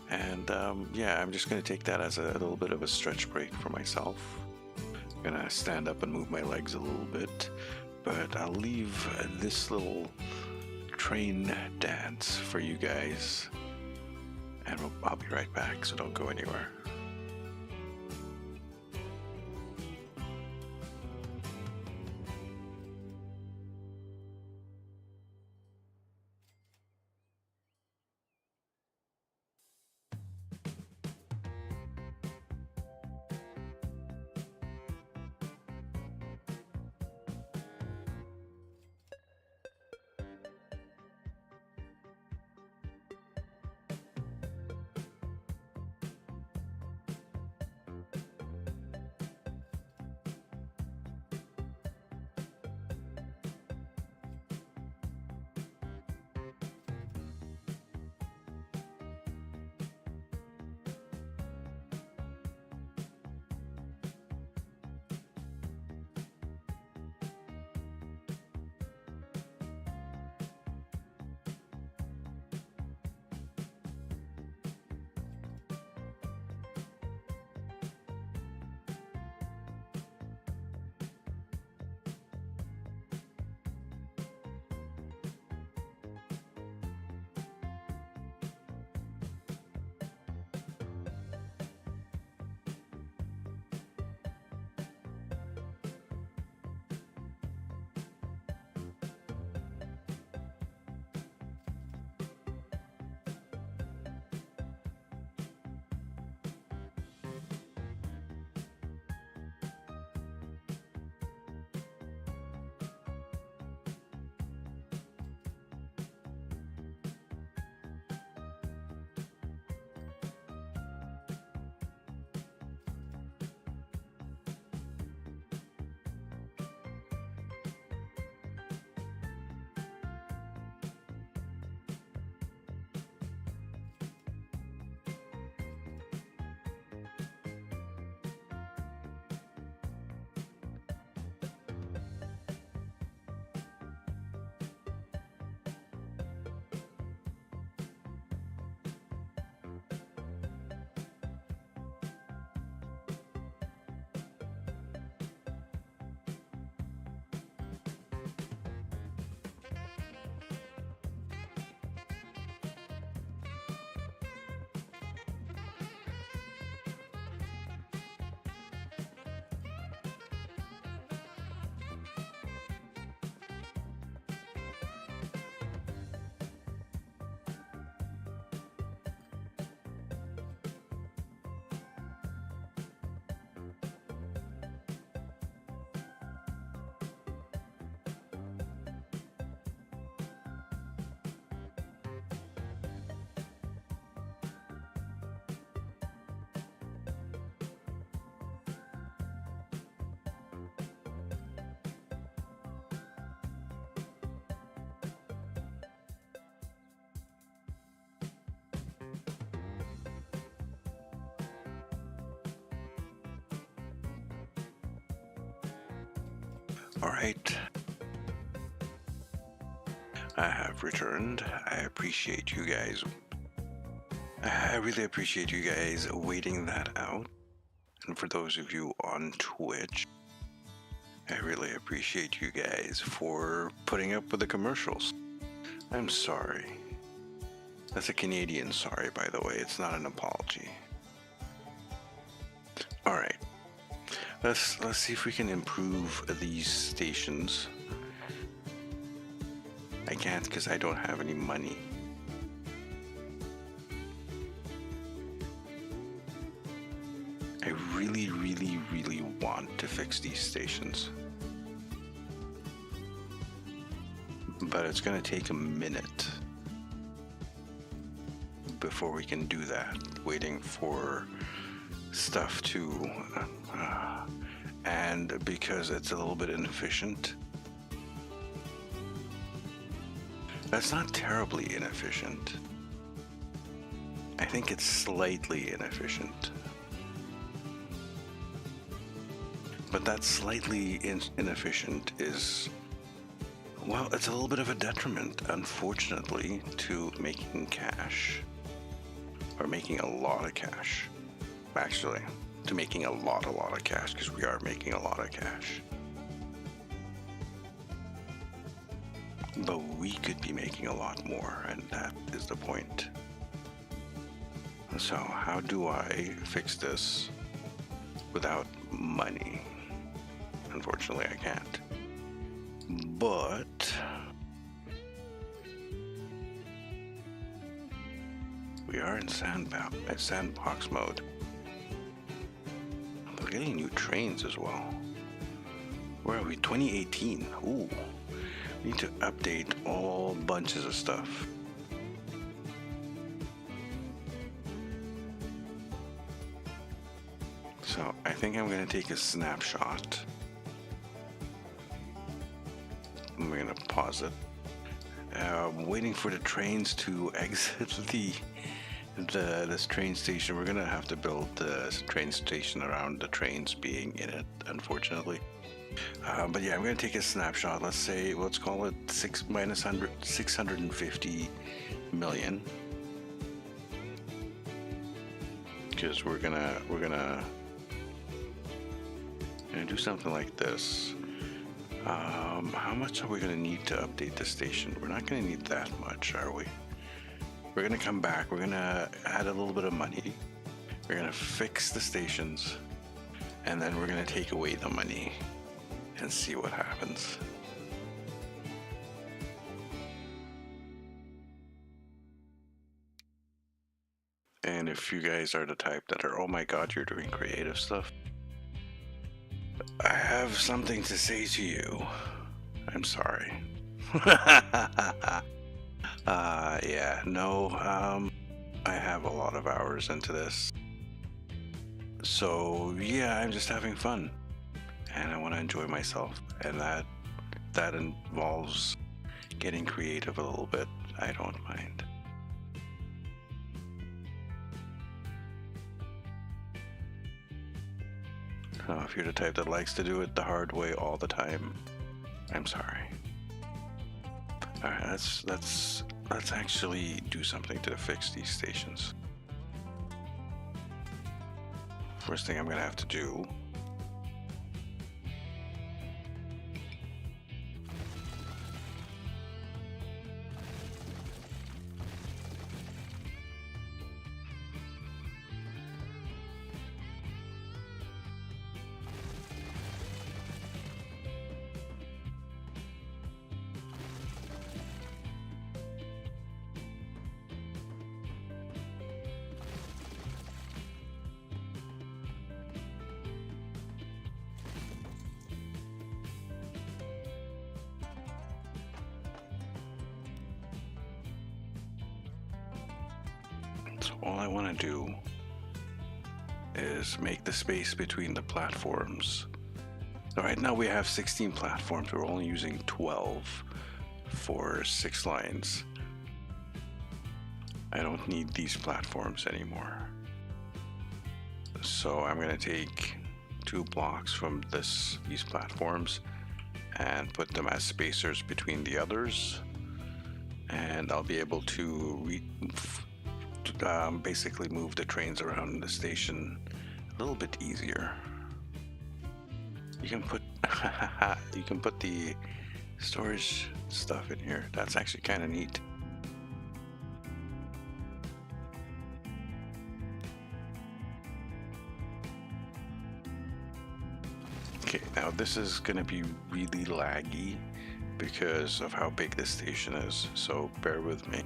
And yeah, I'm just gonna take that as a little bit of a stretch break for myself. I'm gonna stand up and move my legs a little bit, but I'll leave this little train dance for you guys, and I'll be right back, so don't go anywhere. All right. I have returned. I appreciate you guys. I really appreciate you guys waiting that out. And for those of you on Twitch, I really appreciate you guys for putting up with the commercials. I'm sorry. That's a Canadian sorry, by the way. It's not an apology. All right. Let's see if we can improve these stations. I can't because I don't have any money. I really, really, really want to fix these stations. But it's going to take a minute before we can do that. Waiting for stuff to... and because it's a little bit inefficient. That's not terribly inefficient. I think it's slightly inefficient. But that slightly inefficient is, well, it's a little bit of a detriment, unfortunately, to making cash. Or making a lot of cash. Actually, to making a lot of cash, because we are making a lot of cash. But we could be making a lot more, and that is the point. So how do I fix this without money? Unfortunately, I can't. But we are in sandbox mode. We're getting new trains as well. Where are we? 2018. Ooh. We need to update all bunches of stuff. So I think I'm going to take a snapshot. And we're going to pause it. Waiting for the trains to exit this train station. We're going to have to build the train station around the trains being in it, unfortunately. But yeah, I'm going to take a snapshot. Let's call it 650 million. Because we're gonna do something like this. How much are we gonna need to update the station? We're not gonna need that much, are we? We're gonna come back. We're gonna add a little bit of money. We're gonna fix the stations, and then we're gonna take away the money and see what happens. And if you guys are the type that are, oh my god, you're doing creative stuff, I have something to say to you. I'm sorry. I have a lot of hours into this. So yeah, I'm just having fun. And I want to enjoy myself. And that involves getting creative a little bit. I don't mind. If you're the type that likes to do it the hard way all the time, I'm sorry. Alright, let's actually do something to fix these stations. First thing I'm gonna have to do So all I want to do is make the space between the platforms. Right now we have 16 platforms. We're only using 12 for 6 lines. I don't need these platforms anymore. So I'm going to take 2 blocks from these platforms and put them as spacers between the others, and I'll be able to basically move the trains around the station a little bit easier. You can put you can put the storage stuff in here. That's actually kind of neat. Okay, now this is going to be really laggy because of how big this station is, so bear with me.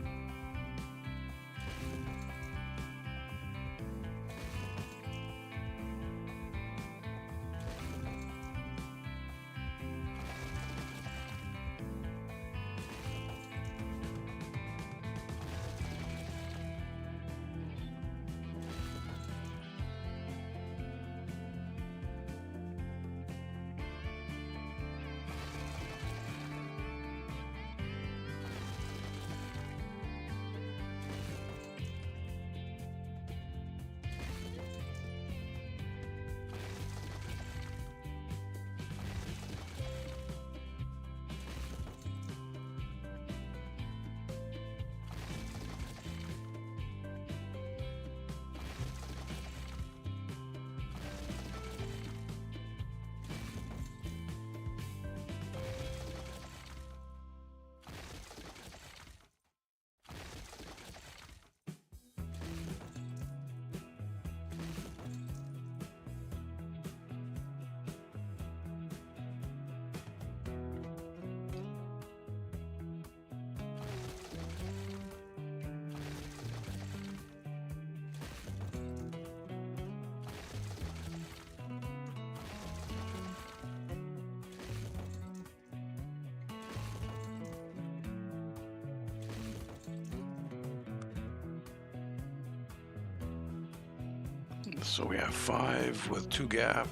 So we have 5 with 2 gap.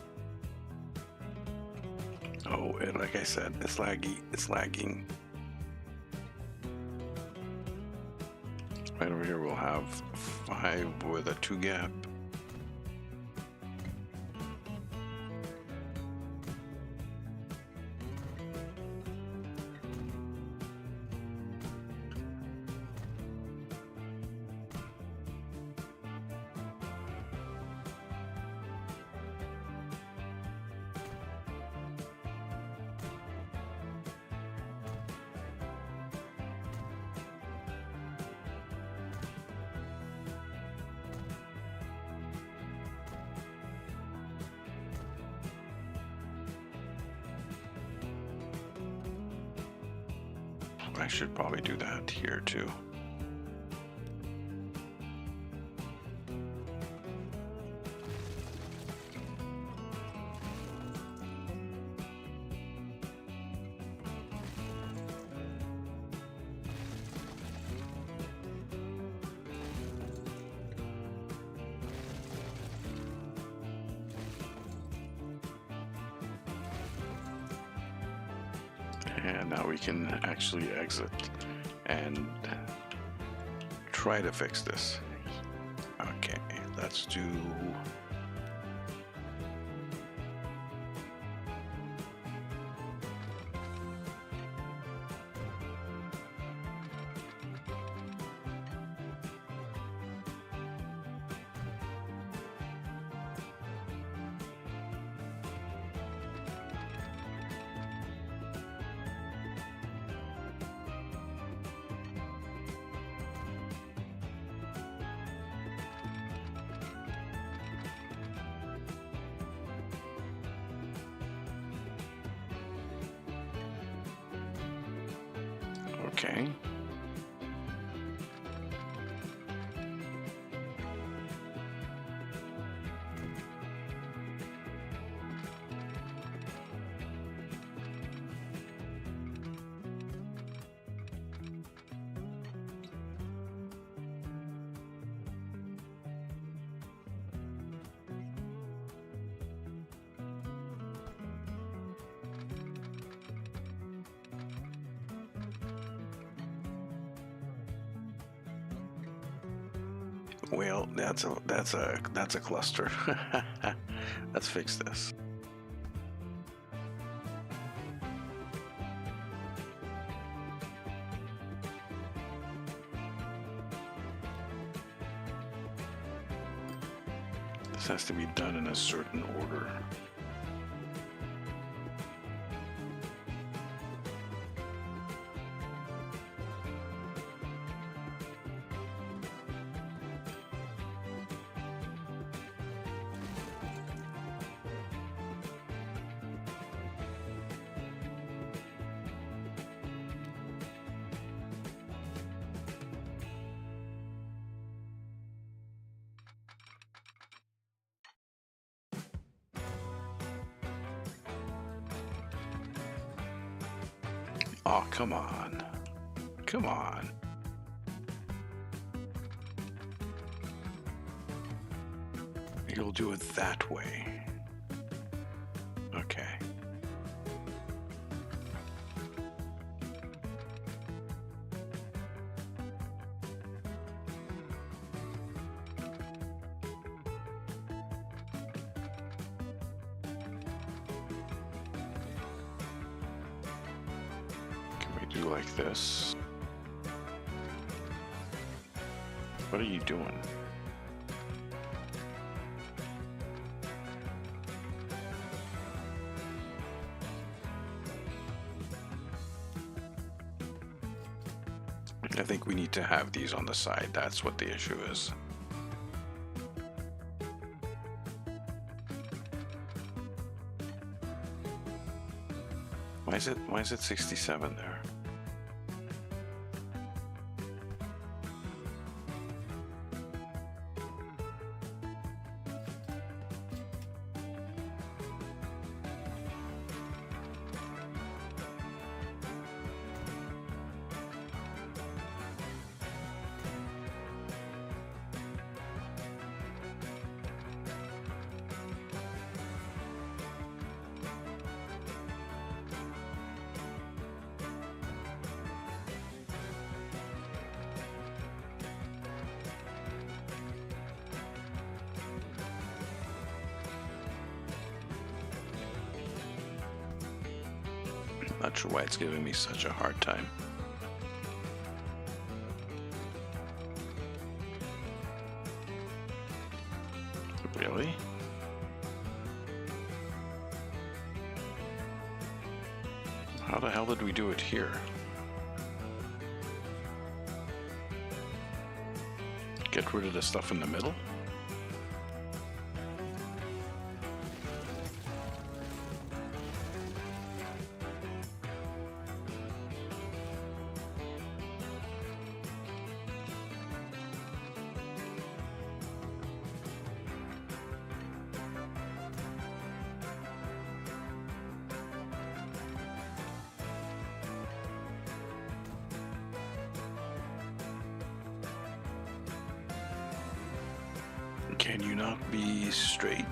Oh, and like I said, it's laggy. It's lagging. Right over here we'll have 5 with a 2 gap. I should probably do that here too. And now we can actually exit and try to fix this. Okay, let's do okay. Well, that's a cluster. Let's fix this. This has to be done in a certain order. Oh, come on. Come on. You'll do it that way. Okay. Do like this. What are you doing? I think we need to have these on the side. That's what the issue is. Why is it 67 there? Not sure why it's giving me such a hard time. Really? How the hell did we do it here? Get rid of the stuff in the middle? Can you not be straight?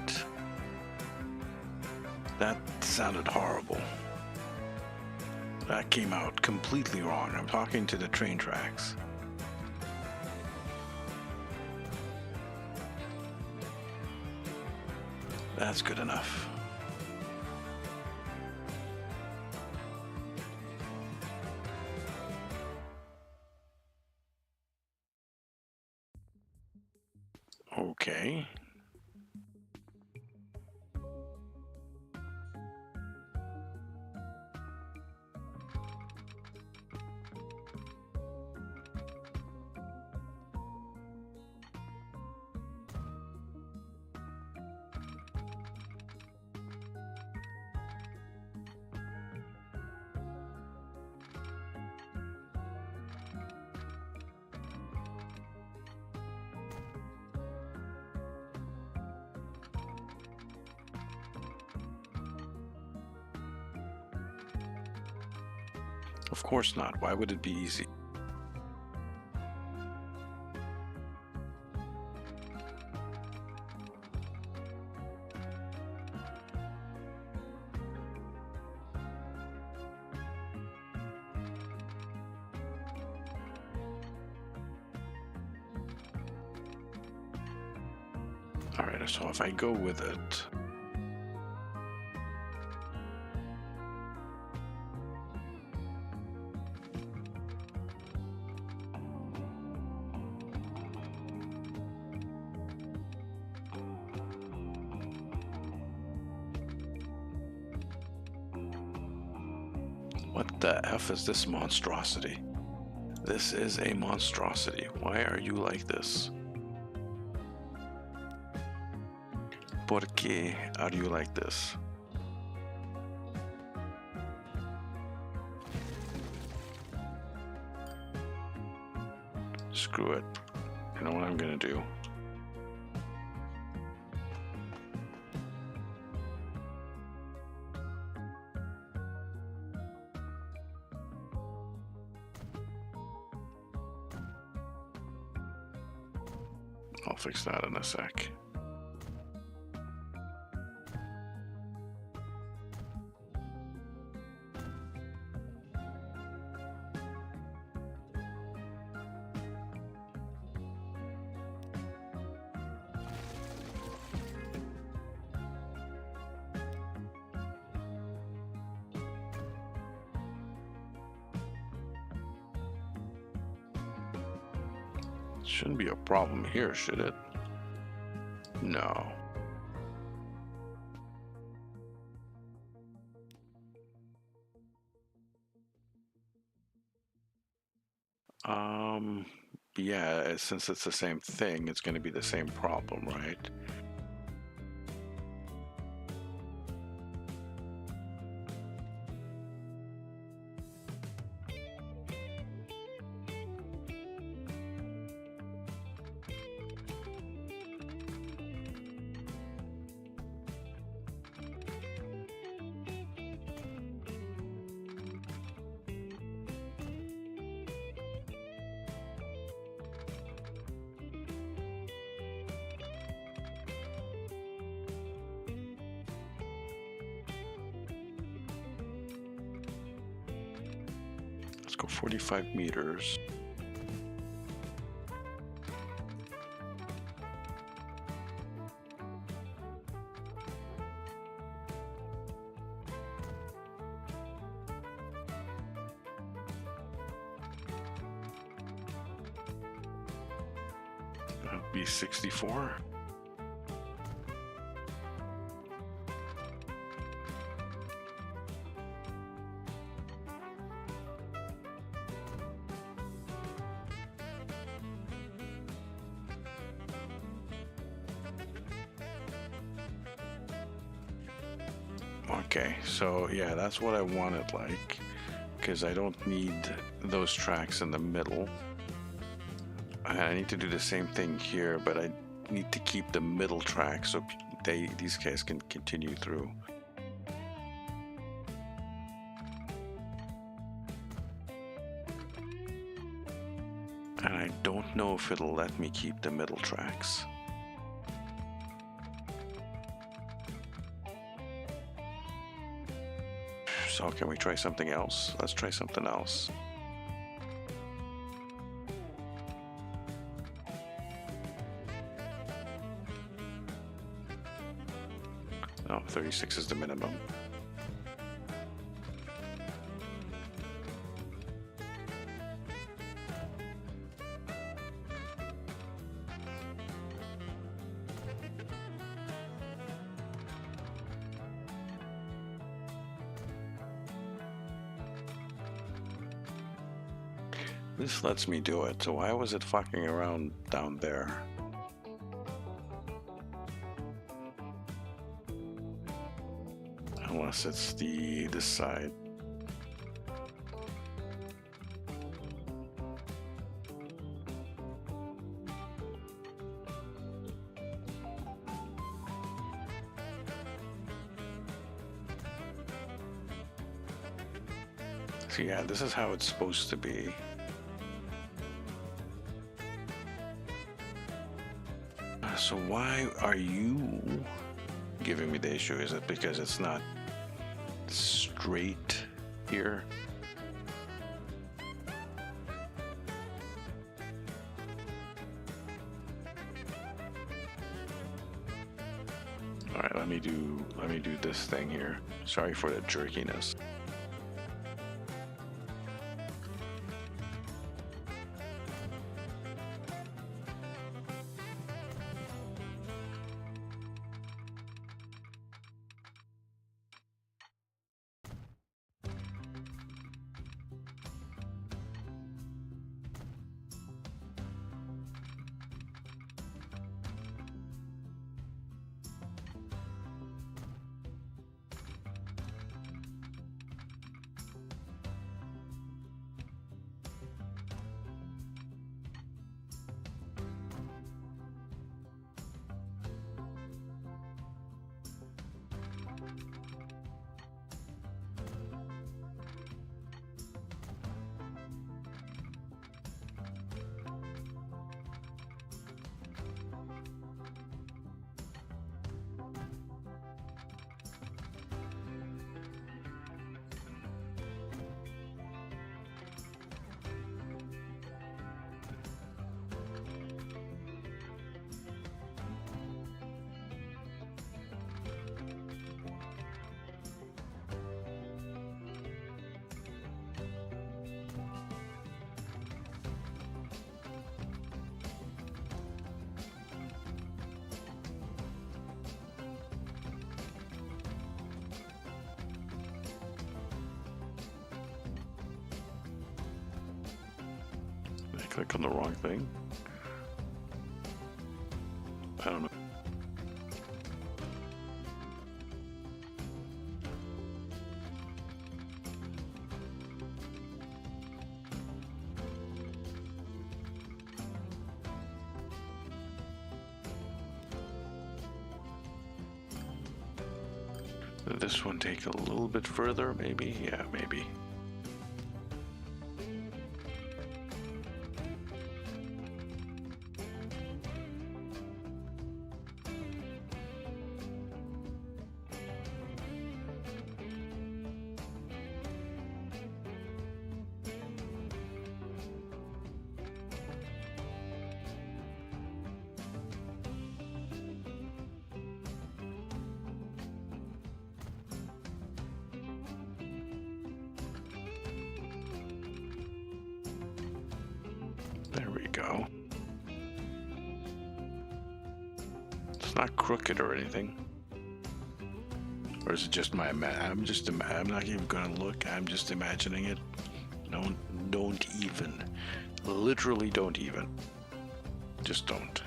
That sounded horrible. That came out completely wrong. I'm talking to the train tracks. That's good enough. Okay. Of course not. Why would it be easy? All right, so if I go with it, What the F is this monstrosity? This is a monstrosity. Why are you like this? ¿Por qué are you like this? Screw it. You know what I'm gonna do? I'll fix that in a sec. Shouldn't be a problem here, should it? No. Yeah, since it's the same thing, it's going to be the same problem, right? Let's go 45 meters. Be 64. Okay, so yeah, that's what I wanted, like, because I don't need those tracks in the middle. I need to do the same thing here, but I need to keep the middle track so these guys can continue through. And I don't know if it'll let me keep the middle tracks. So can we try something else? Let's try something else. No, 36 is the minimum. This lets me do it, so why was it fucking around down there? Unless it's this side. So yeah, this is how it's supposed to be. So why are you giving me the issue? Is it because it's not straight here? All right, let me do this thing here. Sorry for the jerkiness. click on the wrong thing? I don't know. This one take a little bit further, maybe? Yeah, maybe. There we go. It's not crooked or anything. Or is it just my I'm not even gonna look. I'm just imagining it. Don't even. Literally don't even. Just don't.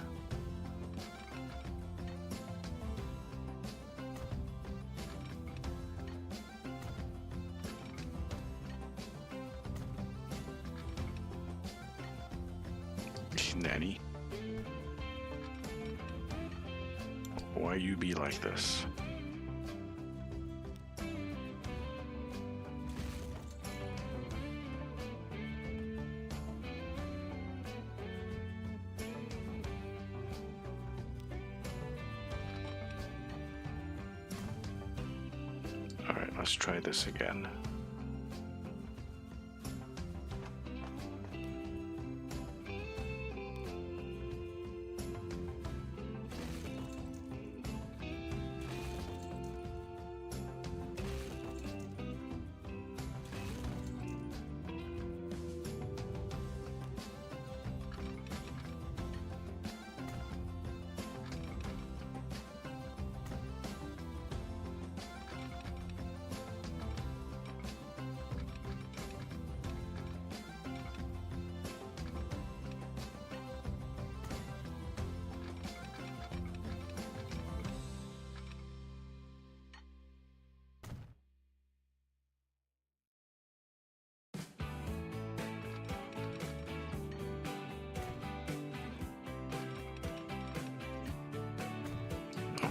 Nanny, why you be like this? All right, let's try this again.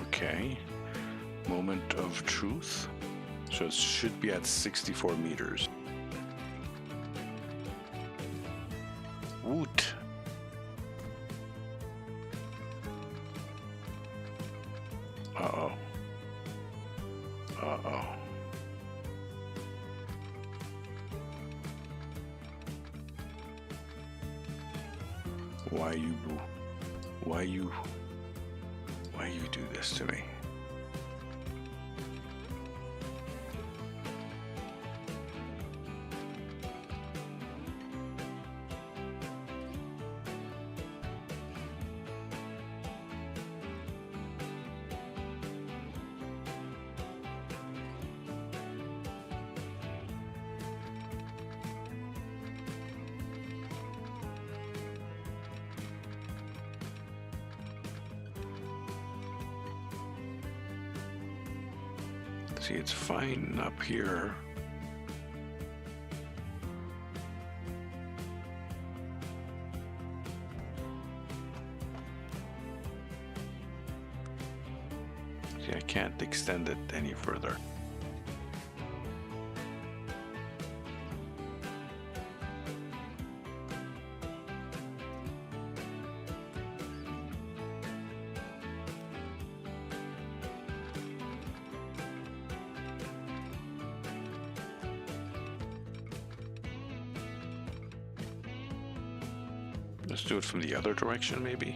Okay, moment of truth. So it should be at 64 meters. Woot. Uh-oh. Uh-oh. Why you do this to me? See, it's fine up here. See, I can't extend it any further. Let's do it from the other direction, maybe.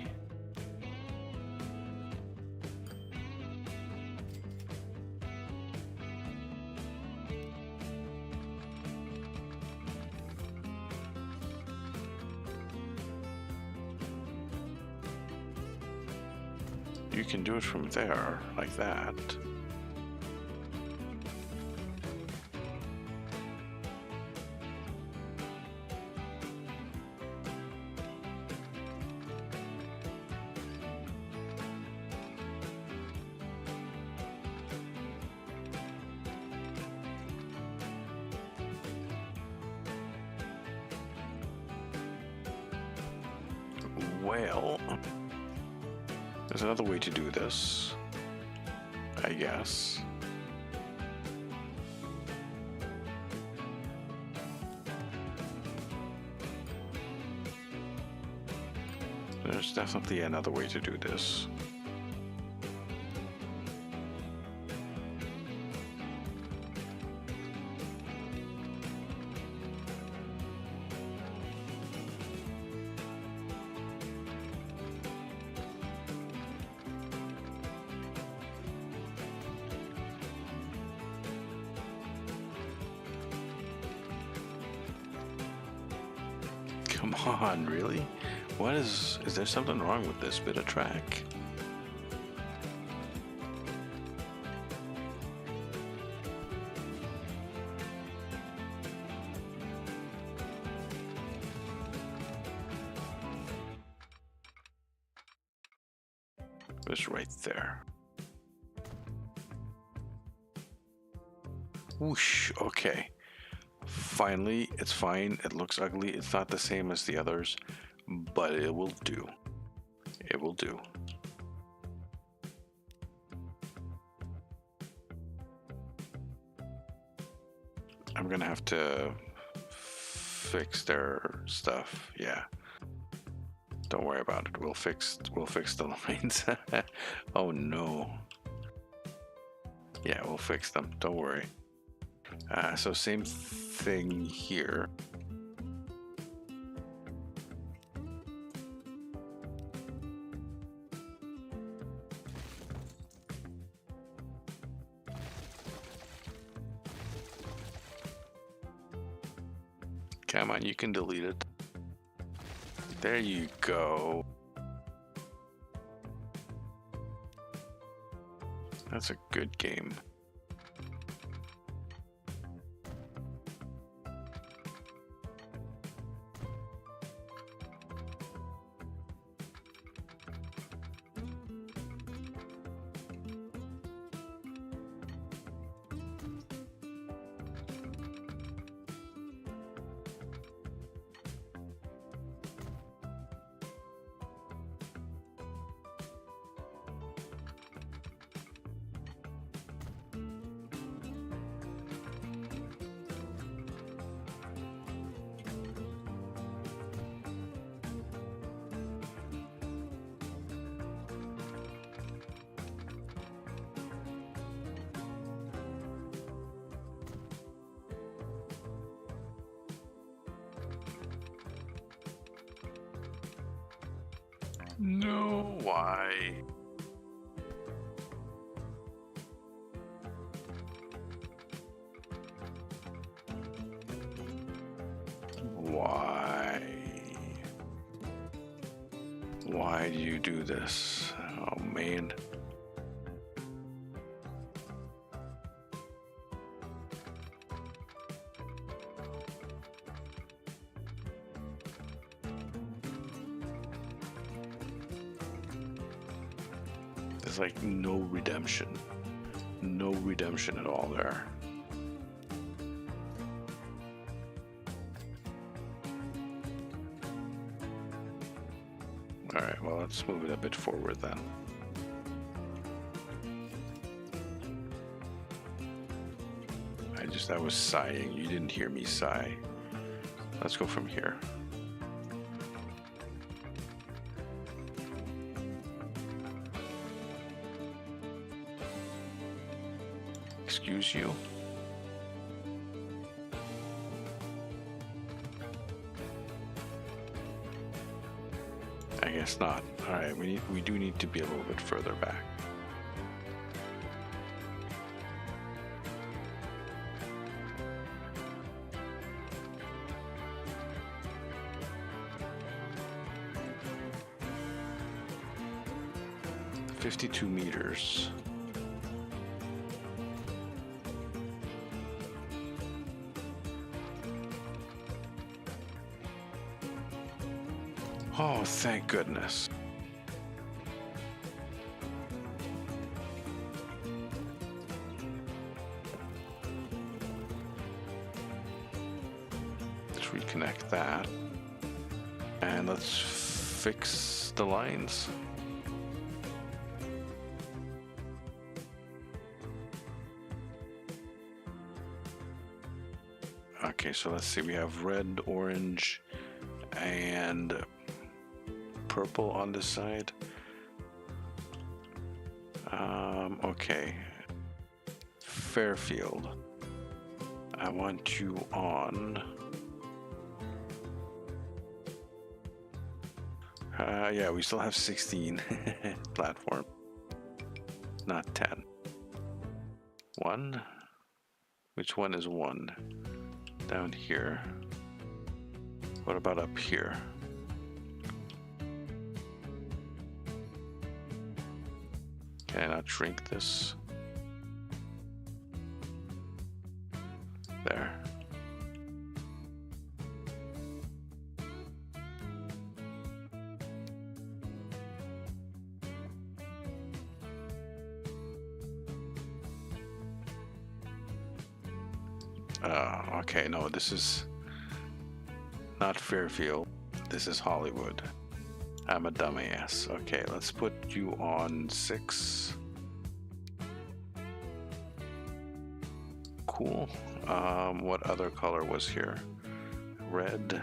You can do it from there, like that. well, there's another way to do this, I guess. There's definitely another way to do this. Come on, really? What is there something wrong with this bit of track? It's right there. Whoosh, okay. Finally, it's fine. It looks ugly. It's not the same as the others, but it will do. It will do. I'm gonna have to fix their stuff. Yeah. Don't worry about it. We'll fix the lines. Oh no. Yeah, we'll fix them. Don't worry. So same thing here. Come on, you can delete it. There you go. That's a good game. No, why? Why? Why do you do this? Oh man. There's like no redemption. No redemption at all there. Alright, well, let's move it a bit forward then. I was sighing. You didn't hear me sigh. Let's go from here. Excuse you. I guess not. All right, we do need to be a little bit further back. "52 meters. Oh, thank goodness. Let's reconnect that. And let's fix the lines. Okay, so let's see, we have red, orange, and purple on this side. Okay, Fairfield, I want you on. Yeah, we still have 16 platform, not 10. 1. Which one is 1? Down here. What about up here? Can I not shrink this? There. Okay, no, this is not Fairfield. This is Hollywood. I'm a dumbass. Okay, let's put you on 6. Cool. What other color was here? Red.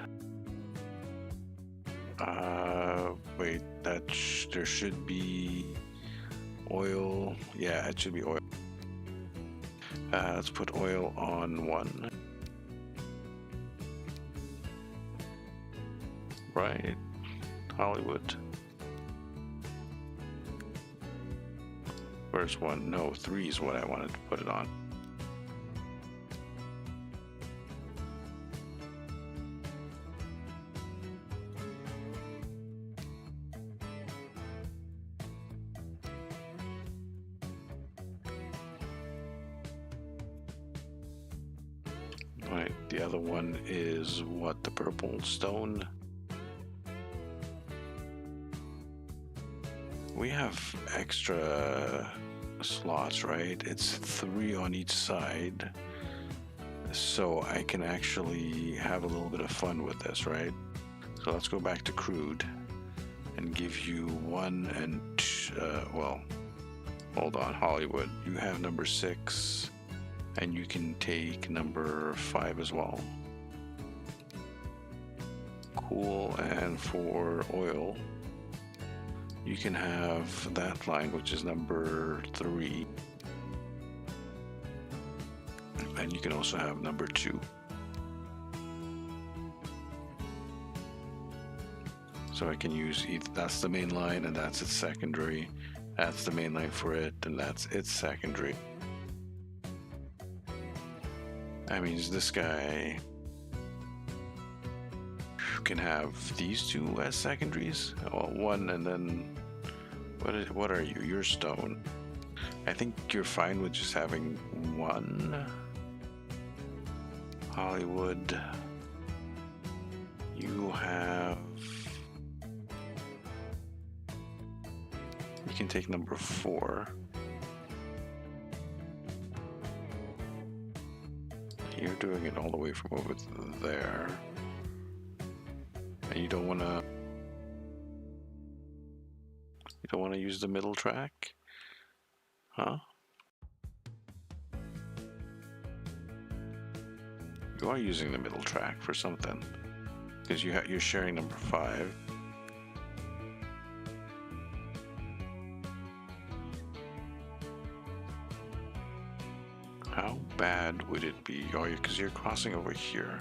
Wait, there should be oil. Yeah, it should be oil. Let's put oil on 1. Right, Hollywood. Where's 1? No, 3 is what I wanted to put it on. Right, the other one is what, the purple stone? We have extra slots, right? It's 3 on each side, so I can actually have a little bit of fun with this, right? So let's go back to crude and give you 1 and 2, well, hold on, Hollywood. You have number 6, and you can take number 5 as well. Cool, and for oil, you can have that line, which is number 3. And you can also have number 2. So I can use either, that's the main line and that's its secondary. That's the main line for it and that's its secondary. That means this guy can have these 2 as secondaries. Well, 1 and then what are you? You're stone. I think you're fine with just having 1. Hollywood. You have. You can take number 4. You're doing it all the way from over there. And you don't want to use the middle track, huh? You are using the middle track for something because you're sharing number 5. How bad would it be? Oh, because you're crossing over here.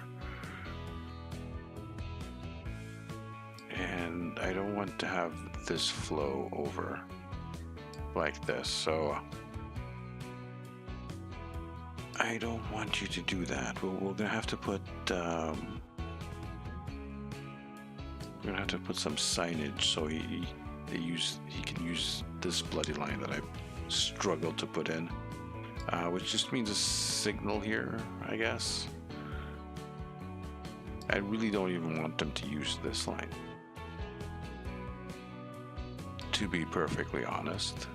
And I don't want to have this flow over like this, so I don't want you to do that. We're gonna have to put some signage so he can use this bloody line that I struggled to put in, which just means a signal here, I guess. I really don't even want them to use this line, to be perfectly honest.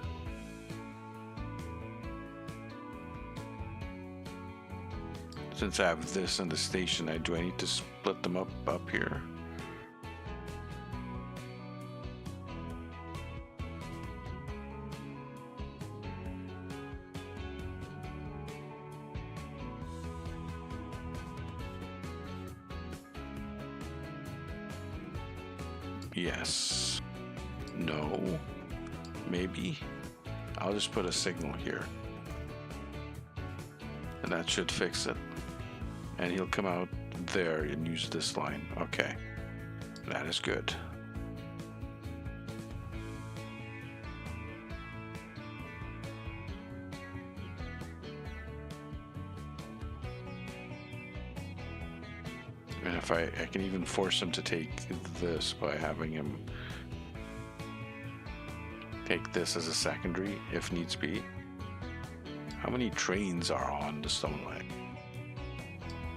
Since I have this and the station, do I need to split them up here? Yes. No. Maybe. I'll just put a signal here. And that should fix it. And he'll come out there and use this line. Okay. That is good. And if I can even force him to take this by having him take this as a secondary if needs be. How many trains are on the stone line?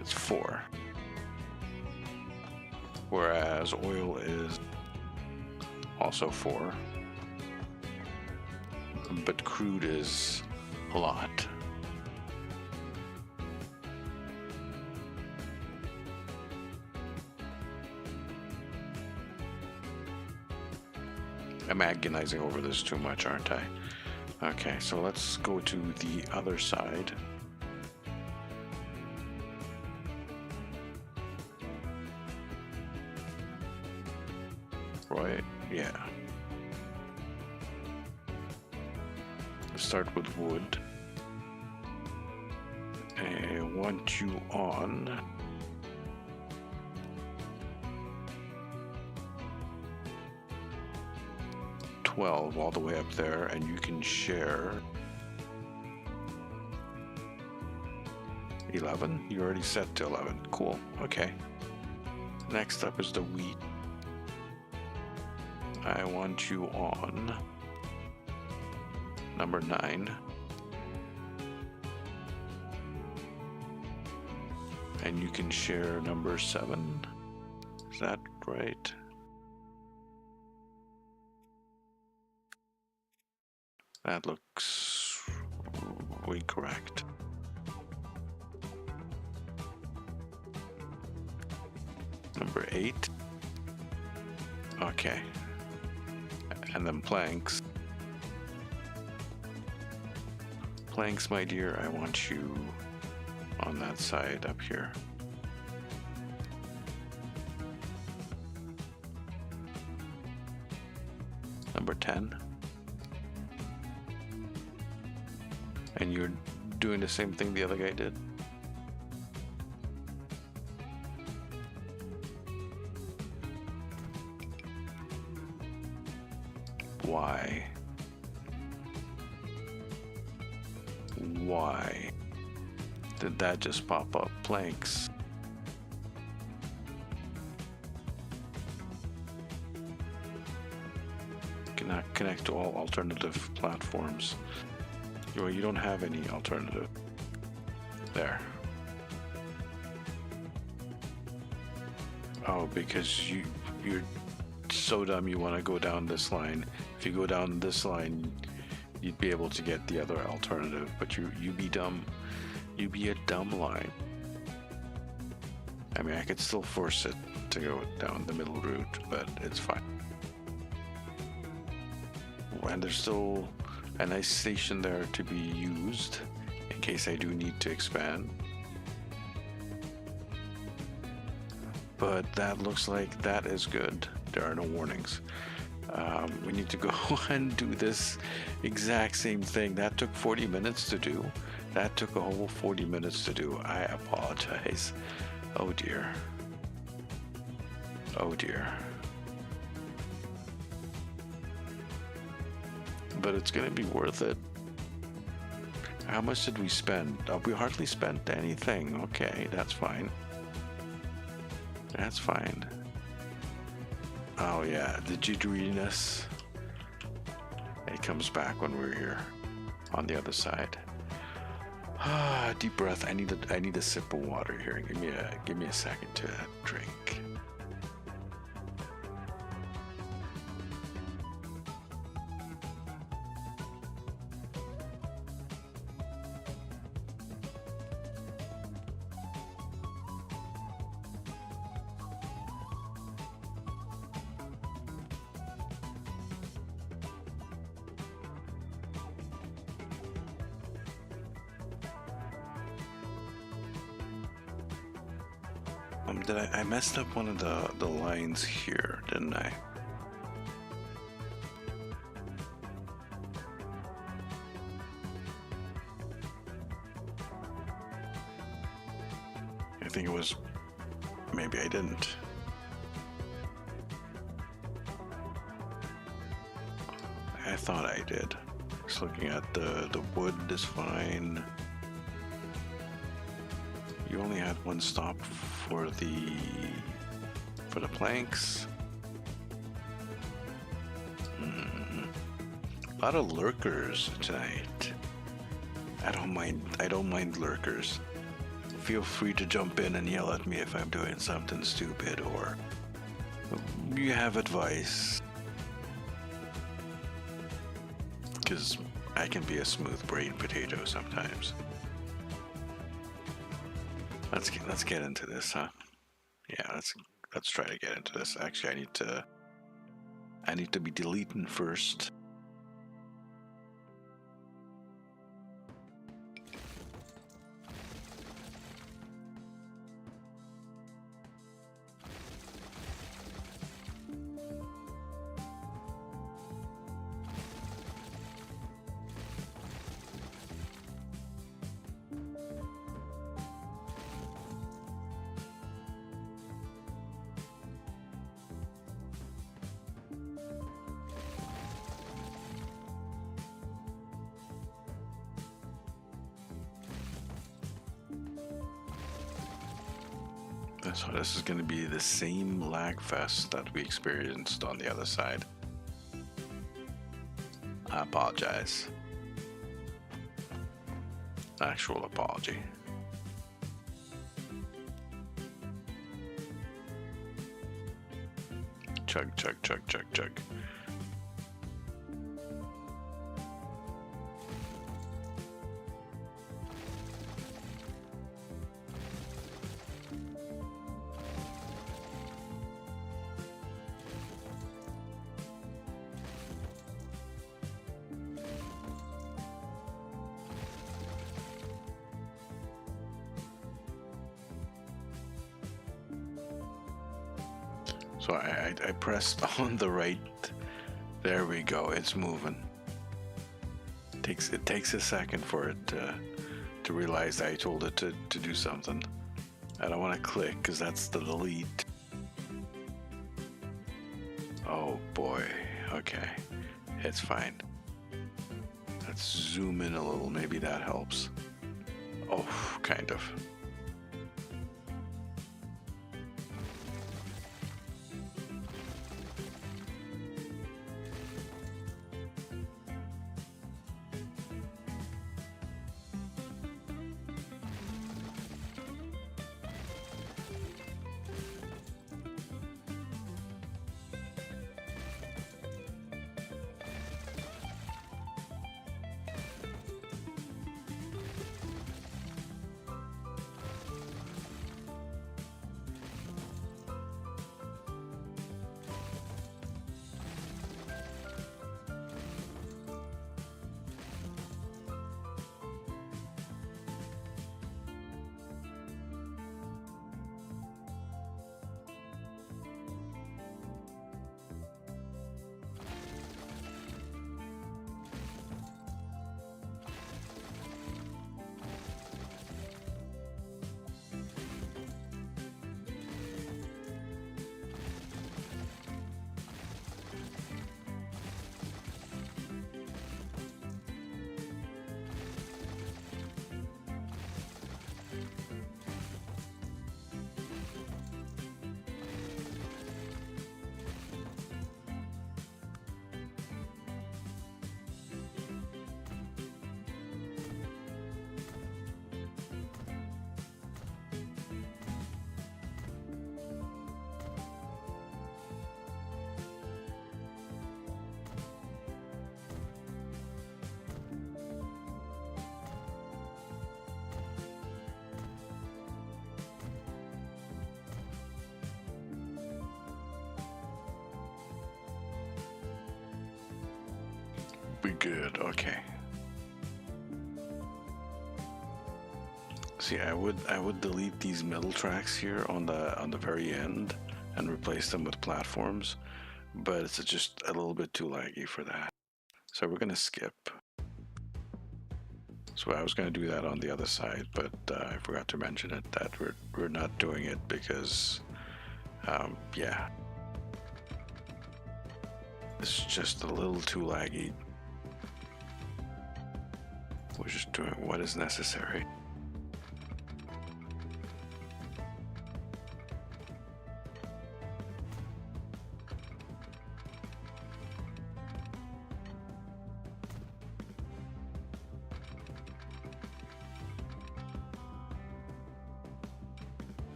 It's 4. Whereas oil is also 4. But crude is a lot. I'm agonizing over this too much, aren't I? Okay, so let's go to the other side. Right, yeah. Let's start with wood. I want you on 12 all the way up there, and you can share 11. You already set to 11. Cool. Okay. Next up is the wheat. I want you on number 9. And you can share number 7. Is that right? That looks incorrect. Number 8. Okay. And then planks. Planks, my dear, I want you on that side up here. Number 10. And you're doing the same thing the other guy did? Why? Why did that just pop up? Planks. Cannot connect to all alternative platforms. Well, you don't have any alternative. There. Oh, because you're so dumb you want to go down this line. If you go down this line, you'd be able to get the other alternative, but you be dumb. You be a dumb line. I mean, I could still force it to go down the middle route, but it's fine. And there's still a nice station there to be used in case I do need to expand. But that looks like that is good. There are no warnings. We need to go and do this exact same thing. That took 40 minutes to do. That took a whole 40 minutes to do. I apologize. Oh dear. Oh dear. But it's gonna be worth it. How much did we spend? We hardly spent anything. Okay, that's fine. That's fine. Oh yeah, the jitteriness. It comes back when we're here on the other side. Ah, deep breath. I need a sip of water here. Give me a second to drink. I messed up one of the lines here, didn't I? think it was, maybe I didn't. I thought I did. Just looking at the wood is fine. You only had one stop for the planks. A lot of lurkers tonight. I don't mind lurkers. Feel free to jump in and yell at me if I'm doing something stupid or you have advice. Because I can be a smooth brain potato sometimes. Let's get into this, huh? Yeah, let's try to get into this. Actually, I need to be deleting first. So this is going to be the same lag fest that we experienced on the other side. I apologize. Actual apology. Chug, chug, chug, chug, chug. So I pressed on the right. There we go. It's moving. It takes a second for it to realize I told it to do something. I don't want to click because that's the delete. Oh boy. Okay. It's fine. Let's zoom in a little. Maybe that helps. Oh, kind of. We good, okay. See, I would delete these middle tracks here on the very end and replace them with platforms, but it's just a little bit too laggy for that. So we're gonna skip. So I was going to do that on the other side, but I forgot to mention it that we're not doing it because, yeah, it's just a little too laggy. We're just doing what is necessary.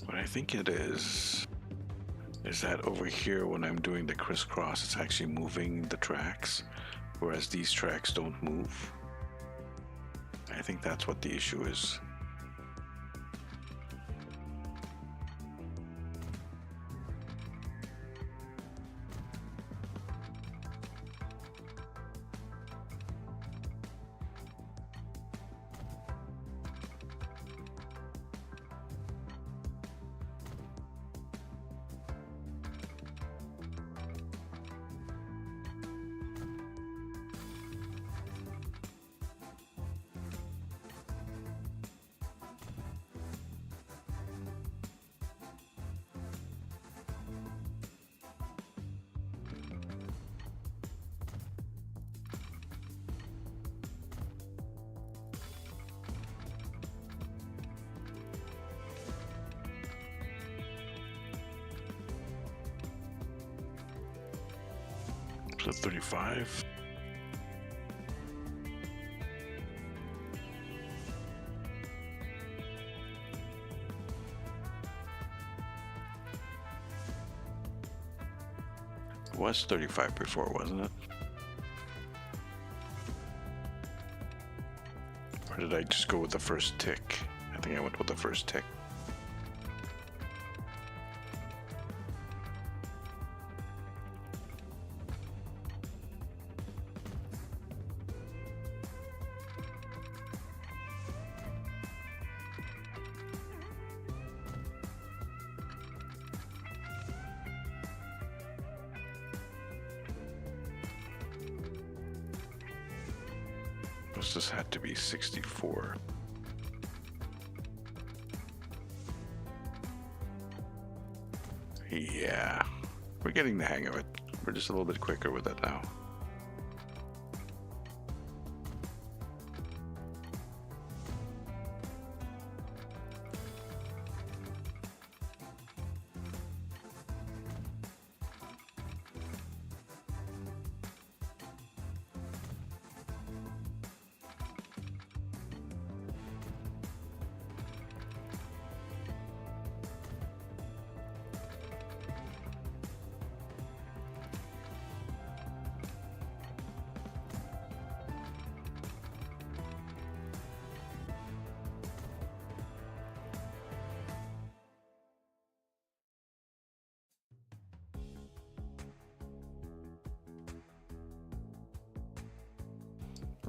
What I think it is that over here when I'm doing the crisscross, it's actually moving the tracks, whereas these tracks don't move. I think that's what the issue is. So 35. It was 35 before, wasn't it? Or did I just go with the first tick? I think I went with the first tick. This had to be 64. Yeah, we're getting the hang of it. We're just a little bit quicker with it now.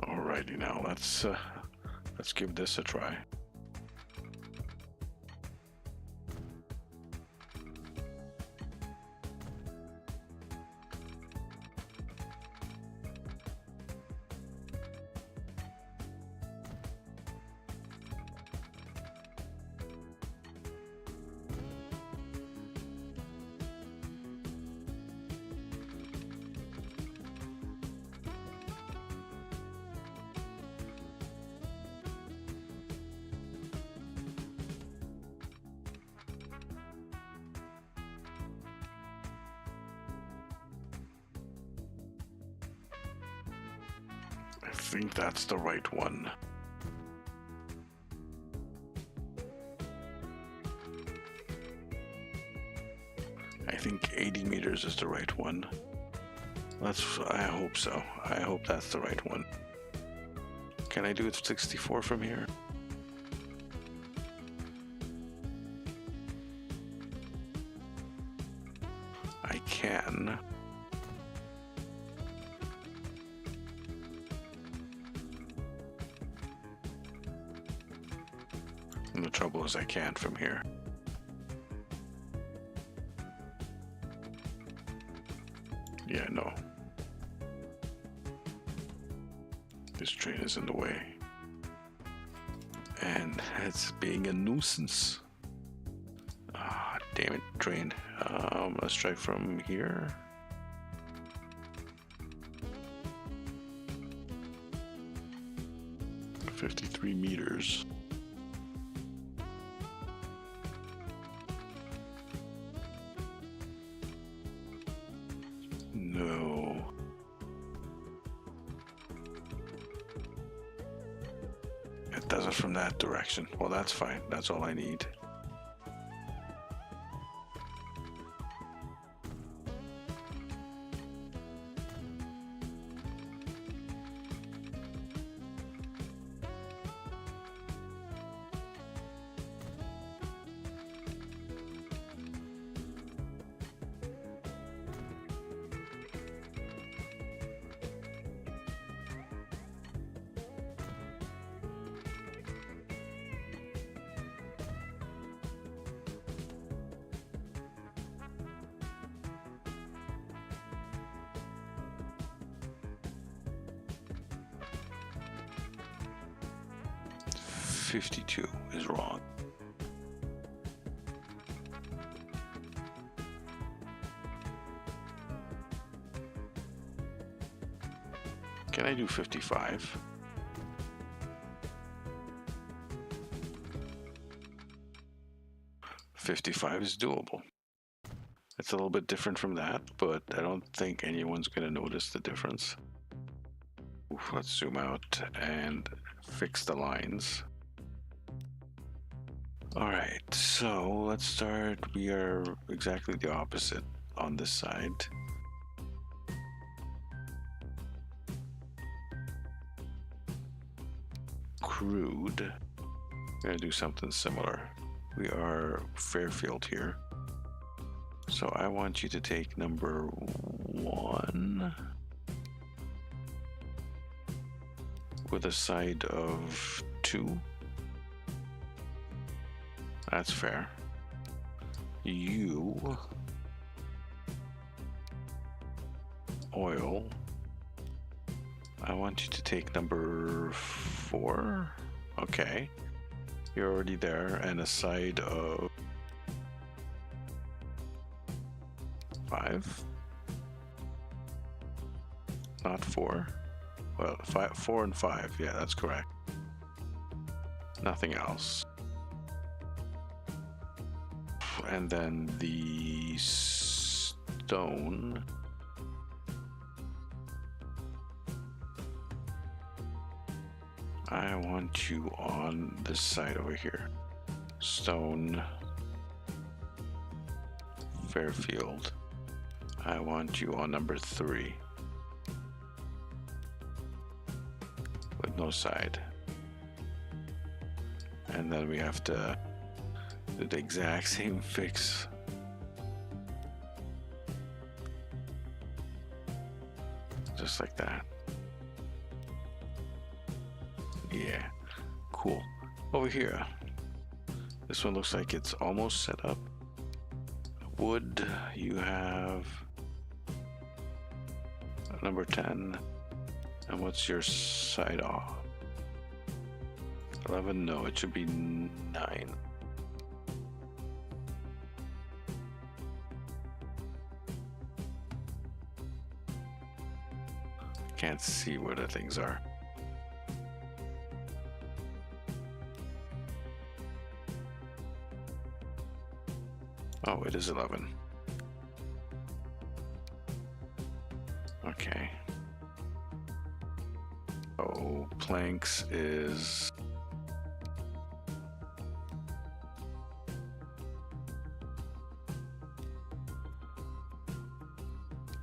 Alrighty, now let's give this a try. I think that's the right one. I think 80 meters is the right one. I hope so. I hope that's the right one. Can I do it 64 from here? I can. And the trouble is I can't from here. Yeah, no. This train is in the way. And it's being a nuisance. Ah, damn it, train. Let's try from here. $53 meters. No. It does it from that direction. Well, that's fine. That's all I need. $52 is wrong. Can I do 55? $55 is doable. It's a little bit different from that, but I don't think anyone's going to notice the difference. Oof, let's zoom out and fix the lines. Alright, so let's start. We are exactly the opposite on this side. Crude. We're going to do something similar. We are Fairfield here. So I want you to take number 1 with a side of 2. That's fair. You oil. I want you to take number 4. Okay. You're already there, and a side of 5. Not 4. Well, 4 and 5. Yeah, that's correct. Nothing else. And then the stone. I want you on this side over here. Stone. Fairfield. I want you on number 3. With no side. And then we have to do the exact same fix. Just like that. Yeah, cool. Over here, this one looks like it's almost set up. Wood, you have number 10. And what's your side off? 11? No, it should be 9. Can't see where the things are. Oh, it is 11. Okay. Oh, planks is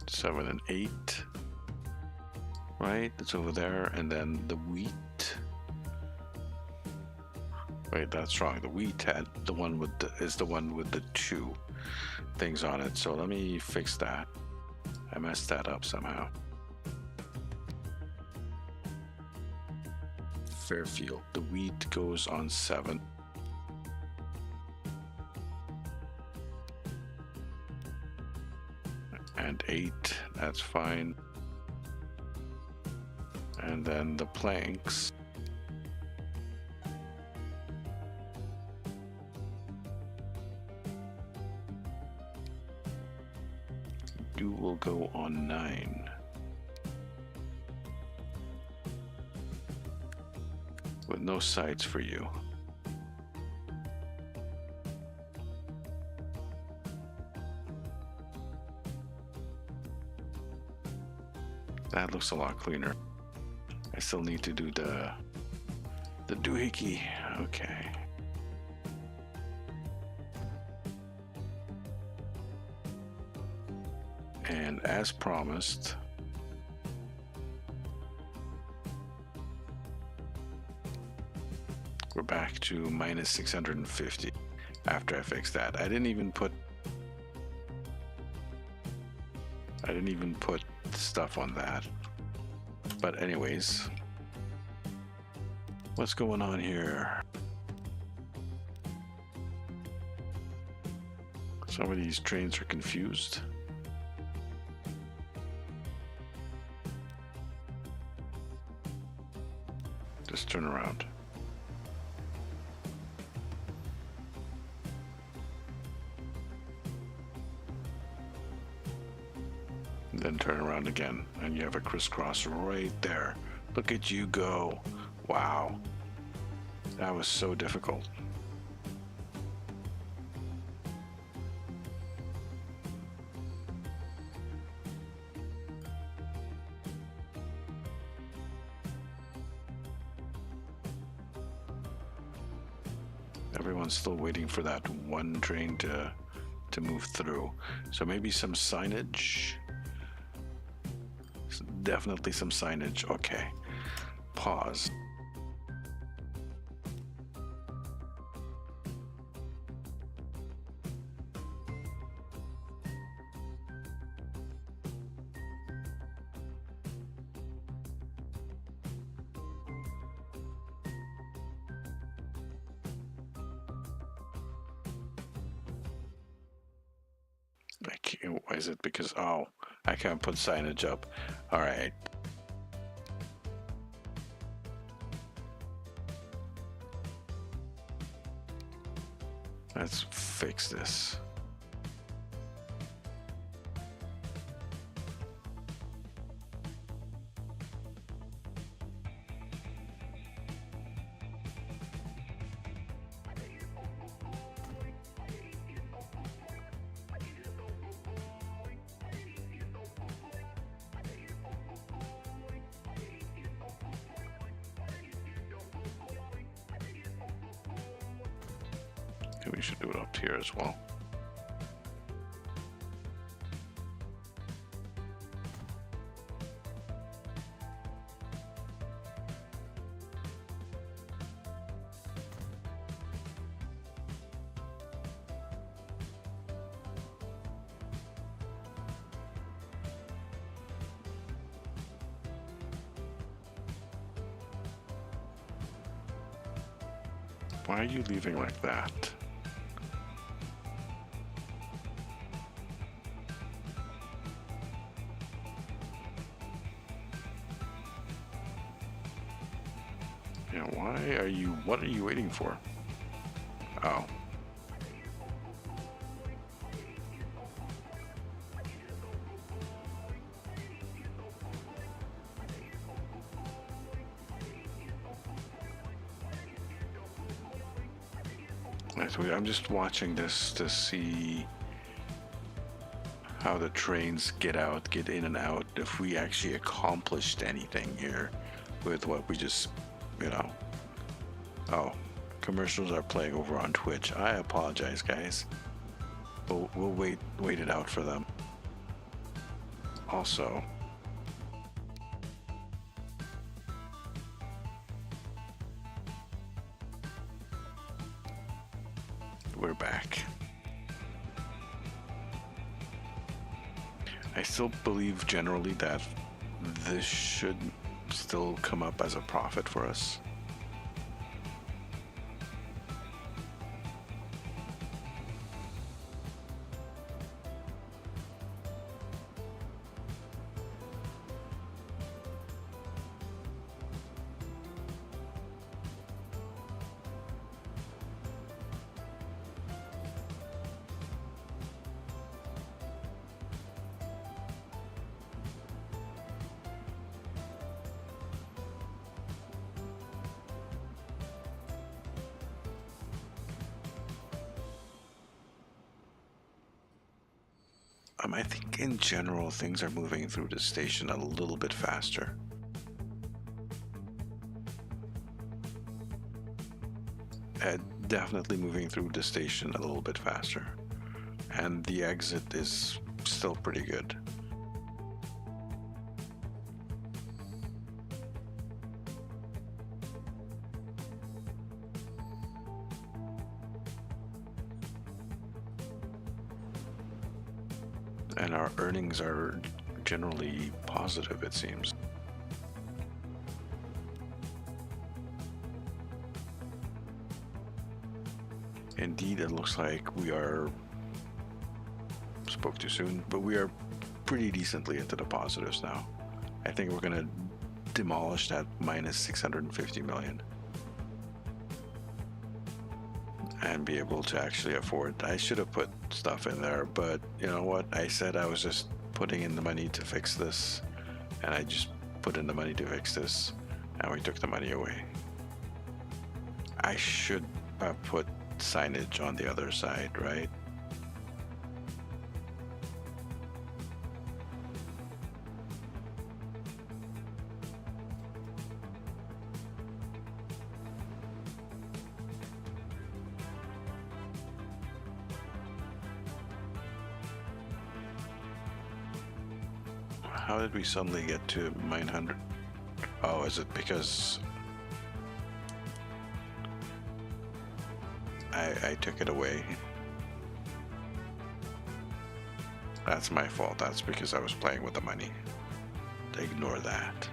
7 and 8. Right, it's over there, and then the wheat. Wait, that's wrong. The wheat had the one with is the one with the 2 things on it. So let me fix that. I messed that up somehow. Fairfield. The wheat goes on 7. And 8. That's fine. And then the planks. You will go on 9. With no sides for you. That looks a lot cleaner. I still need to do the doohickey. Okay. And as promised, we're back to minus 650 after I fixed that. I didn't even put stuff on that. But anyways, what's going on here? Some of these trains are confused. Just turn around. Then turn around again, and you have a crisscross right there. Look at you go. Wow. That was so difficult. Everyone's still waiting for that one train to move through. So maybe some signage. Definitely some signage. Okay. Pause. Why is it? Because, oh, I can't put signage up. All right. Let's fix this. We should do it up here as well. Why are you leaving like that? Yeah, what are you waiting for? Oh. I'm just watching this to see how the trains get in and out, if we actually accomplished anything here with what we just, Oh, commercials are playing over on Twitch. I apologize, guys. We'll wait it out for them. Also, we're back. I still believe generally that this should still come up as a profit for us. I think in general things are moving through the station a little bit faster. Definitely moving through the station a little bit faster. And the exit is still pretty good. And our earnings are generally positive, it seems. Indeed, it looks like we are, spoke too soon, but we are pretty decently into the positives now. I think we're gonna demolish that minus 650 million and be able to actually afford. I should have put stuff in there, but you know what? I said I was just putting in the money to fix this, and I just put in the money to fix this, and we took the money away. I should have put signage on the other side, right? How did we suddenly get to 900? Oh, is it because I took it away? That's my fault. That's because I was playing with the money. Ignore that.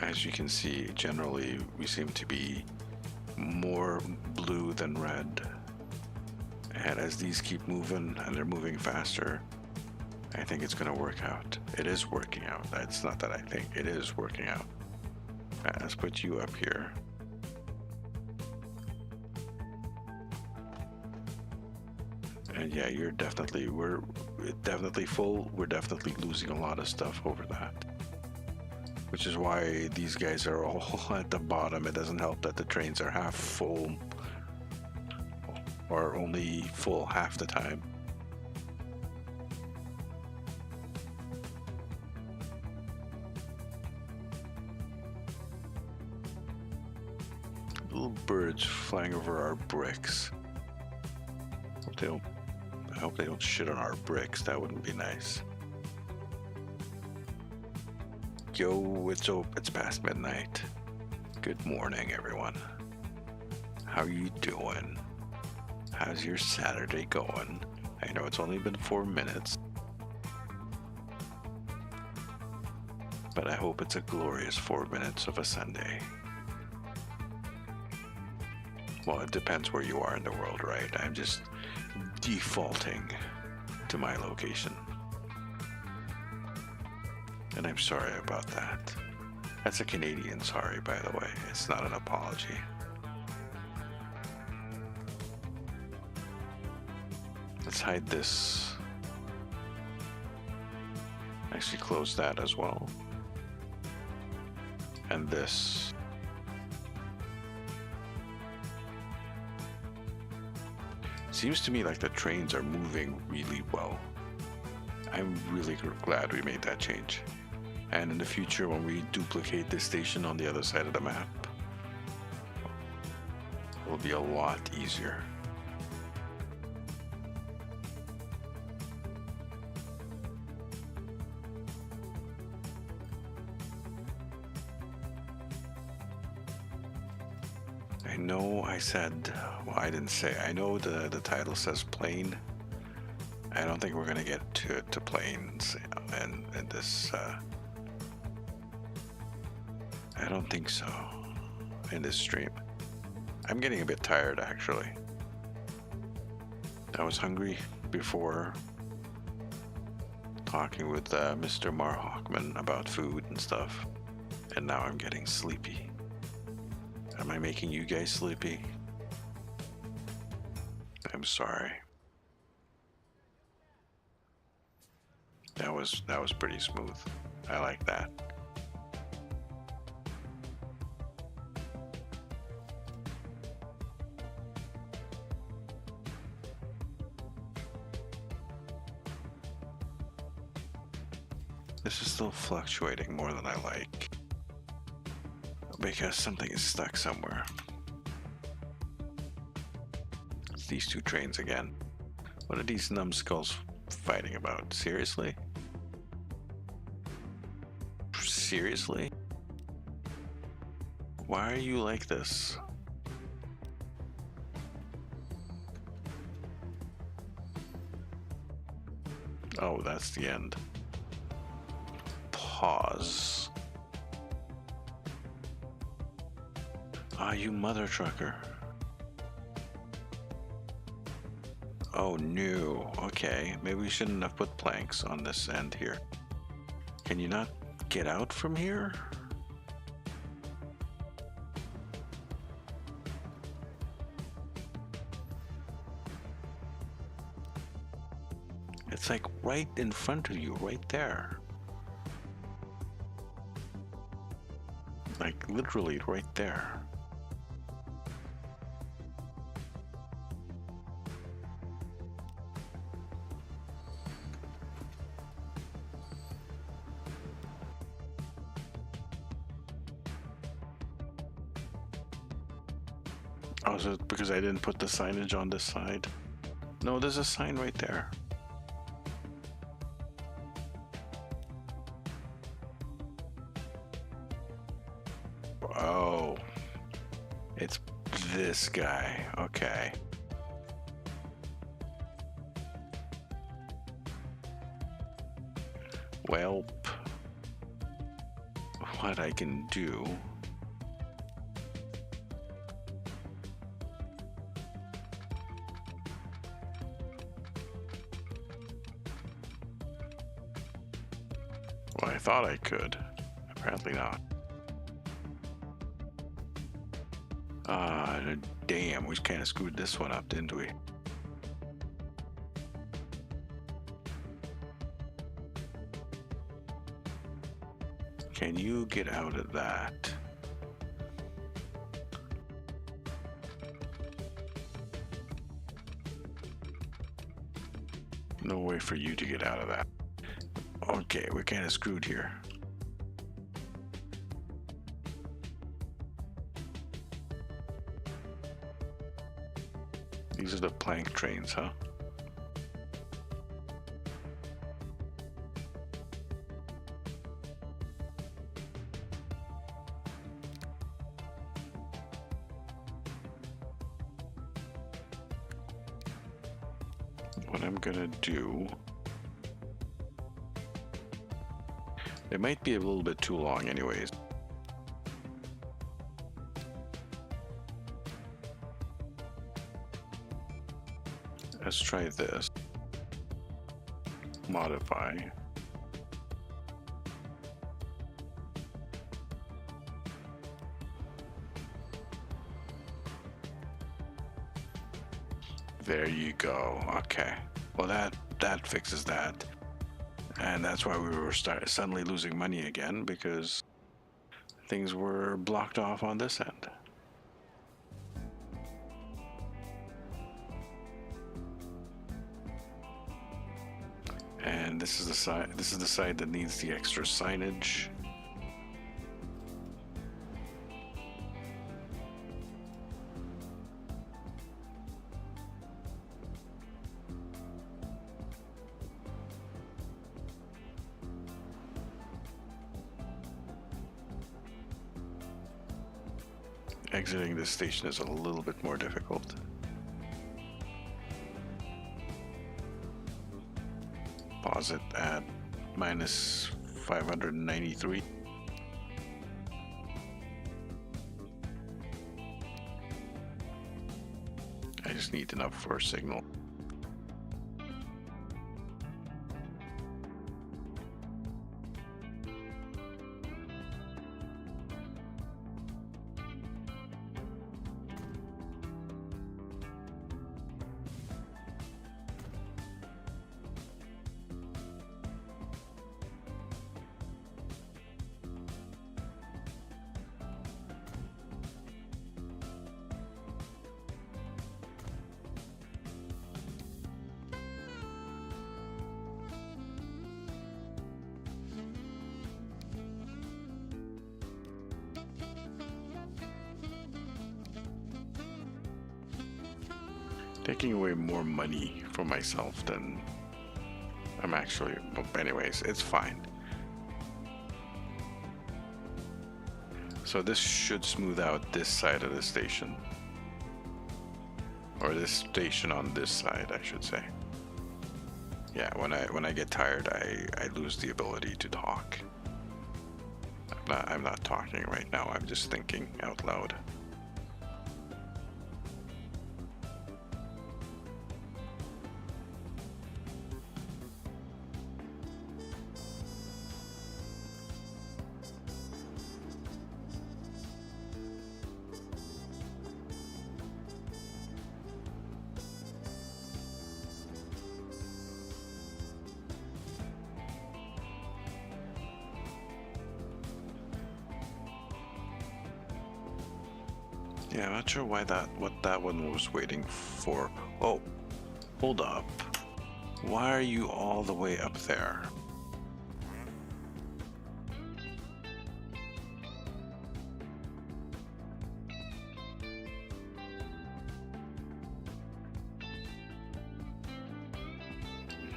As you can see, generally we seem to be more blue than red. And as these keep moving, and they're moving faster, I think it's going to work out. It is working out. It's not that I think, it is working out. Let's put you up here. And yeah, you're definitely, we're definitely full. We're definitely losing a lot of stuff over that. Which is why these guys are all at the bottom. It doesn't help that the trains are half full or only full half the time. Little birds flying over our bricks. I hope they don't shit on our bricks. That wouldn't be nice. Yo, it's past midnight. Good morning, everyone. How you doing? How's your Saturday going? I know it's only been 4 minutes, but I hope it's a glorious 4 minutes of a Sunday. Well, it depends where you are in the world, right? I'm just defaulting to my location. And I'm sorry about that. That's a Canadian sorry, by the way. It's not an apology. Let's hide this. Actually close that as well. And this. Seems to me like the trains are moving really well. I'm really glad we made that change. And in the future, when we duplicate this station on the other side of the map, it'll be a lot easier. I know I said, well, I didn't say, I know the title says plane. I don't think we're going to get to planes in this, I don't think so, in this stream. I'm getting a bit tired, actually. I was hungry before talking with Mr. Marhockman about food and stuff, and now I'm getting sleepy. Am I making you guys sleepy? I'm sorry. That was pretty smooth. I like that. This is still fluctuating more than I like. Because something is stuck somewhere. It's these two trains again. What are these numbskulls fighting about? Seriously? Seriously? Why are you like this? Oh, that's the end. Pause. Ah, you mother trucker. Oh no. Okay, maybe we shouldn't have put planks on this end here. Can you not get out from here? It's like right in front of you, right there. Like literally right there. Oh, is it because I didn't put the signage on this side? No, there's a sign right there. Oh, it's this guy. Okay. Well, what I can do. Well, I thought I could. Apparently not. Damn, we kind of screwed this one up, didn't we? Can you get out of that? No way for you to get out of that. Okay, we're kind of screwed here. These are the plank trains, huh? What I'm gonna do... They might be a little bit too long anyways. Let's try this. Modify. There you go. Okay. Well, that fixes that. And that's why we were suddenly losing money again, because things were blocked off on this end. And this is the side. This is the side that needs the extra signage. Exiting this station is a little bit more difficult. Pause it at minus 593. I just need enough for a signal. Taking away more money from myself than I'm actually. Well, anyways, it's fine. So this should smooth out this side of the station. Or this station on this side, I should say. Yeah, when I get tired, I lose the ability to talk. I'm not talking right now, I'm just thinking out loud. Yeah, I'm not sure why what that one was waiting for. Oh, hold up. Why are you all the way up there?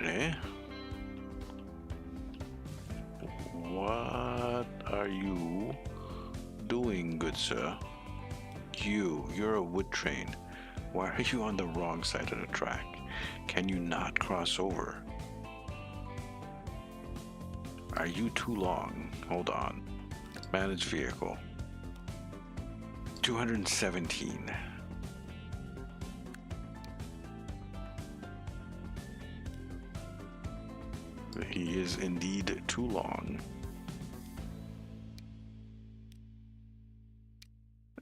Eh? What are you doing, good sir? You're a wood train. Why are you on the wrong side of the track? Can you not cross over? Are you too long? Hold on. Manage vehicle. 217. He is indeed too long.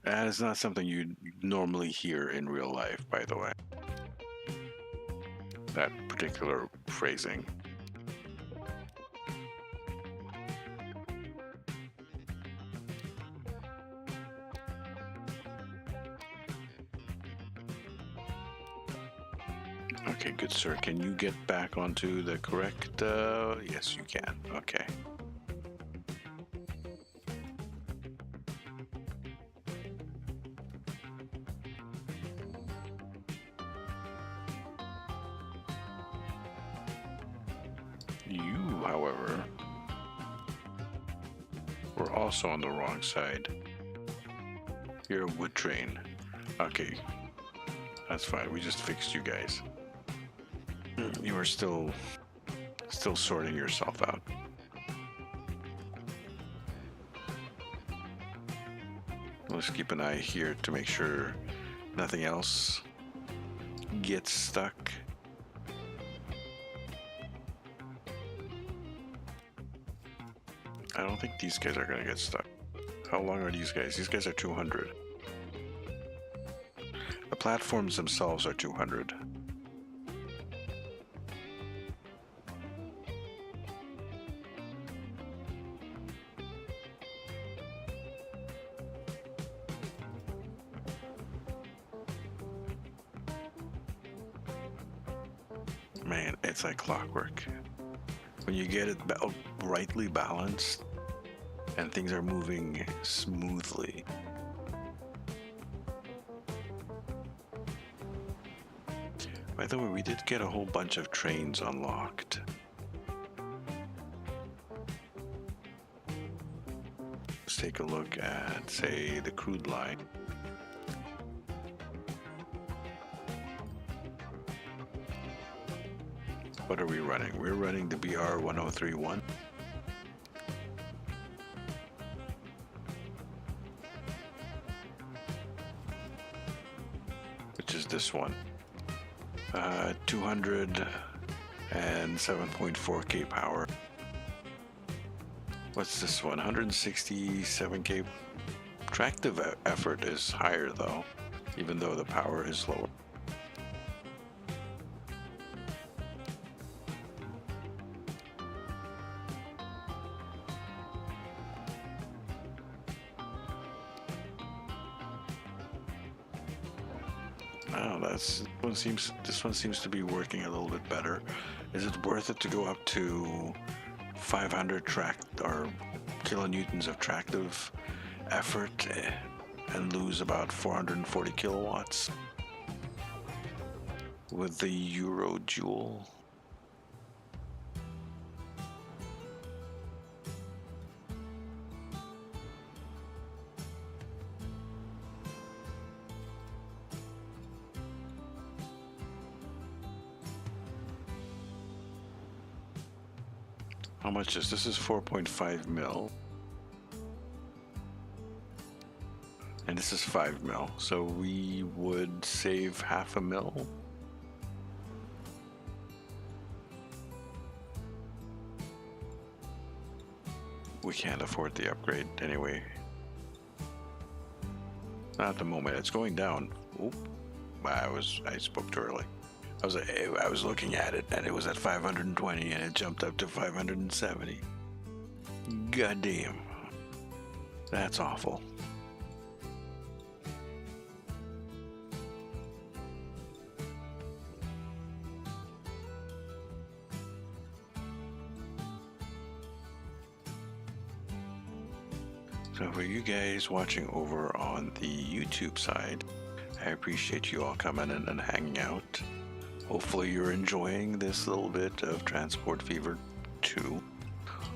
That is not something you normally hear in real life, by the way. That particular phrasing. Okay, good sir. Can you get back onto the correct... yes, you can. Okay. You, however, were also on the wrong side. You're a wood train. Okay, that's fine. We just fixed you guys. You are still sorting yourself out. Let's keep an eye here to make sure nothing else gets stuck. I don't think these guys are gonna get stuck. How long are these guys? These guys are 200. The platforms themselves are 200. Man, it's like clockwork. When you get it rightly balanced and things are moving smoothly. By the way, we did get a whole bunch of trains unlocked. Let's take a look at, say, the crude line. What are we running? We're running the BR 1031. Which is this one. 207.4k power. What's this one? 167k. Tractive effort is higher though, even though the power is lower. Oh, this one seems to be working a little bit better. Is it worth it to go up to 500 kilonewtons of tractive effort and lose about 440 kilowatts? with the Euro Jewel. How much is this? Is 4.5 mil. And this is 5 mil. So we would save half a mil. We can't afford the upgrade anyway. Not at the moment. It's going down. Oop. I spoke too early. I was looking at it and it was at 520 and it jumped up to 570. God damn. That's awful. So for you guys watching over on the YouTube side, I appreciate you all coming in and hanging out. Hopefully you're enjoying this little bit of Transport Fever 2.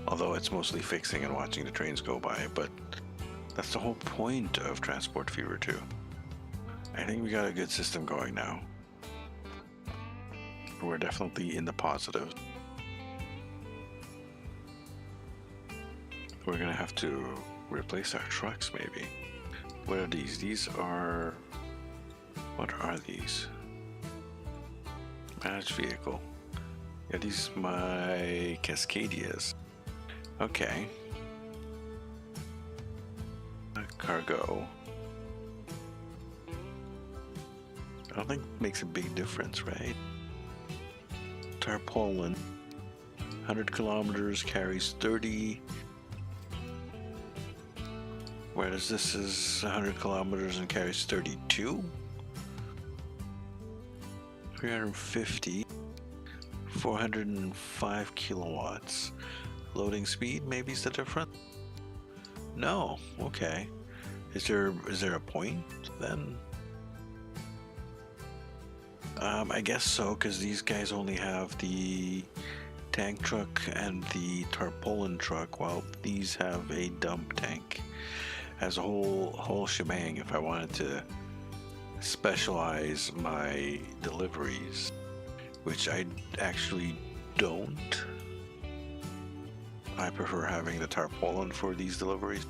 Although it's mostly fixing and watching the trains go by, but that's the whole point of Transport Fever 2. I think we got a good system going now. We're definitely in the positive. We're gonna have to replace our trucks maybe. What are these? What are these? Managed vehicle. Yeah, these are my Cascadias. Okay. Cargo. I don't think it makes a big difference, right? Tarpaulin. 100 kilometers carries 30. Whereas this is 100 kilometers and carries 32. 350. 405 kilowatts. Loading speed maybe is the difference? No. Okay. Is there a point then? I guess so, because these guys only have the tank truck and the tarpaulin truck, while these have a dump tank. As a whole shebang, if I wanted to specialize my deliveries, which I actually don't. I prefer having the tarpaulin for these deliveries.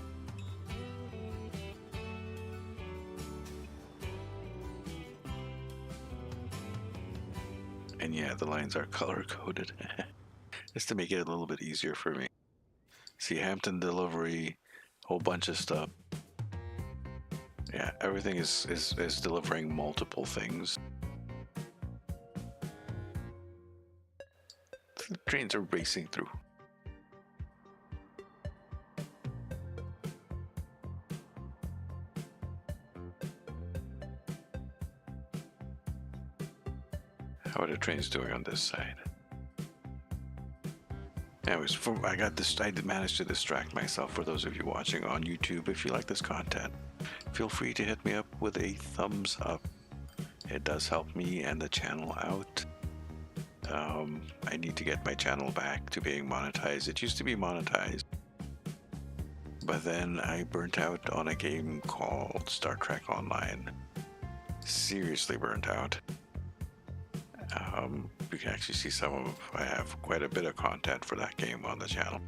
And yeah, the lines are color-coded just to make it a little bit easier for me. See, Hampton delivery, whole bunch of stuff. Yeah, everything is delivering multiple things. The trains are racing through. How are the trains doing on this side? Anyways, I did manage to distract myself. For those of you watching on YouTube, if you like this content, feel free to hit me up with a thumbs up. It does help me and the channel out. I need to get my channel back to being monetized. It used to be monetized, but then I burnt out on a game called Star Trek Online. Seriously burnt out. You can actually see I have quite a bit of content for that game on the channel.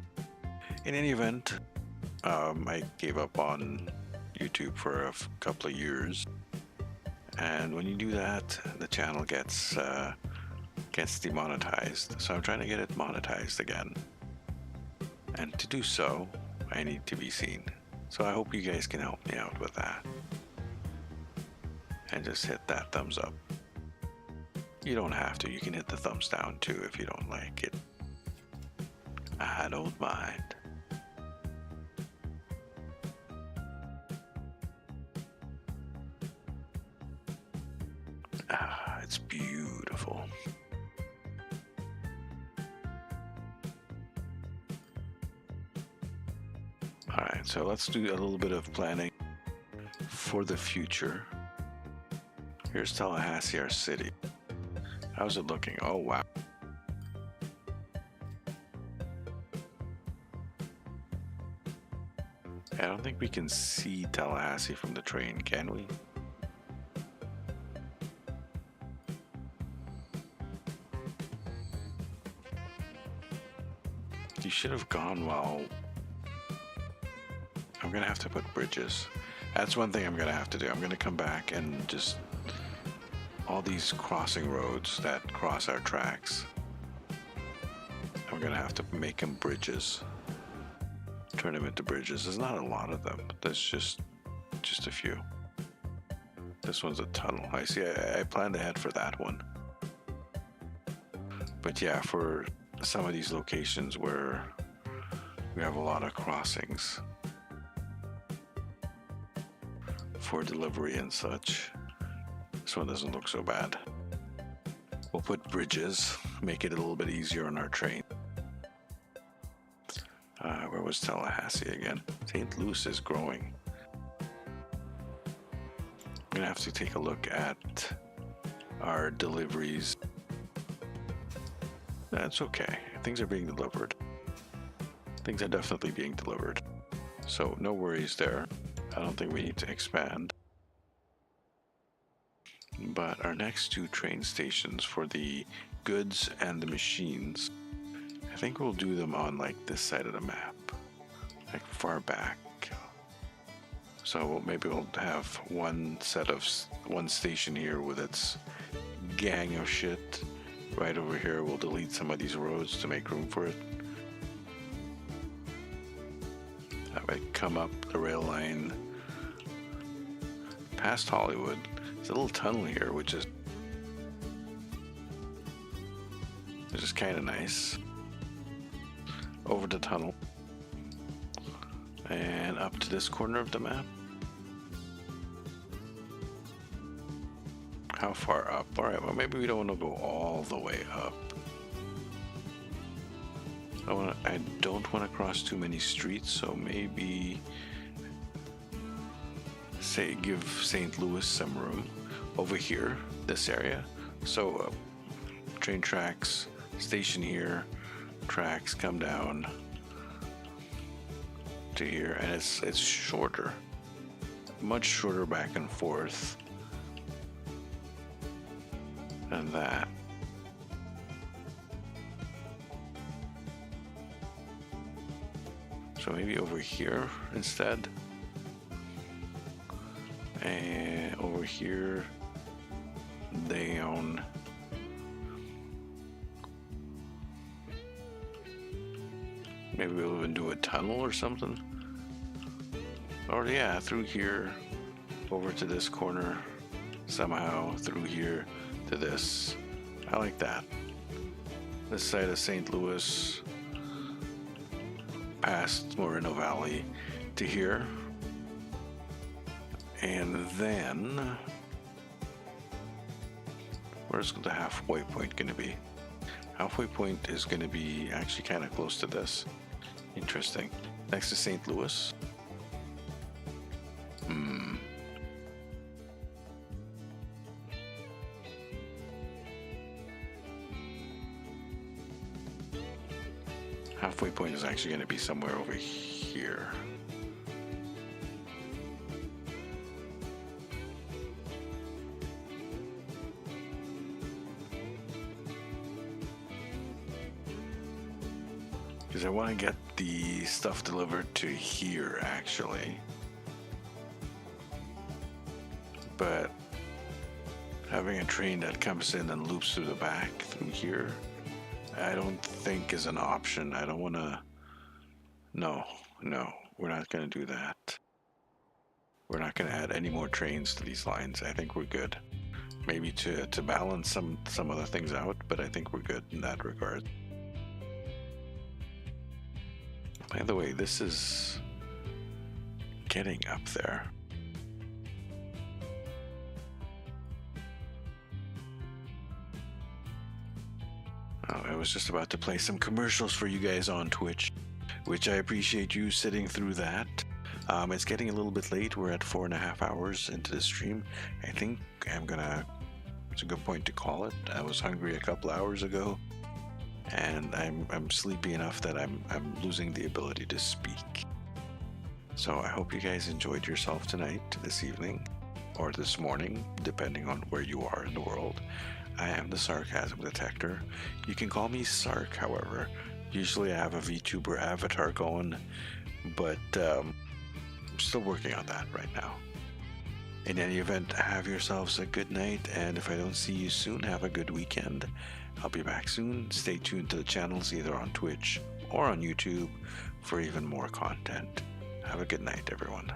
In any event, I gave up on YouTube for a couple of years, and when you do that, the channel gets demonetized. So I'm trying to get it monetized again, and to do so, I need to be seen. So I hope you guys can help me out with that, and just hit that thumbs up. You don't have to. You can hit the thumbs down too if you don't like it. I don't mind. It's beautiful. Alright, so let's do a little bit of planning for the future. Here's Tallahassee, our city. How's it looking? Oh, wow. I don't think we can see Tallahassee from the train, can we? You should have gone while... I'm gonna have to put bridges. That's one thing I'm gonna have to do. I'm gonna come back and just... all these crossing roads that cross our tracks, I'm gonna have to make them bridges. Turn them into bridges. There's not a lot of them. There's just a few. This one's a tunnel. I see. I planned ahead for that one. But yeah, for some of these locations where we have a lot of crossings for delivery and such, this one doesn't look so bad. We'll put bridges, make it a little bit easier on our train. Where was Tallahassee again? St. Louis is growing. I'm gonna have to take a look at our deliveries. That's okay. Things are being delivered. Things are definitely being delivered. So no worries there. I don't think we need to expand. But our next two train stations for the goods and the machines, I think we'll do them on like this side of the map, like far back. So maybe we'll have one station here with its gang of shit. Right over here, we'll delete some of these roads to make room for it. I might come up the rail line past Hollywood. There's a little tunnel here, which is kind of nice. Over the tunnel and up to this corner of the map. How far up? All right, well, maybe we don't want to go all the way up. I don't want to cross too many streets, so maybe give St. Louis some room over here, this area. So train tracks, station here, tracks come down to here, and it's shorter, much shorter back and forth than that. So maybe over here instead, and over here down. Maybe we'll even do a tunnel or something. Or yeah, through here, over to this corner, somehow through here to this. I like that. This side of St. Louis, past Moreno Valley to here. And then, where's the halfway point going to be? Halfway point is going to be actually kind of close to this. Interesting. Next to St. Louis. Halfway point is actually going to be somewhere over here. Because I want to get the stuff delivered to here, actually. But having a train that comes in and loops through the back through here, I don't think is an option. I don't want to... No, we're not going to do that. We're not going to add any more trains to these lines. I think we're good. Maybe to balance some other things out, but I think we're good in that regard. By the way, this is getting up there. Oh, I was just about to play some commercials for you guys on Twitch, which I appreciate you sitting through that. It's getting a little bit late. We're at 4.5 hours into the stream. I think I'm gonna It's a good point to call it. I was hungry a couple hours ago, and I'm sleepy enough that I'm losing the ability to speak. So I hope you guys enjoyed yourself tonight, this evening, or this morning, depending on where you are in the world. I am the Sarcasm Detector. You can call me Sark, however. Usually I have a VTuber avatar going, but I'm still working on that right now. In any event, have yourselves a good night, and if I don't see you soon, have a good weekend. I'll be back soon. Stay tuned to the channels either on Twitch or on YouTube for even more content. Have a good night, everyone.